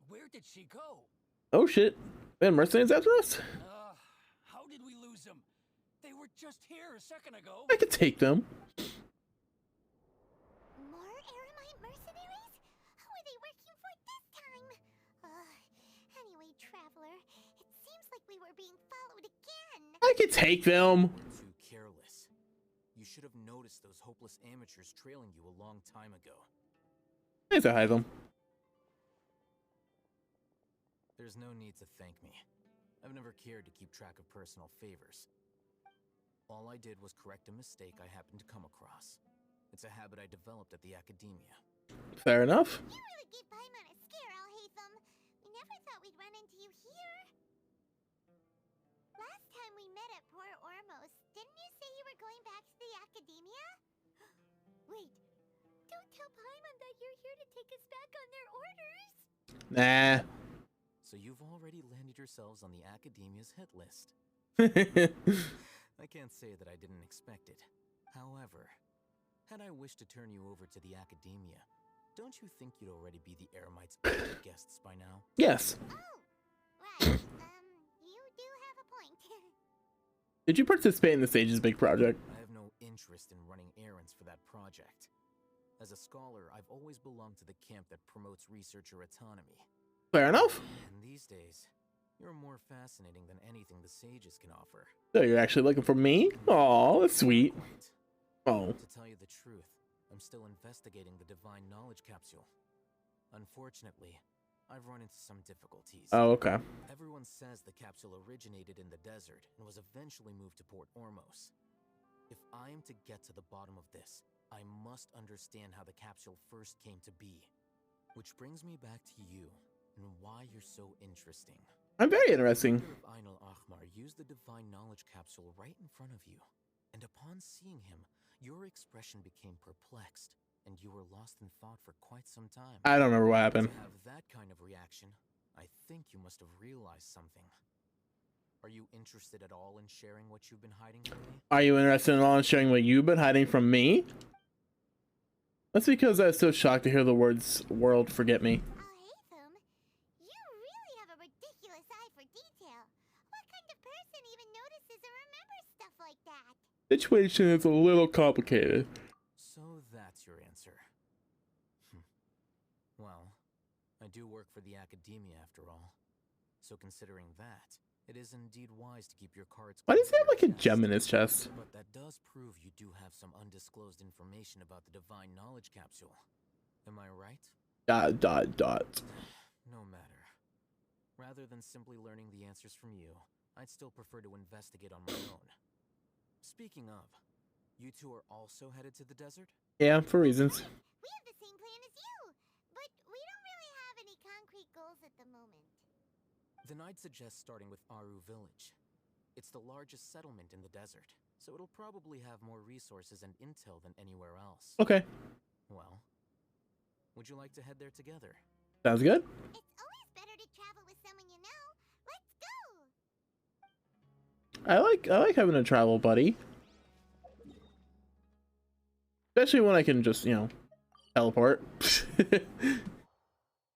Where did she go? Oh shit. Man, mercenaries after us? How did we lose them? They were just here a second ago. I could take them. More Aramite mercenaries? Who are they working for this time? Anyway, Traveler, it seems like we were being followed again. I could take them. Too careless. You should have noticed those hopeless amateurs trailing you a long time ago. I to hide them. There's no need to thank me. I've never cared to keep track of personal favors. All I did was correct a mistake I happened to come across. It's a habit I developed at the academia. Fair enough. You really gave Paimon a scare, Alhaitham. We never thought we'd run into you here. Last time we met at Port Ormos, didn't you say you were going back to the academia? Wait, don't tell Paimon that you're here to take us back on their orders. Nah. So you've already landed yourselves on the academia's hit list. I can't say that I didn't expect it. However, had I wished to turn you over to the academia, don't you think you'd already be the Eremites' guests by now? Yes. Oh, right. You do have a point. Did you participate in the Sage's big project? I have no interest in running errands for that project. As a scholar, I've always belonged to the camp that promotes researcher autonomy. Fair enough. And these days, you're more fascinating than anything the sages can offer. So you're actually looking for me? Aw, that's sweet. Oh. To tell you the truth, I'm still investigating the divine knowledge capsule. Unfortunately, I've run into some difficulties. Oh, okay. Everyone says the capsule originated in the desert and was eventually moved to Port Ormos. If I am to get to the bottom of this, I must understand how the capsule first came to be. Which brings me back to you, and why you're so interesting. I'm very interesting. Einal Ahmar used the divine knowledge capsule right in front of you, and upon seeing him, your expression became perplexed, and you were lost in thought for quite some time. I don't remember what happened. To have that kind of reaction, I think you must have realized something. Are you interested at all in sharing what you've been hiding from me? Are you interested at all in sharing what you've been hiding from me? That's because I was so shocked to hear the words "world forget me." Alhaitham, you really have a ridiculous eye for detail. What kind of person even notices or remembers stuff like that? Situation is a little complicated. So that's your answer. Well, I do work for the academia after all. So considering that, it is indeed wise to keep your cards. Why does he have like a gem in his chest? But that does prove you do have some undisclosed information about the divine knowledge capsule. Am I right? ... No matter. Rather than simply learning the answers from you, I'd still prefer to investigate on my own. Speaking of, you two are also headed to the desert? Yeah, for reasons. We have the same plan as you, but we don't really have any concrete goals at the moment. Then I'd suggest starting with Aru Village. It's the largest settlement in the desert, so it'll probably have more resources and intel than anywhere else. Okay. Well, would you like to head there together? Sounds good. It's always better to travel with someone you know. Let's go! I like having a travel buddy. Especially when I can just, you know, teleport.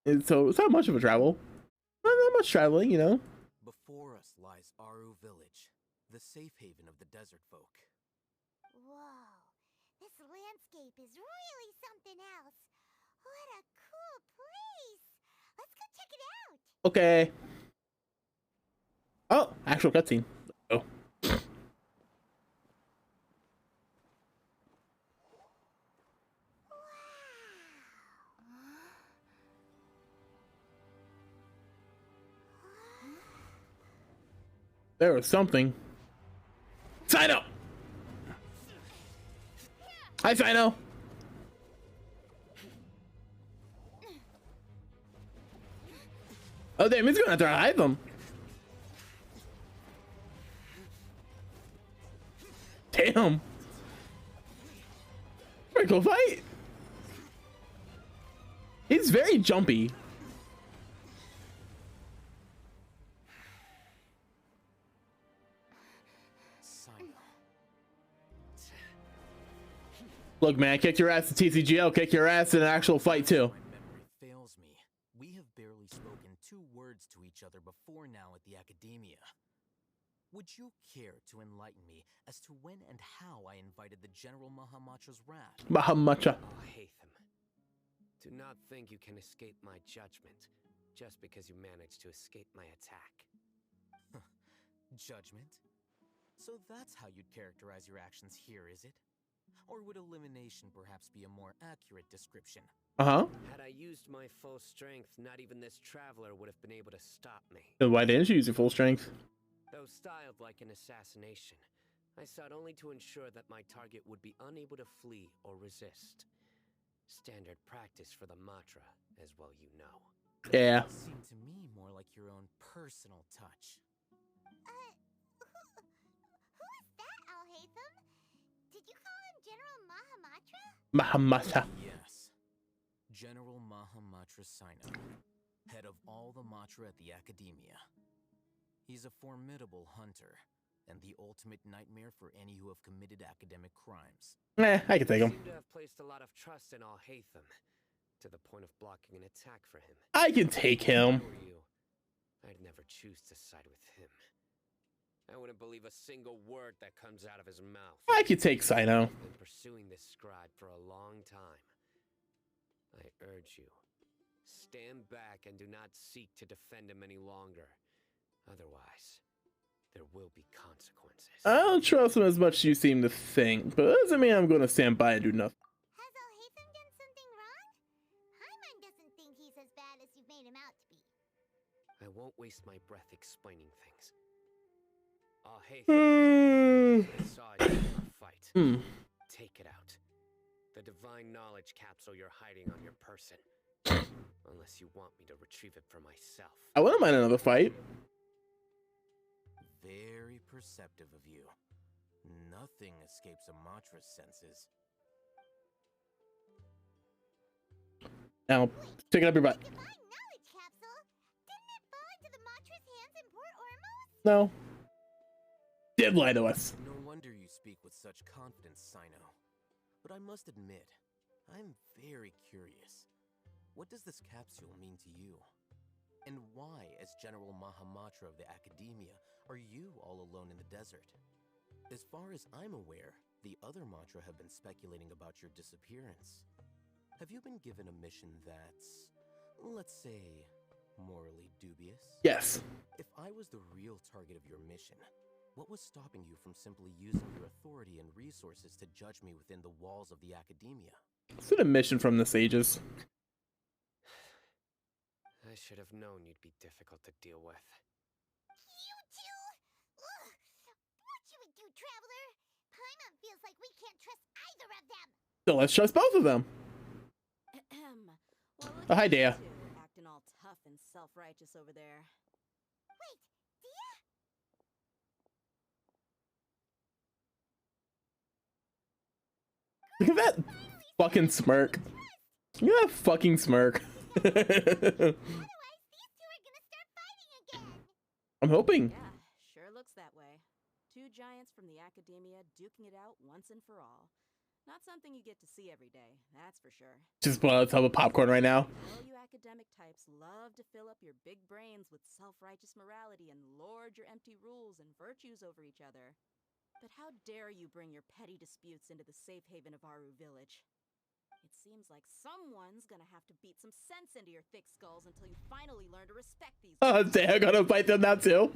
And so it's not much of a travel. Not much traveling, you know. Before us lies Aru Village, the safe haven of the desert folk. Whoa, this landscape is really something else. What a cool place! Let's go check it out! Okay. Oh, actual cutscene. Oh. There was something. Sino! Hi, Sino! Oh, damn, he's gonna have to hide them. Damn. Pretty cool fight. He's very jumpy. Look, man, kick your ass in TCGL, kick your ass in an actual fight too. My memory fails me. We have barely spoken 2 words to each other before now at the Academia. Would you care to enlighten me as to when and how I invited the General Mahamatra's wrath? Mahamacha. Oh, Hatham. Do not think you can escape my judgment just because you managed to escape my attack. Judgment? So that's how you'd characterize your actions here, is it? Or would elimination perhaps be a more accurate description? Uh-huh. Had I used my full strength, not even this traveler would have been able to stop me. Then why didn't you use your full strength? Though styled like an assassination, I sought only to ensure that my target would be unable to flee or resist. Standard practice for the Matra, as well you know. Yeah. It seemed to me more like your own personal touch. Who is that, Al-Hatham? Did you call him General Mahamatra? Mahamata. Yes. General Mahamatra Sino, head of all the Matra at the Academia. He's a formidable hunter, and the ultimate nightmare for any who have committed academic crimes. I can take him. You seem to have placed a lot of trust in Al-Hatham, to the point of blocking an attack for him. I can take him. If I were you, I'd never choose to side with him. I wouldn't believe a single word that comes out of his mouth. I can take Sino. I've been pursuing this scribe for a long time. I urge you, stand back and do not seek to defend him any longer. Otherwise, there will be consequences. I don't trust him as much as you seem to think, but that doesn't mean I'm gonna stand by and do nothing. Has Al-Hatham done something wrong? Paimon doesn't think he's as bad as you've made him out to be. I won't waste my breath explaining things. Al-Hatham, I saw you in our fight. Take it out. The divine knowledge capsule you're hiding on your person. Unless you want me to retrieve it for myself. I wouldn't mind another fight. Very perceptive of you. Nothing escapes a Matra's senses. Now, stick it up your butt. Divine knowledge capsule? Didn't it fall into the Matra's hands in Port Ormos? No. Did lie to us. No wonder you speak with such confidence, Sino. But I must admit, I'm very curious. What does this capsule mean to you? And why, as General Mahamatra of the Academia, are you all alone in the desert? As far as I'm aware, the other Matra have been speculating about your disappearance. Have you been given a mission that's, let's say, morally dubious? Yes. If I was the real target of your mission, what was stopping you from simply using your authority and resources to judge me within the walls of the Academia? It's a mission from the sages. I should have known you'd be difficult to deal with. You two? Ugh. What should we do, Traveler? Paimon feels like we can't trust either of them. So let's trust both of them. Well, Oh, hi, Dea. acting all tough and self-righteous over there. Wait, Dia? Look at that fucking smirk. Look at that fucking smirk. I'm hoping. Yeah, sure looks that way. Two giants from the academia duking it out once and for all. Not something you get to see every day, that's for sure. Just boil a tub of popcorn right now. I know you academic types love to fill up your big brains with self-righteous morality and lord your empty rules and virtues over each other. But how dare you bring your petty disputes into the safe haven of Aru Village? It seems like someone's gonna have to beat some sense into your thick skulls until you finally learn to respect these. Oh, damn, I gotta fight them now too.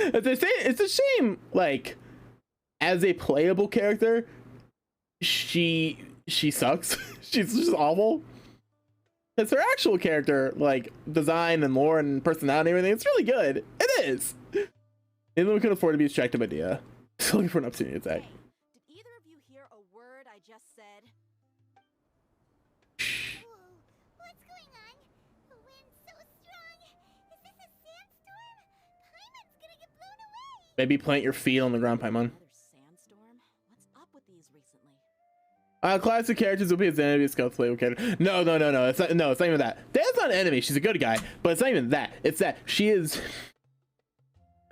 It's a shame, like, as a playable character, she sucks. She's just awful. It's her actual character, like, design and lore and personality and everything, it's really good. It is. Maybe we can afford to be distracted by Dia. Still looking for an opportunity attack. Hey, did either of you hear a word I just said? Whoa, what's going on? The wind's so strong. Is this a sandstorm? Paimon's gonna get blown away. Maybe plant your feet on the ground, Paimon. Sandstorm? What's up with these recently? Classic characters will be his enemy, stealth playable character. No. It's not even that. Dan's not an enemy. She's a good guy, but it's not even that. It's that she is.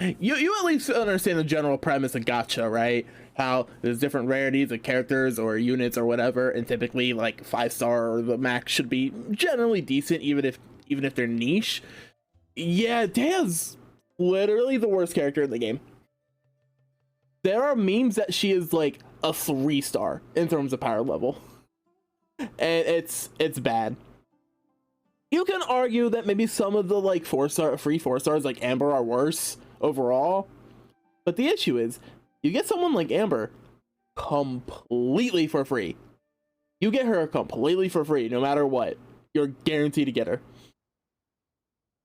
You at least understand the general premise of gacha, right? How there's different rarities of characters or units or whatever, and typically like 5-star or the max should be generally decent, even if they're niche. Yeah, Dan's literally the worst character in the game. There are memes that she is like a 3-star in terms of power level, and it's bad. You can argue that maybe some of the like 4-stars like Amber are worse overall, but the issue is you get someone like Amber completely for free. You get her completely for free no matter what. You're guaranteed to get her.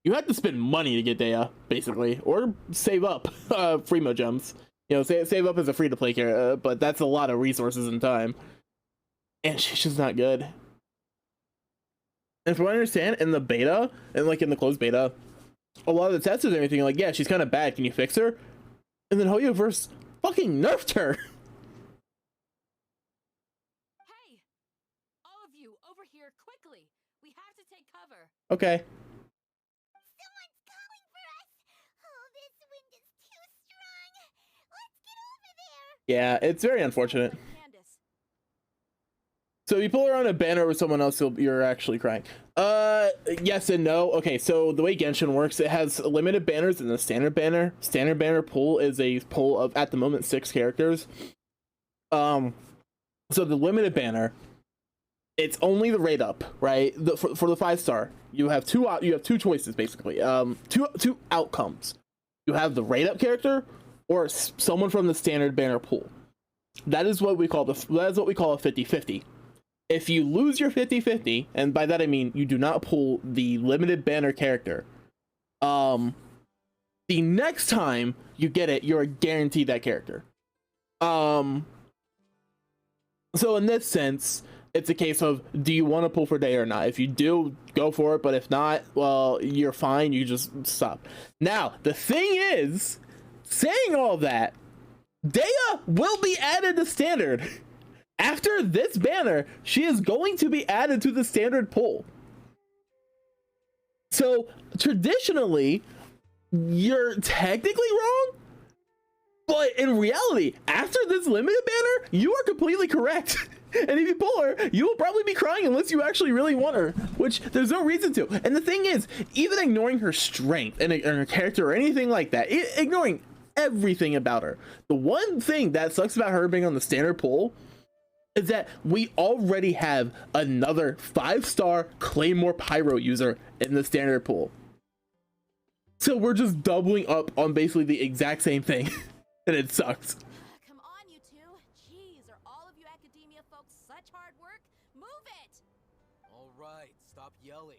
You have to spend money to get Dea, basically, or save up Freemo gems. You know, save up as a free-to-play character, but that's a lot of resources and time. And she's just not good. And from what I understand, in the beta, and like in the closed beta, a lot of the testers and everything are like, yeah, she's kind of bad, can you fix her? And then Hoyoverse fucking nerfed her. Hey! All of you, over here, quickly! We have to take cover! Okay. Someone's calling for us! Oh, this wind is too strong! Let's get over there! Yeah, it's very unfortunate. So you pull around a banner with someone else, you're actually crying. Yes and no. Okay, so the way Genshin works, it has limited banners and the standard banner. Standard banner pool is a pool of, at the moment, 6 characters. So the limited banner, it's only the rate up, right? For the 5-star, you have two choices basically. Two outcomes. You have the rate up character or someone from the standard banner pool. That is what we call a 50-50. If you lose your 50-50, and by that I mean you do not pull the limited banner character, the next time you get it, you're guaranteed that character. So in this sense, it's a case of, do you want to pull for Dea or not? If you do, go for it, but if not, well, you're fine, you just stop. Now, the thing is, saying all that, Dea will be added to standard. After this banner, she is going to be added to the standard pool. So traditionally, you're technically wrong, but in reality, after this limited banner, you are completely correct. And if you pull her, you will probably be crying unless you actually really want her, which there's no reason to. And the thing is, even ignoring her strength and her character or anything like that, ignoring everything about her, the one thing that sucks about her being on the standard pool is that we already have another 5-star Claymore Pyro user in the standard pool. So we're just doubling up on basically the exact same thing. And it sucks. Come on, you two. Jeez, are all of you academia folks such hard work? Move it! All right, stop yelling.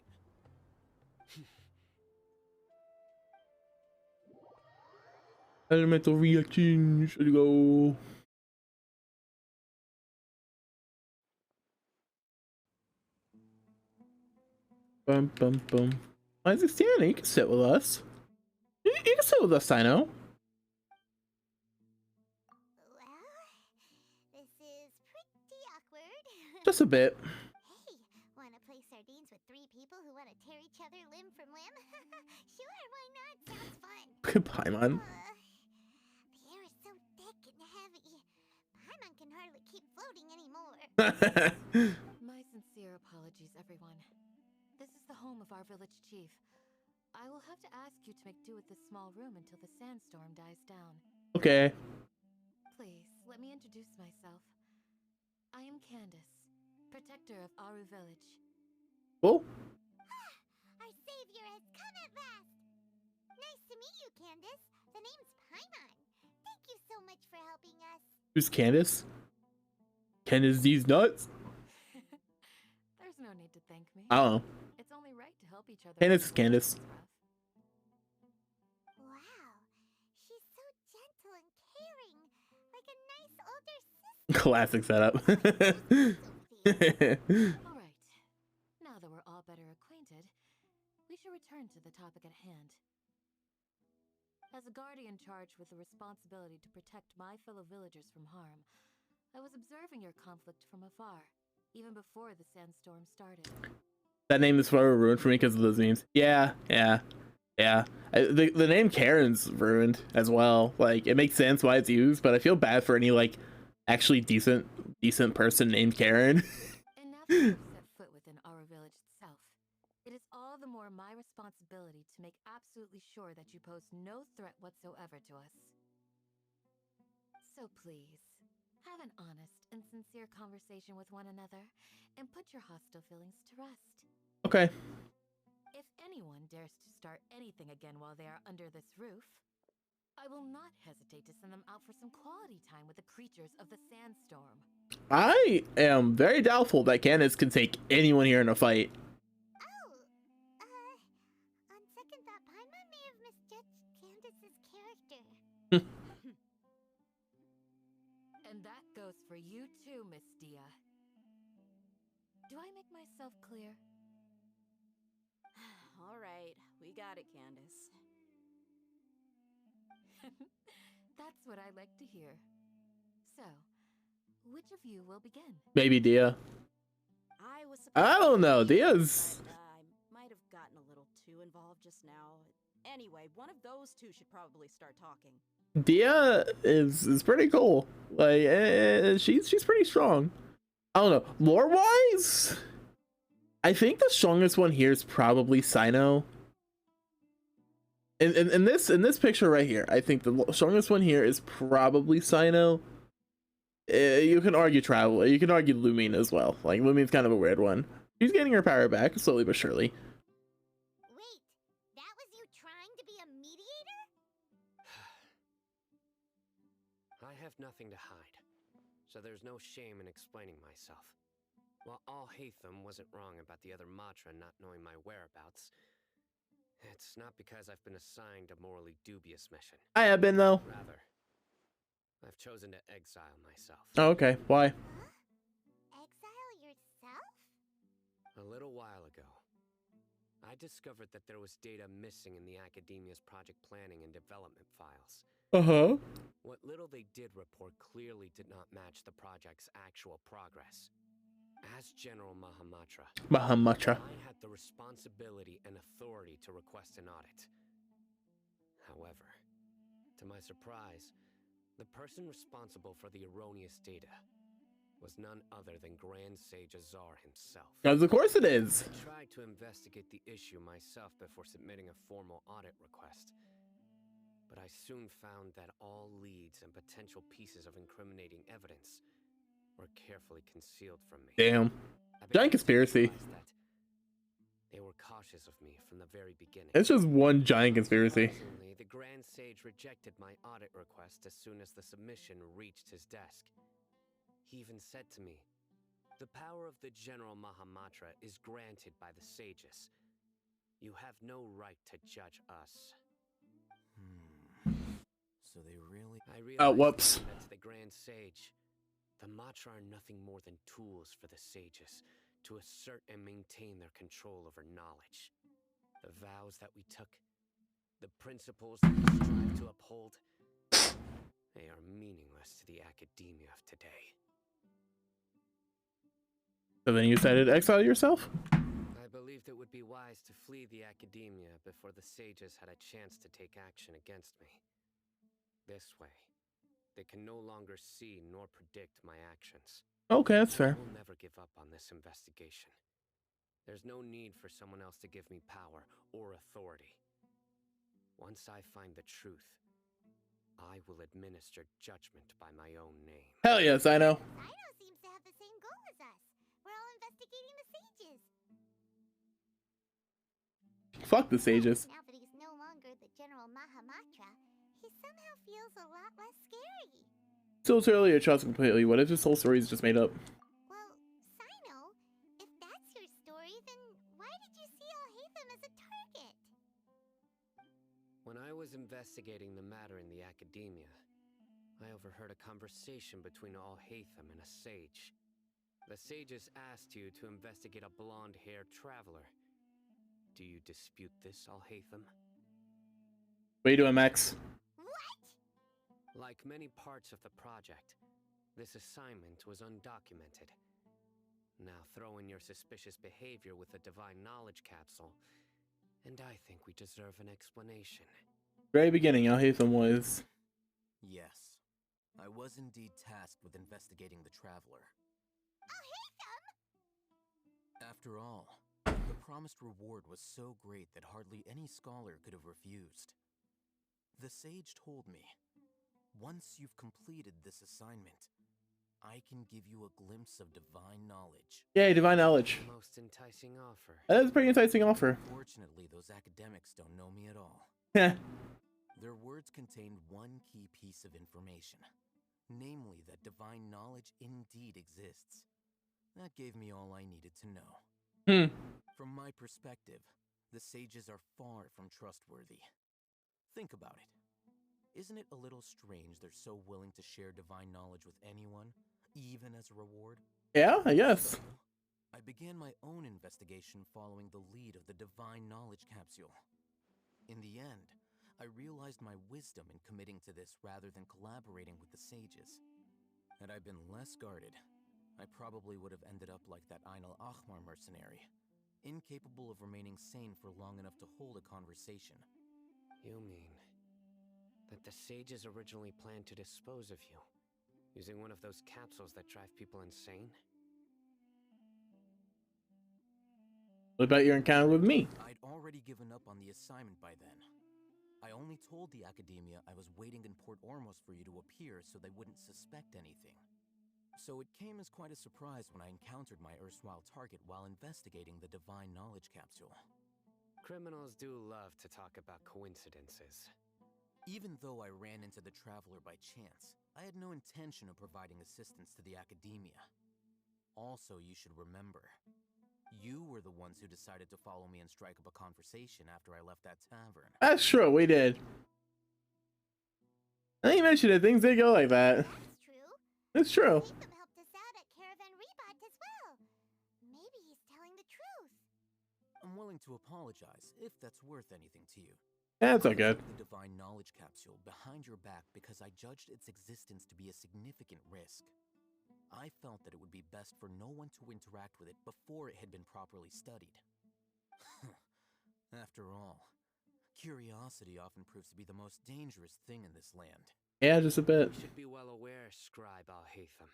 Elemental reaction should go. Bum bum bum. Why is he standing? You can sit with us. You can sit with us, Sino. This is pretty awkward. Just a bit. Hey, wanna play sardines with 3 people who wanna tear each other limb from limb? Sure, why not? Sounds fun. Paimon. The air is so thick and heavy. Paimon can hardly keep floating anymore. My sincere apologies, everyone. This is the home of our village chief. I will have to ask you to make do with this small room until the sandstorm dies down. Okay. Please, let me introduce myself. I am Candace, protector of Aru village. Oh. Our savior has come at last. Nice to meet you, Candace. The name's Paimon. Thank you so much for helping us. Who's Candace? Candace these nuts? There's no need to thank me. I don't know. It's only right to help each other. Candace is Candace. Wow, she's so gentle and caring, like a nice older sister. Classic setup. Alright, now that we're all better acquainted, we should return to the topic at hand. As a guardian charged with the responsibility to protect my fellow villagers from harm, I was observing your conflict from afar, even before the sandstorm started. That name is forever ruined for me because of those memes. Yeah. The name Karen's ruined as well. Like, it makes sense why it's used, but I feel bad for any like actually decent person named Karen. And now that you've set foot within our village itself, it is all the more my responsibility to make absolutely sure that you pose no threat whatsoever to us. So please, have an honest and sincere conversation with one another, and put your hostile feelings to rest. Okay. If anyone dares to start anything again while they are under this roof, I will not hesitate to send them out for some quality time with the creatures of the sandstorm. I am very doubtful that Candace can take anyone here in a fight. On second thought, Paimon may have misjudged Candace's character. And that goes for you too, Miss Dia. Do I make myself clear? All right, we got it, Candace. That's what I like to hear. So, which of you will begin? Maybe Dia. I don't know. Dia's. I might have gotten a little too involved just now. Anyway, one of those two should probably start talking. Dia is pretty cool. Like, she's pretty strong. I don't know. Lore wise, I think the strongest one here is probably Sino. In this picture right here, I think the strongest one here is probably Sino. You can argue Traveler. You can argue Lumine as well. Like, Lumine's kind of a weird one. She's getting her power back slowly but surely. Wait, that was you trying to be a mediator? I have nothing to hide, so there's no shame in explaining myself. While Al-Haytham wasn't wrong about the other Matra not knowing my whereabouts, it's not because I've been assigned a morally dubious mission. I have been, though. Rather, I've chosen to exile myself. Oh, okay. Why? Exile yourself? A little while ago, I discovered that there was data missing in the Academia's project planning and development files. Uh-huh. What little they did report clearly did not match the project's actual progress. As General Mahamatra, I had the responsibility and authority to request an audit. However, to my surprise, the person responsible for the erroneous data was none other than Grand Sage Azar himself. Because of course it is. I tried to investigate the issue myself before submitting a formal audit request. But I soon found that all leads and potential pieces of incriminating evidence were carefully concealed from me. Damn. Giant conspiracy. They were cautious of me from the very beginning. It's just one giant conspiracy. Surprisingly, the Grand Sage rejected my audit request as soon as the submission reached his desk. He even said to me, "The power of the General Mahamatra is granted by the sages. You have no right to judge us." So they really... I realized whoops. that to the Grand Sage, the Matra are nothing more than tools for the sages to assert and maintain their control over knowledge. The vows that we took, the principles that we strive to uphold, they are meaningless to the academia of today. So then you decided to exile yourself? I believed it would be wise to flee the academia before the sages had a chance to take action against me. This way, they can no longer see nor predict my actions. Okay, that's fair. I will never give up on this investigation. There's no need for someone else to give me power or authority. Once I find the truth, I will administer judgment by my own name. Hell yes, I know. Sino seems to have the same goal as us. We're all investigating the sages. Fuck the sages. Now that he's no longer the General Mahamatra, he somehow feels a lot less scary. Still too early to trust completely. What if this whole story is just made up? Well, Sino, if that's your story, then why did you see Alhaitham as a target? When I was investigating the matter in the academia, I overheard a conversation between Alhaitham and a sage. The sages asked you to investigate a blonde-haired traveler. Do you dispute this, Alhaitham? What are you doing, Max? Like many parts of the project, this assignment was undocumented. Now throw in your suspicious behavior with the Divine Knowledge Capsule, and I think we deserve an explanation. Very beginning, Alhaitham was. Yes, I was indeed tasked with investigating the traveler. After all, the promised reward was so great that hardly any scholar could have refused. The sage told me, once you've completed this assignment, I can give you a glimpse of divine knowledge. Yay, divine knowledge. Most enticing offer. That is a pretty enticing offer. Fortunately, those academics don't know me at all. Heh. Their words contained one key piece of information, namely that divine knowledge indeed exists. That gave me all I needed to know. From my perspective, the sages are far from trustworthy. Think about it. Isn't it a little strange they're so willing to share divine knowledge with anyone, even as a reward? Yeah, I guess. So, I began my own investigation following the lead of the Divine Knowledge Capsule. In the end, I realized my wisdom in committing to this rather than collaborating with the sages. Had I been less guarded, I probably would have ended up like that Ain al-Ahmar mercenary, incapable of remaining sane for long enough to hold a conversation. You mean that the sages originally planned to dispose of you, using one of those capsules that drive people insane? What about your encounter with me? I'd already given up on the assignment by then. I only told the academia I was waiting in Port Ormos for you to appear so they wouldn't suspect anything. So it came as quite a surprise when I encountered my erstwhile target while investigating the Divine Knowledge Capsule. Criminals do love to talk about coincidences. Even though I ran into the traveler by chance, I had no intention of providing assistance to the academia. Also, you should remember, you were the ones who decided to follow me and strike up a conversation after I left that tavern. That's true, we did. I think you mentioned it, things did go like that. That's true. It's true. Alhaitham helped us out at Caravan Rebat as well. Maybe he's telling the truth. I'm willing to apologize, if that's worth anything to you. That's all good. The Divine Knowledge Capsule behind your back because I judged its existence to be a significant risk. I felt that it would be best for no one to interact with it before it had been properly studied. After all, curiosity often proves to be the most dangerous thing in this land. Yeah, just a bit. You should be well aware, Scribe Alhaitham,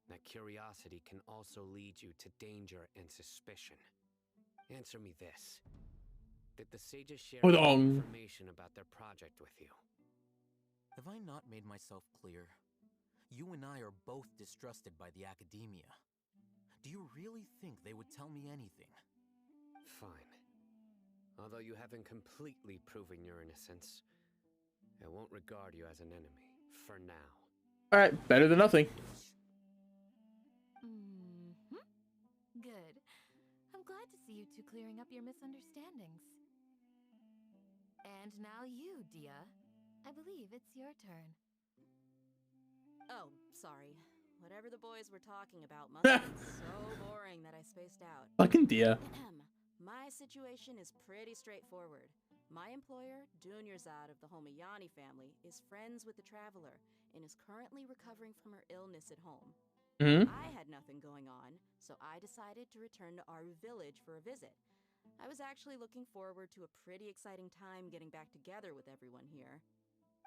that curiosity can also lead you to danger and suspicion. Answer me this. Did the sages share any information about their project with you? Have I not made myself clear? You and I are both distrusted by the academia. Do you really think they would tell me anything? Fine. Although you haven't completely proven your innocence, I won't regard you as an enemy, for now. Alright, better than nothing. Good. I'm glad to see you two clearing up your misunderstandings. And now you, Dia. I believe it's your turn. Oh, sorry. Whatever the boys were talking about must have been so boring that I spaced out. Fucking Dia. My situation is pretty straightforward. My employer, Dunyarzad of the Homayani family, is friends with the traveler and is currently recovering from her illness at home. I had nothing going on, so I decided to return to Aru village for a visit. I was actually looking forward to a pretty exciting time getting back together with everyone here.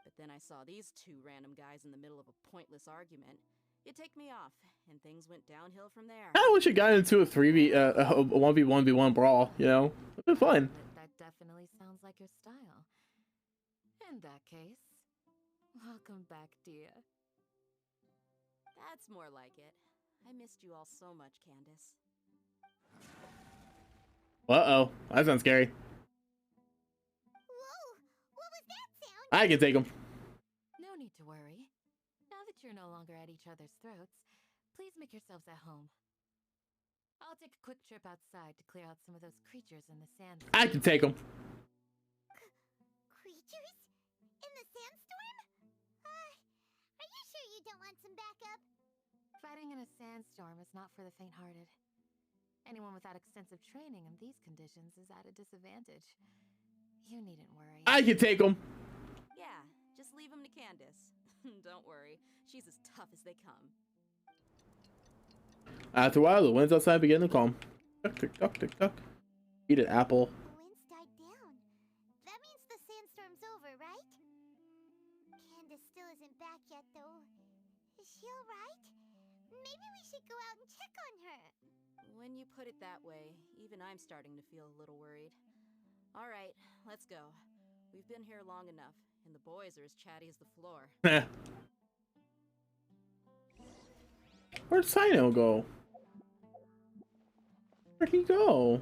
But then I saw these two random guys in the middle of a pointless argument. It ticked me off, and things went downhill from there. I wish it got into a 1v1v1 brawl, you know? It'd been fun. That definitely sounds like your style. In that case, welcome back, Dia. That's more like it. I missed you all so much, Candace. Uh-oh. That sounds scary. Whoa! What was that sound? I can take him. No need to worry. Now that you're no longer at each other's throats, please make yourselves at home. I'll take a quick trip outside to clear out some of those creatures in the sand. I can take him. Creatures? In the sandstorm? Are you sure you don't want some backup? Fighting in a sandstorm is not for the faint-hearted. Anyone without extensive training in these conditions is at a disadvantage. You needn't worry. I can take him. Yeah, just leave him to Candace. Don't worry, she's as tough as they come. After a while, the winds outside begin to calm. Tuck, tick, tuck, tick, tuck. Eat an apple. The winds died down. That means the sandstorm's over, right? Candace still isn't back yet, though. Is she alright? Maybe we should go out and check on her. When you put it that way, even I'm starting to feel a little worried. All right, let's go. We've been here long enough, and the boys are as chatty as the floor. Where'd Sino go? Where'd he go?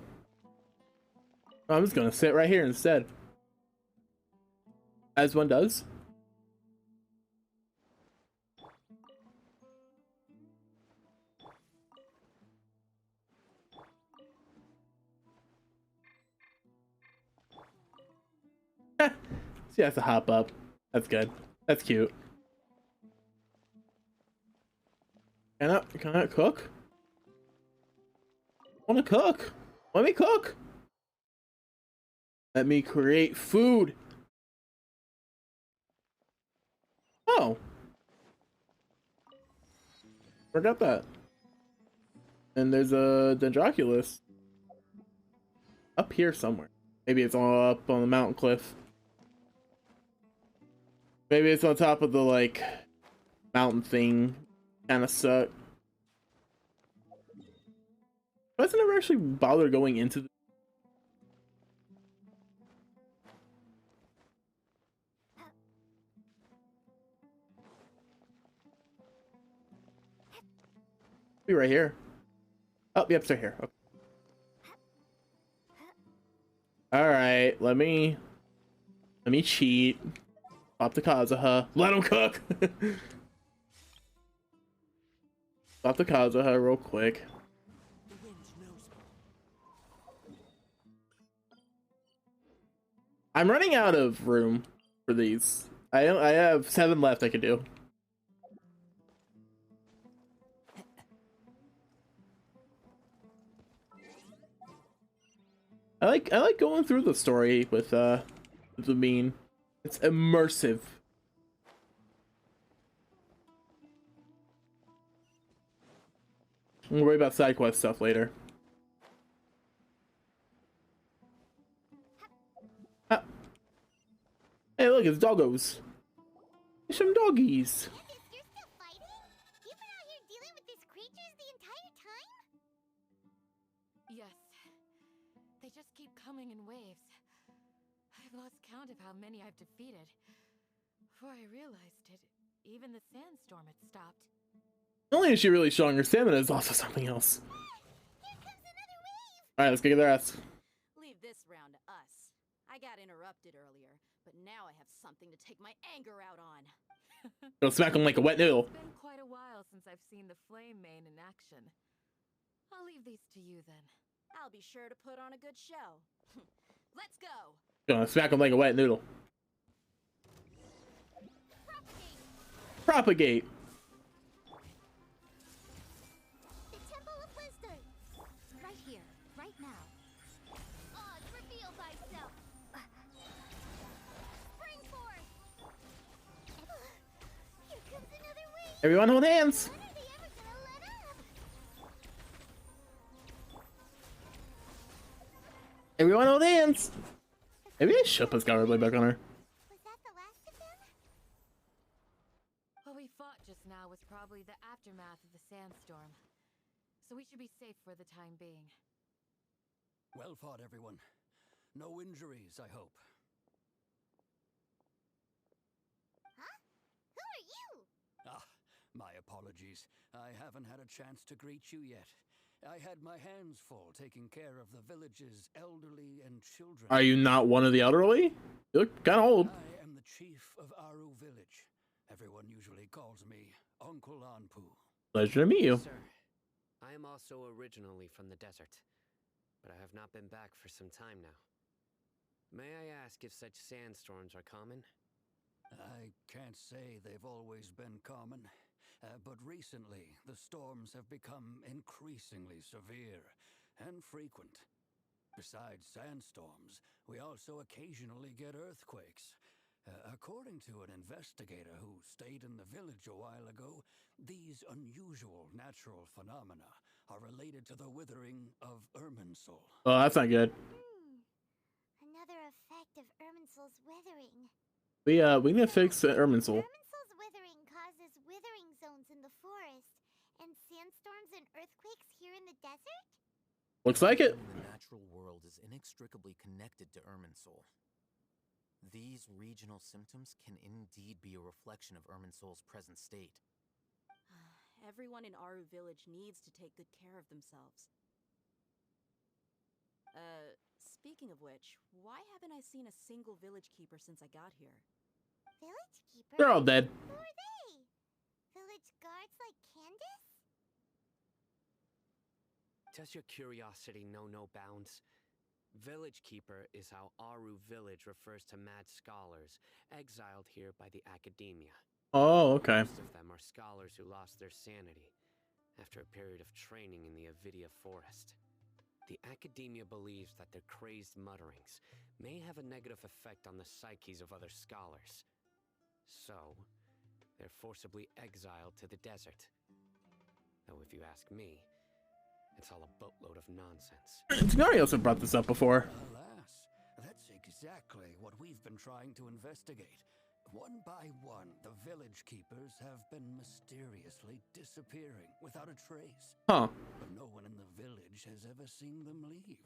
I'm just gonna sit right here instead. As one does. She has to hop up. That's good. That's cute. Can I cook? I wanna cook. Let me cook. Let me create food. Oh. Forgot that. And there's a Dendroculus. Up here somewhere. Maybe it's all up on the mountain cliff. Maybe it's on top of the, like, mountain thing. Kinda suck. I never actually bothered going into the be right here. Oh, yep, stay here. Okay. Alright, let me cheat. Pop the Kazuha. Let him cook! Pop the Kazuha real quick. I'm running out of room for these. I have 7 left I could do. I like going through the story with the bean. It's immersive. We'll worry about side quest stuff later. Ah. Hey, look, it's doggos. There's some doggies. Candace, you're still fighting? You've been out here dealing with these creatures the entire time? Yes. They just keep coming in waves. I've lost count of how many I've defeated. Before I realized it, even the sandstorm had stopped. Not only is she really strong, her stamina is also something else. Here comes another wave! Alright, let's go get their ass. Leave this round to us. I got interrupted earlier, but now I have something to take my anger out on. Go smack them like a wet noodle. It's been quite a while since I've seen the flame mane in action. I'll leave these to you then. I'll be sure to put on a good show. Let's go! Gonna smack them like a wet noodle. Propagate! The Temple of Wisdom! Now. Oz, reveal thyself! Spring forth! Here comes another wave! Everyone hold hands! When are they ever gonna let up? Everyone hold hands! Maybe I should put Skylar Blade back on her. Was that the last of them? What we fought just now was probably the aftermath of the sandstorm. So we should be safe for the time being. Well fought, everyone. No injuries, I hope. Huh? Who are you? Ah, my apologies. I haven't had a chance to greet you yet. I had my hands full taking care of the village's elderly and children. Are you not one of the elderly? You look kinda old. I am the chief of Aru village. Everyone usually calls me Uncle Anpu. Pleasure to meet you. Sir, I am also originally from the desert, but I have not been back for some time now. May I ask if such sandstorms are common? I can't say they've always been common, but recently the storms have become increasingly severe and frequent. Besides sandstorms, we also occasionally get earthquakes. According to an investigator who stayed in the village a while ago, these unusual natural phenomena are related to the withering of Irminsul. Oh, that's not good. Another effect of Irminsul's withering. We need to fix Irminsul. Irminsul's withering causes withering zones in the forest, and sandstorms and earthquakes here in the desert? Looks like it. The natural world is inextricably connected to Irminsul. These regional symptoms can indeed be a reflection of Irminsul's present state. Everyone in Aru village needs to take good care of themselves. Speaking of which, why haven't I seen a single village keeper since I got here? Village keeper? They're all dead. Who are they? Village guards like Candace? Does your curiosity know no bounds? Village Keeper is how Aru village refers to mad scholars exiled here by the academia. Oh, okay. Most of them are scholars who lost their sanity after a period of training in the Avidia forest. The academia believes that their crazed mutterings may have a negative effect on the psyches of other scholars. So, they're forcibly exiled to the desert. Though if you ask me, it's all a boatload of nonsense. Tigari also brought this up before. Alas, that's exactly what we've been trying to investigate. One by one, the village keepers have been mysteriously disappearing without a trace. Huh. But no one in the village has ever seen them leave.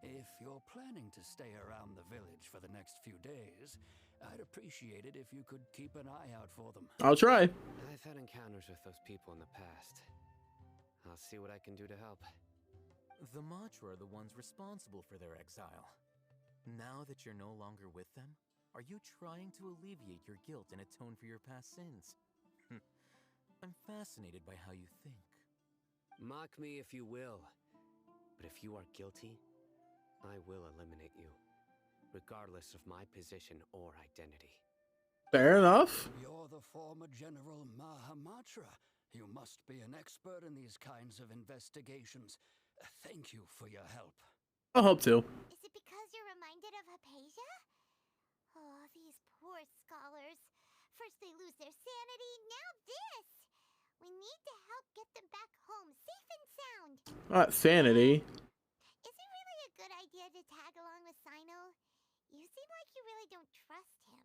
If you're planning to stay around the village for the next few days, I'd appreciate it if you could keep an eye out for them. I'll try. I've had encounters with those people in the past. I'll see what I can do to help. The Matra are the ones responsible for their exile. Now that you're no longer with them, are you trying to alleviate your guilt and atone for your past sins? I'm fascinated by how you think. Mock me if you will, but if you are guilty, I will eliminate you, regardless of my position or identity. Fair enough. You're the former General Mahamatra. You must be an expert in these kinds of investigations. Thank you for your help. I hope to. Is it because you're reminded of Hypatia? Oh, these poor scholars. First they lose their sanity, now this! We need to help get them back home, safe and sound. Not sanity. Is it really a good idea to tag along with Sino? You seem like you really don't trust him.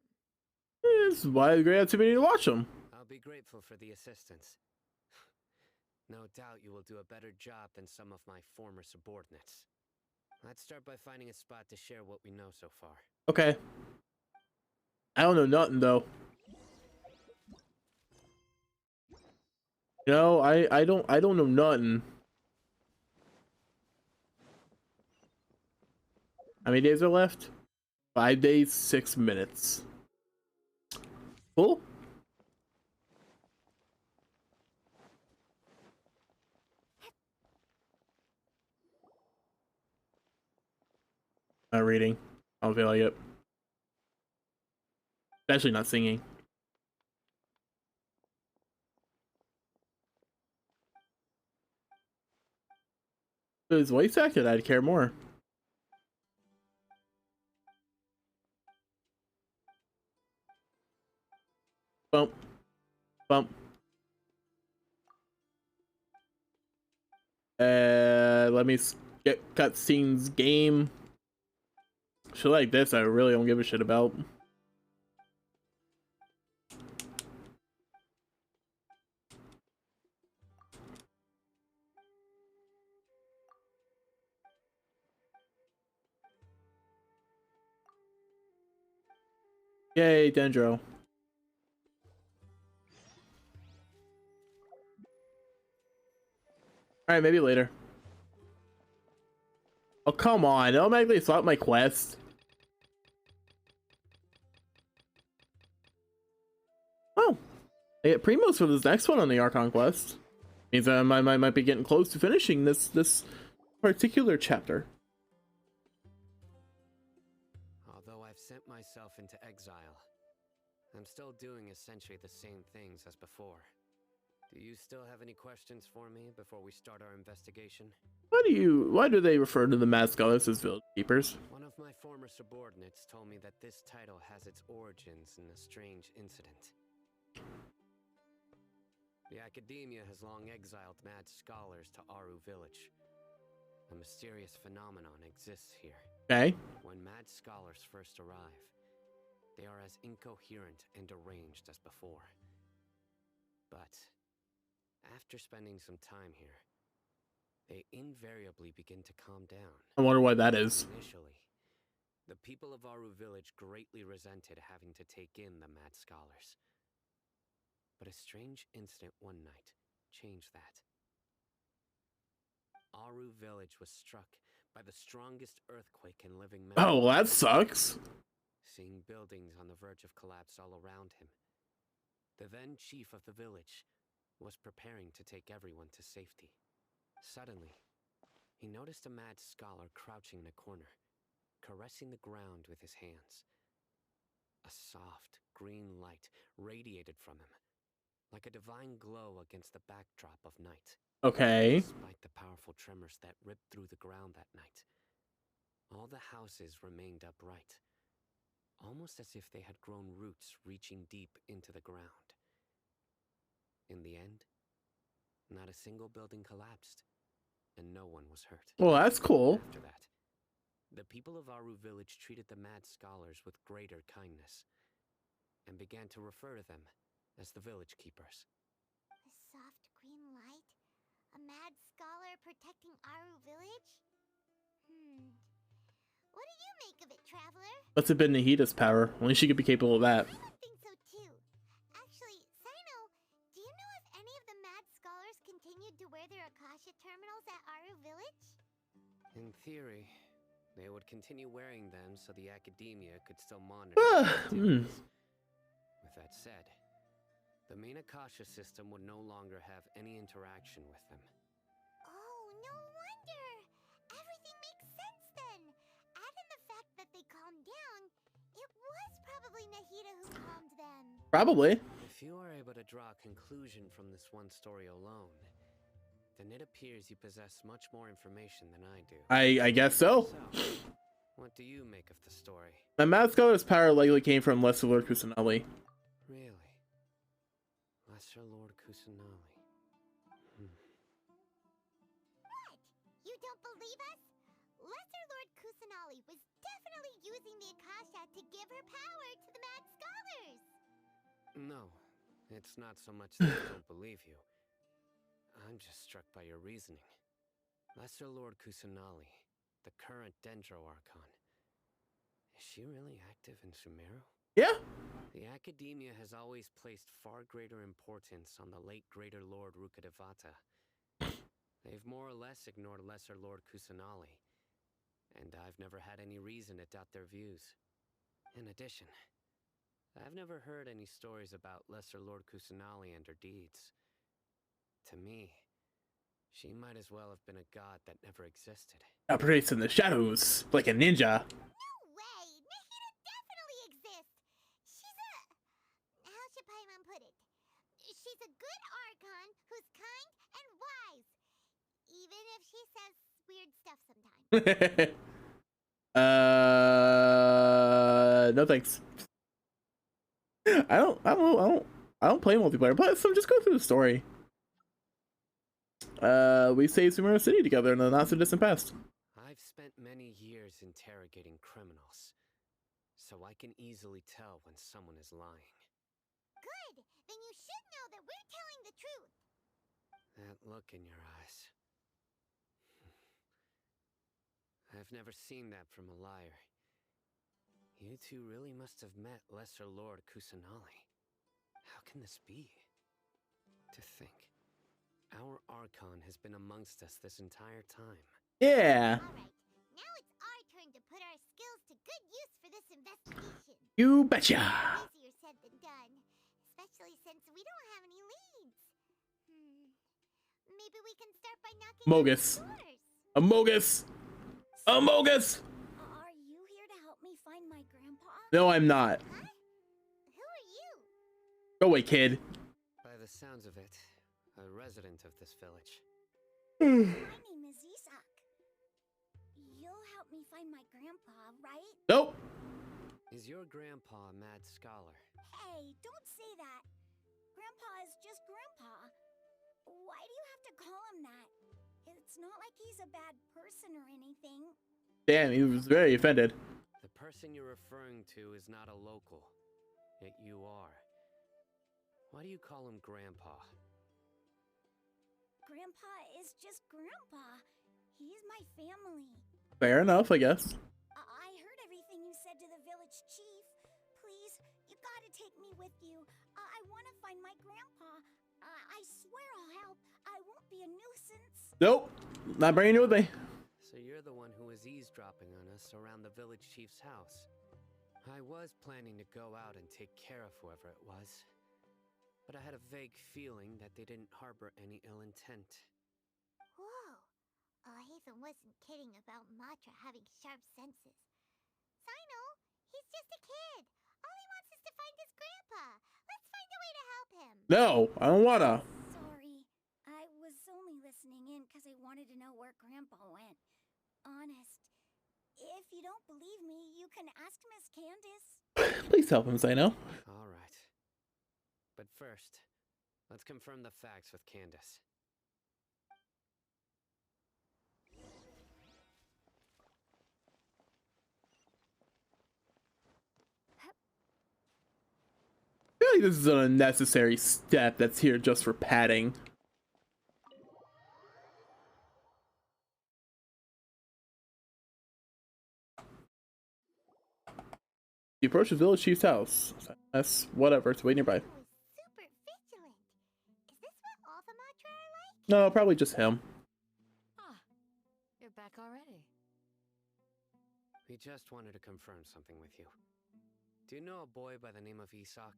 This is why it's a great activity to watch them. I'll be grateful for the assistance. No doubt you will do a better job than some of my former subordinates. Let's start by finding a spot to share what we know so far. Okay. I don't know nothing though. No, I don't know nothing. How many days are left? 5 days, 6 minutes. Cool. Not reading. I don't feel like it. Especially not singing. If it was voice acted, I'd care more. Bump. Bump. Let me get cutscenes game. Shit like this, I really don't give a shit about. Yay, Dendro. Alright, maybe later. Oh, come on. It automatically swap my quest. Oh. I get primos for this next one on the Archon quest. Means I might be getting close to finishing this particular chapter. Although I've sent myself into exile, I'm still doing essentially the same things as before. Do you still have any questions for me before we start our investigation? Why do they refer to the Mad Scholars as village keepers? One of my former subordinates told me that this title has its origins in a strange incident. The Academia has long exiled mad scholars to Aru Village. A mysterious phenomenon exists here. Okay. When mad scholars first arrive, they are as incoherent and deranged as before. But after spending some time here, they invariably begin to calm down. I wonder why that is. Initially, the people of Aru Village greatly resented having to take in the mad scholars. But a strange incident one night changed that. Aru Village was struck by the strongest earthquake in living memory. Oh, well, that sucks. Seeing buildings on the verge of collapse all around him, the then chief of the village was preparing to take everyone to safety. Suddenly, he noticed a mad scholar crouching in a corner, caressing the ground with his hands. A soft, green light radiated from him, like a divine glow against the backdrop of night. Okay. Despite the powerful tremors that ripped through the ground that night, all the houses remained upright, almost as if they had grown roots reaching deep into the ground. In the end, not a single building collapsed, and no one was hurt. Well, that's cool. After that, the people of Aru Village treated the mad scholars with greater kindness, and began to refer to them as the village keepers. A soft green light? A mad scholar protecting Aru Village? What do you make of it, Traveler? Must have been Nahida's power. Only she could be capable of that. I would think so too. Actually, Sino, do you know if any of the mad scholars continued to wear their Akasha terminals at Aru Village? In theory, they would continue wearing them so the Academia could still monitor their activities. With that said, the main Akasha system would no longer have any interaction with them. Oh, no wonder! Everything makes sense then! Add in the fact that they calmed down, it was probably Nahida who calmed them. Probably. If you are able to draw a conclusion from this one story alone, then it appears you possess much more information than I do. I guess so. What do you make of the story? My Mad Scholar's power likely came from Lesser Lord Kusanali. Really? Lesser Lord Kusanali. What? You don't believe us? Lesser Lord Kusanali was definitely using the Akasha to give her power to the mad scholars! No, it's not so much that I don't believe you. I'm just struck by your reasoning. Lesser Lord Kusanali, the current Dendro Archon, is she really active in Sumeru? Yeah. The Academia has always placed far greater importance on the late Greater Lord Rukkhadevata. They've more or less ignored Lesser Lord Kusanali, and I've never had any reason to doubt their views. In addition, I've never heard any stories about Lesser Lord Kusanali and her deeds. To me, she might as well have been a god that never existed. Operates in the shadows, like a ninja. No way! Nahida definitely exists! She's a... how should Paimon put it? She's a good Archon who's kind and wise. Even if she says weird stuff sometimes. No thanks. I don't play multiplayer, but so just go through the story. We saved Sumeru City together in the not so distant past. I've spent many years interrogating criminals, so I can easily tell when someone is lying. Good! Then you should know that we're telling the truth. That look in your eyes. I've never seen that from a liar. You two really must have met Lesser Lord Kusanali. How can this be? To think, our Archon has been amongst us this entire time. Yeah. Alright, now it's our turn to put our skills to good use for this investigation. You betcha. Easier said than done, especially since we don't have any leads. Maybe we can start by knocking Mogus. on doors. Amogus. Amogus. Are you here to help me find my grandpa? No, I'm not. Huh? Who are you? Go away, kid. By the sounds of it, a resident of this village. My name is Isak. You'll help me find my grandpa, right? Nope. Is your grandpa a mad scholar? Hey, don't say that. Grandpa is just Grandpa. Why do you have to call him that? It's not like he's a bad person or anything. Damn, he was very offended. The person you're referring to is not a local, yet you are. Why do you call him Grandpa? Grandpa is just Grandpa. He's my family. Fair enough, I guess. I heard everything you said to the village chief. Please, you gotta take me with you. I want to find my grandpa. I swear I'll help. I won't be a nuisance. Nope. Not bringing you with me. So you're the one who was eavesdropping on us around the village chief's house. I was planning to go out and take care of whoever it was, but I had a vague feeling that they didn't harbor any ill intent. Whoa. Hatham wasn't kidding about Matra having sharp senses. Sino, he's just a kid. All he wants is to find his grandpa. Let's find a way to help him. No, I don't wanna. Sorry. I was only listening in because I wanted to know where Grandpa went. Honest. If you don't believe me, you can ask Miss Candace. Please help him, Sino. All right. But first, let's confirm the facts with Candace. I feel like this is an unnecessary step that's here just for padding. You approach the village chief's house. That's whatever, it's way nearby. Super vigilant. Is this what all the Matra are like? No, probably just him. Ah, you're back already. We just wanted to confirm something with you. Do you know a boy by the name of Isak?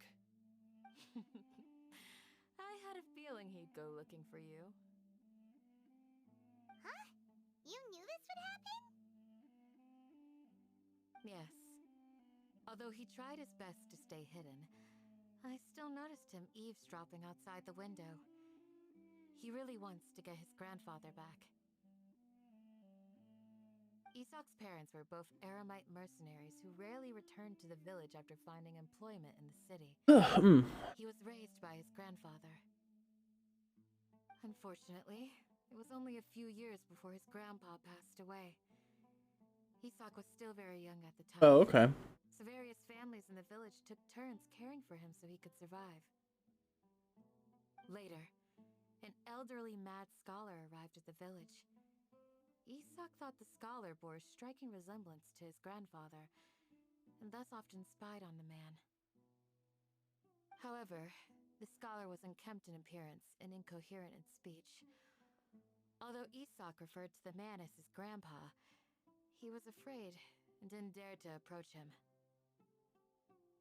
I had a feeling he'd go looking for you. Huh? You knew this would happen? Yes. Although he tried his best to stay hidden, I still noticed him eavesdropping outside the window. He really wants to get his grandfather back. Isak's parents were both Aramite mercenaries who rarely returned to the village after finding employment in the city. He was raised by his grandfather. Unfortunately, it was only a few years before his grandpa passed away. Isak was still very young at the time. Oh, okay. So various families in the village took turns caring for him so he could survive. Later, an elderly mad scholar arrived at the village. Isak thought the scholar bore a striking resemblance to his grandfather, and thus often spied on the man. However, the scholar was unkempt in appearance and incoherent in speech. Although Isak referred to the man as his grandpa, he was afraid and didn't dare to approach him.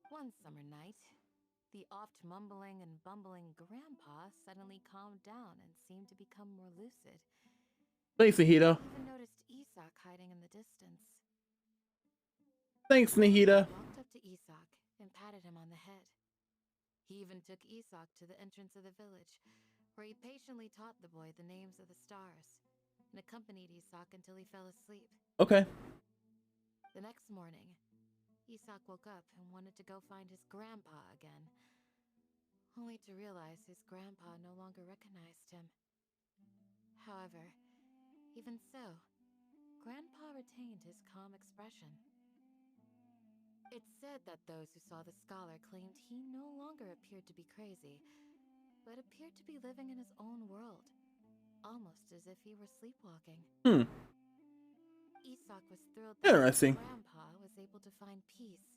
One summer night, the oft mumbling and bumbling grandpa suddenly calmed down and seemed to become more lucid. Thanks, Nahida. I even noticed Isak hiding in the distance. Thanks, Nahida. I walked up to Isak and patted him on the head. He even took Isak to the entrance of the village, where he patiently taught the boy the names of the stars, and accompanied Isak until he fell asleep. Okay. The next morning, Isak woke up and wanted to go find his grandpa again, only to realize his grandpa no longer recognized him. However, even so, Grandpa retained his calm expression. It's said that those who saw the scholar claimed he no longer appeared to be crazy, but appeared to be living in his own world, almost as if he were sleepwalking. Isak was thrilled that his grandpa was able to find peace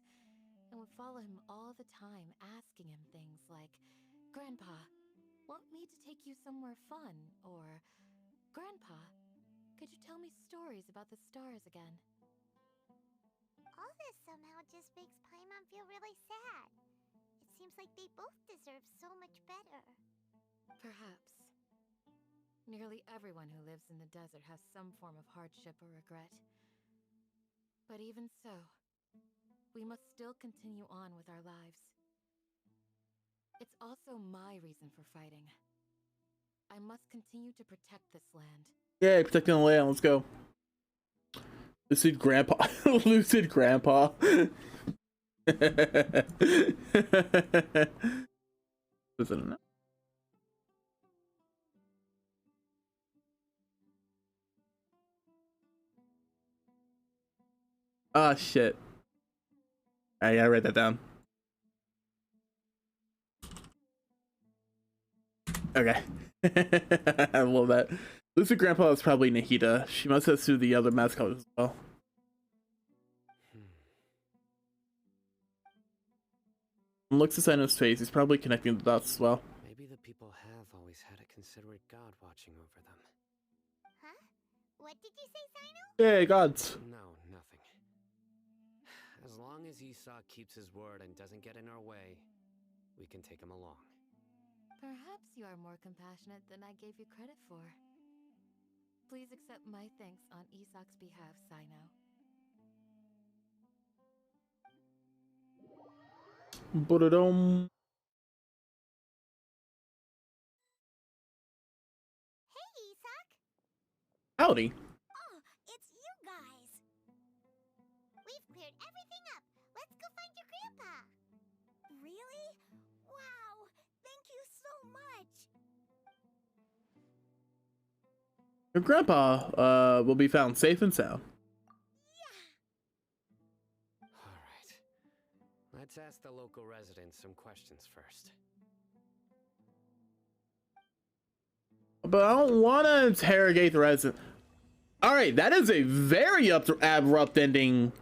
and would follow him all the time, asking him things like, "Grandpa, want me to take you somewhere fun?" Or, "Grandpa, could you tell me stories about the stars again?" All this somehow just makes Paimon feel really sad. It seems like they both deserve so much better. Perhaps. Nearly everyone who lives in the desert has some form of hardship or regret. But even so, we must still continue on with our lives. It's also my reason for fighting. I must continue to protect this land. Yeah, protecting the land. Let's go. Lucid Grandpa. Lucid Grandpa. Is it enough? Ah, shit. I gotta write that down. Okay. I love that. Lucid Grandpa is probably Nahida. She must have sued the other mascot as well. Looks at his face. He's probably connecting the dots as well. Maybe the people have always had a considerate god watching over them. Huh? What did you say, Sino? Yeah, gods. No, nothing. As long as Isak keeps his word and doesn't get in our way, we can take him along. Perhaps you are more compassionate than I gave you credit for. Please accept my thanks on Isak's behalf, Sino. Ba-da-dum. Hey, Isak! Howdy. Oh, it's you guys! We've cleared everything up. Let's go find your grandpa. Really? Wow! Thank you so much! Your grandpa will be found safe and sound. Let's ask the local residents some questions first. But I don't want to interrogate the resident. All right, that is a very abrupt ending.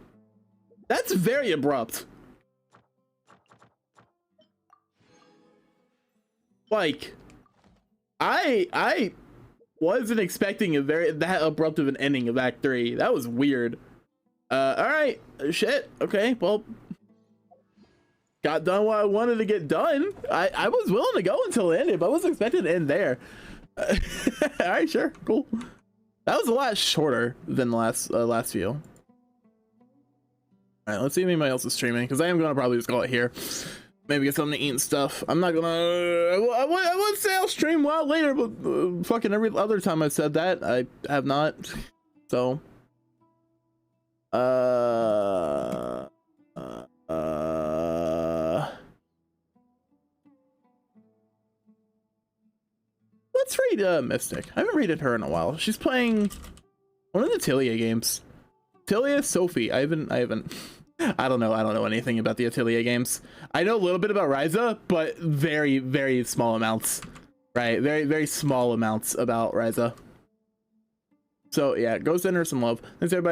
That's very abrupt. Like, I wasn't expecting that abrupt of an ending of Act 3. That was weird. All right, shit. Okay, well, got done what I wanted to get done. I was willing to go until it ended, but I wasn't expecting to end there. All right, sure, cool. That was a lot shorter than the last few. All right, let's see if anybody else is streaming, because I am gonna probably just call it here. Maybe get something to eat and stuff. I'm not gonna. I would say I'll stream well later, but fucking every other time I said that, I have not. So. Let's read Mystic. I haven't rated her in a while. She's playing one of the Atelier games. Atelier Sophie. I don't know anything about the Atelier games. I know a little bit about Ryza, but very, very small amounts. Right? Very, very small amounts about Ryza. So yeah, go send her some love. Thanks everybody.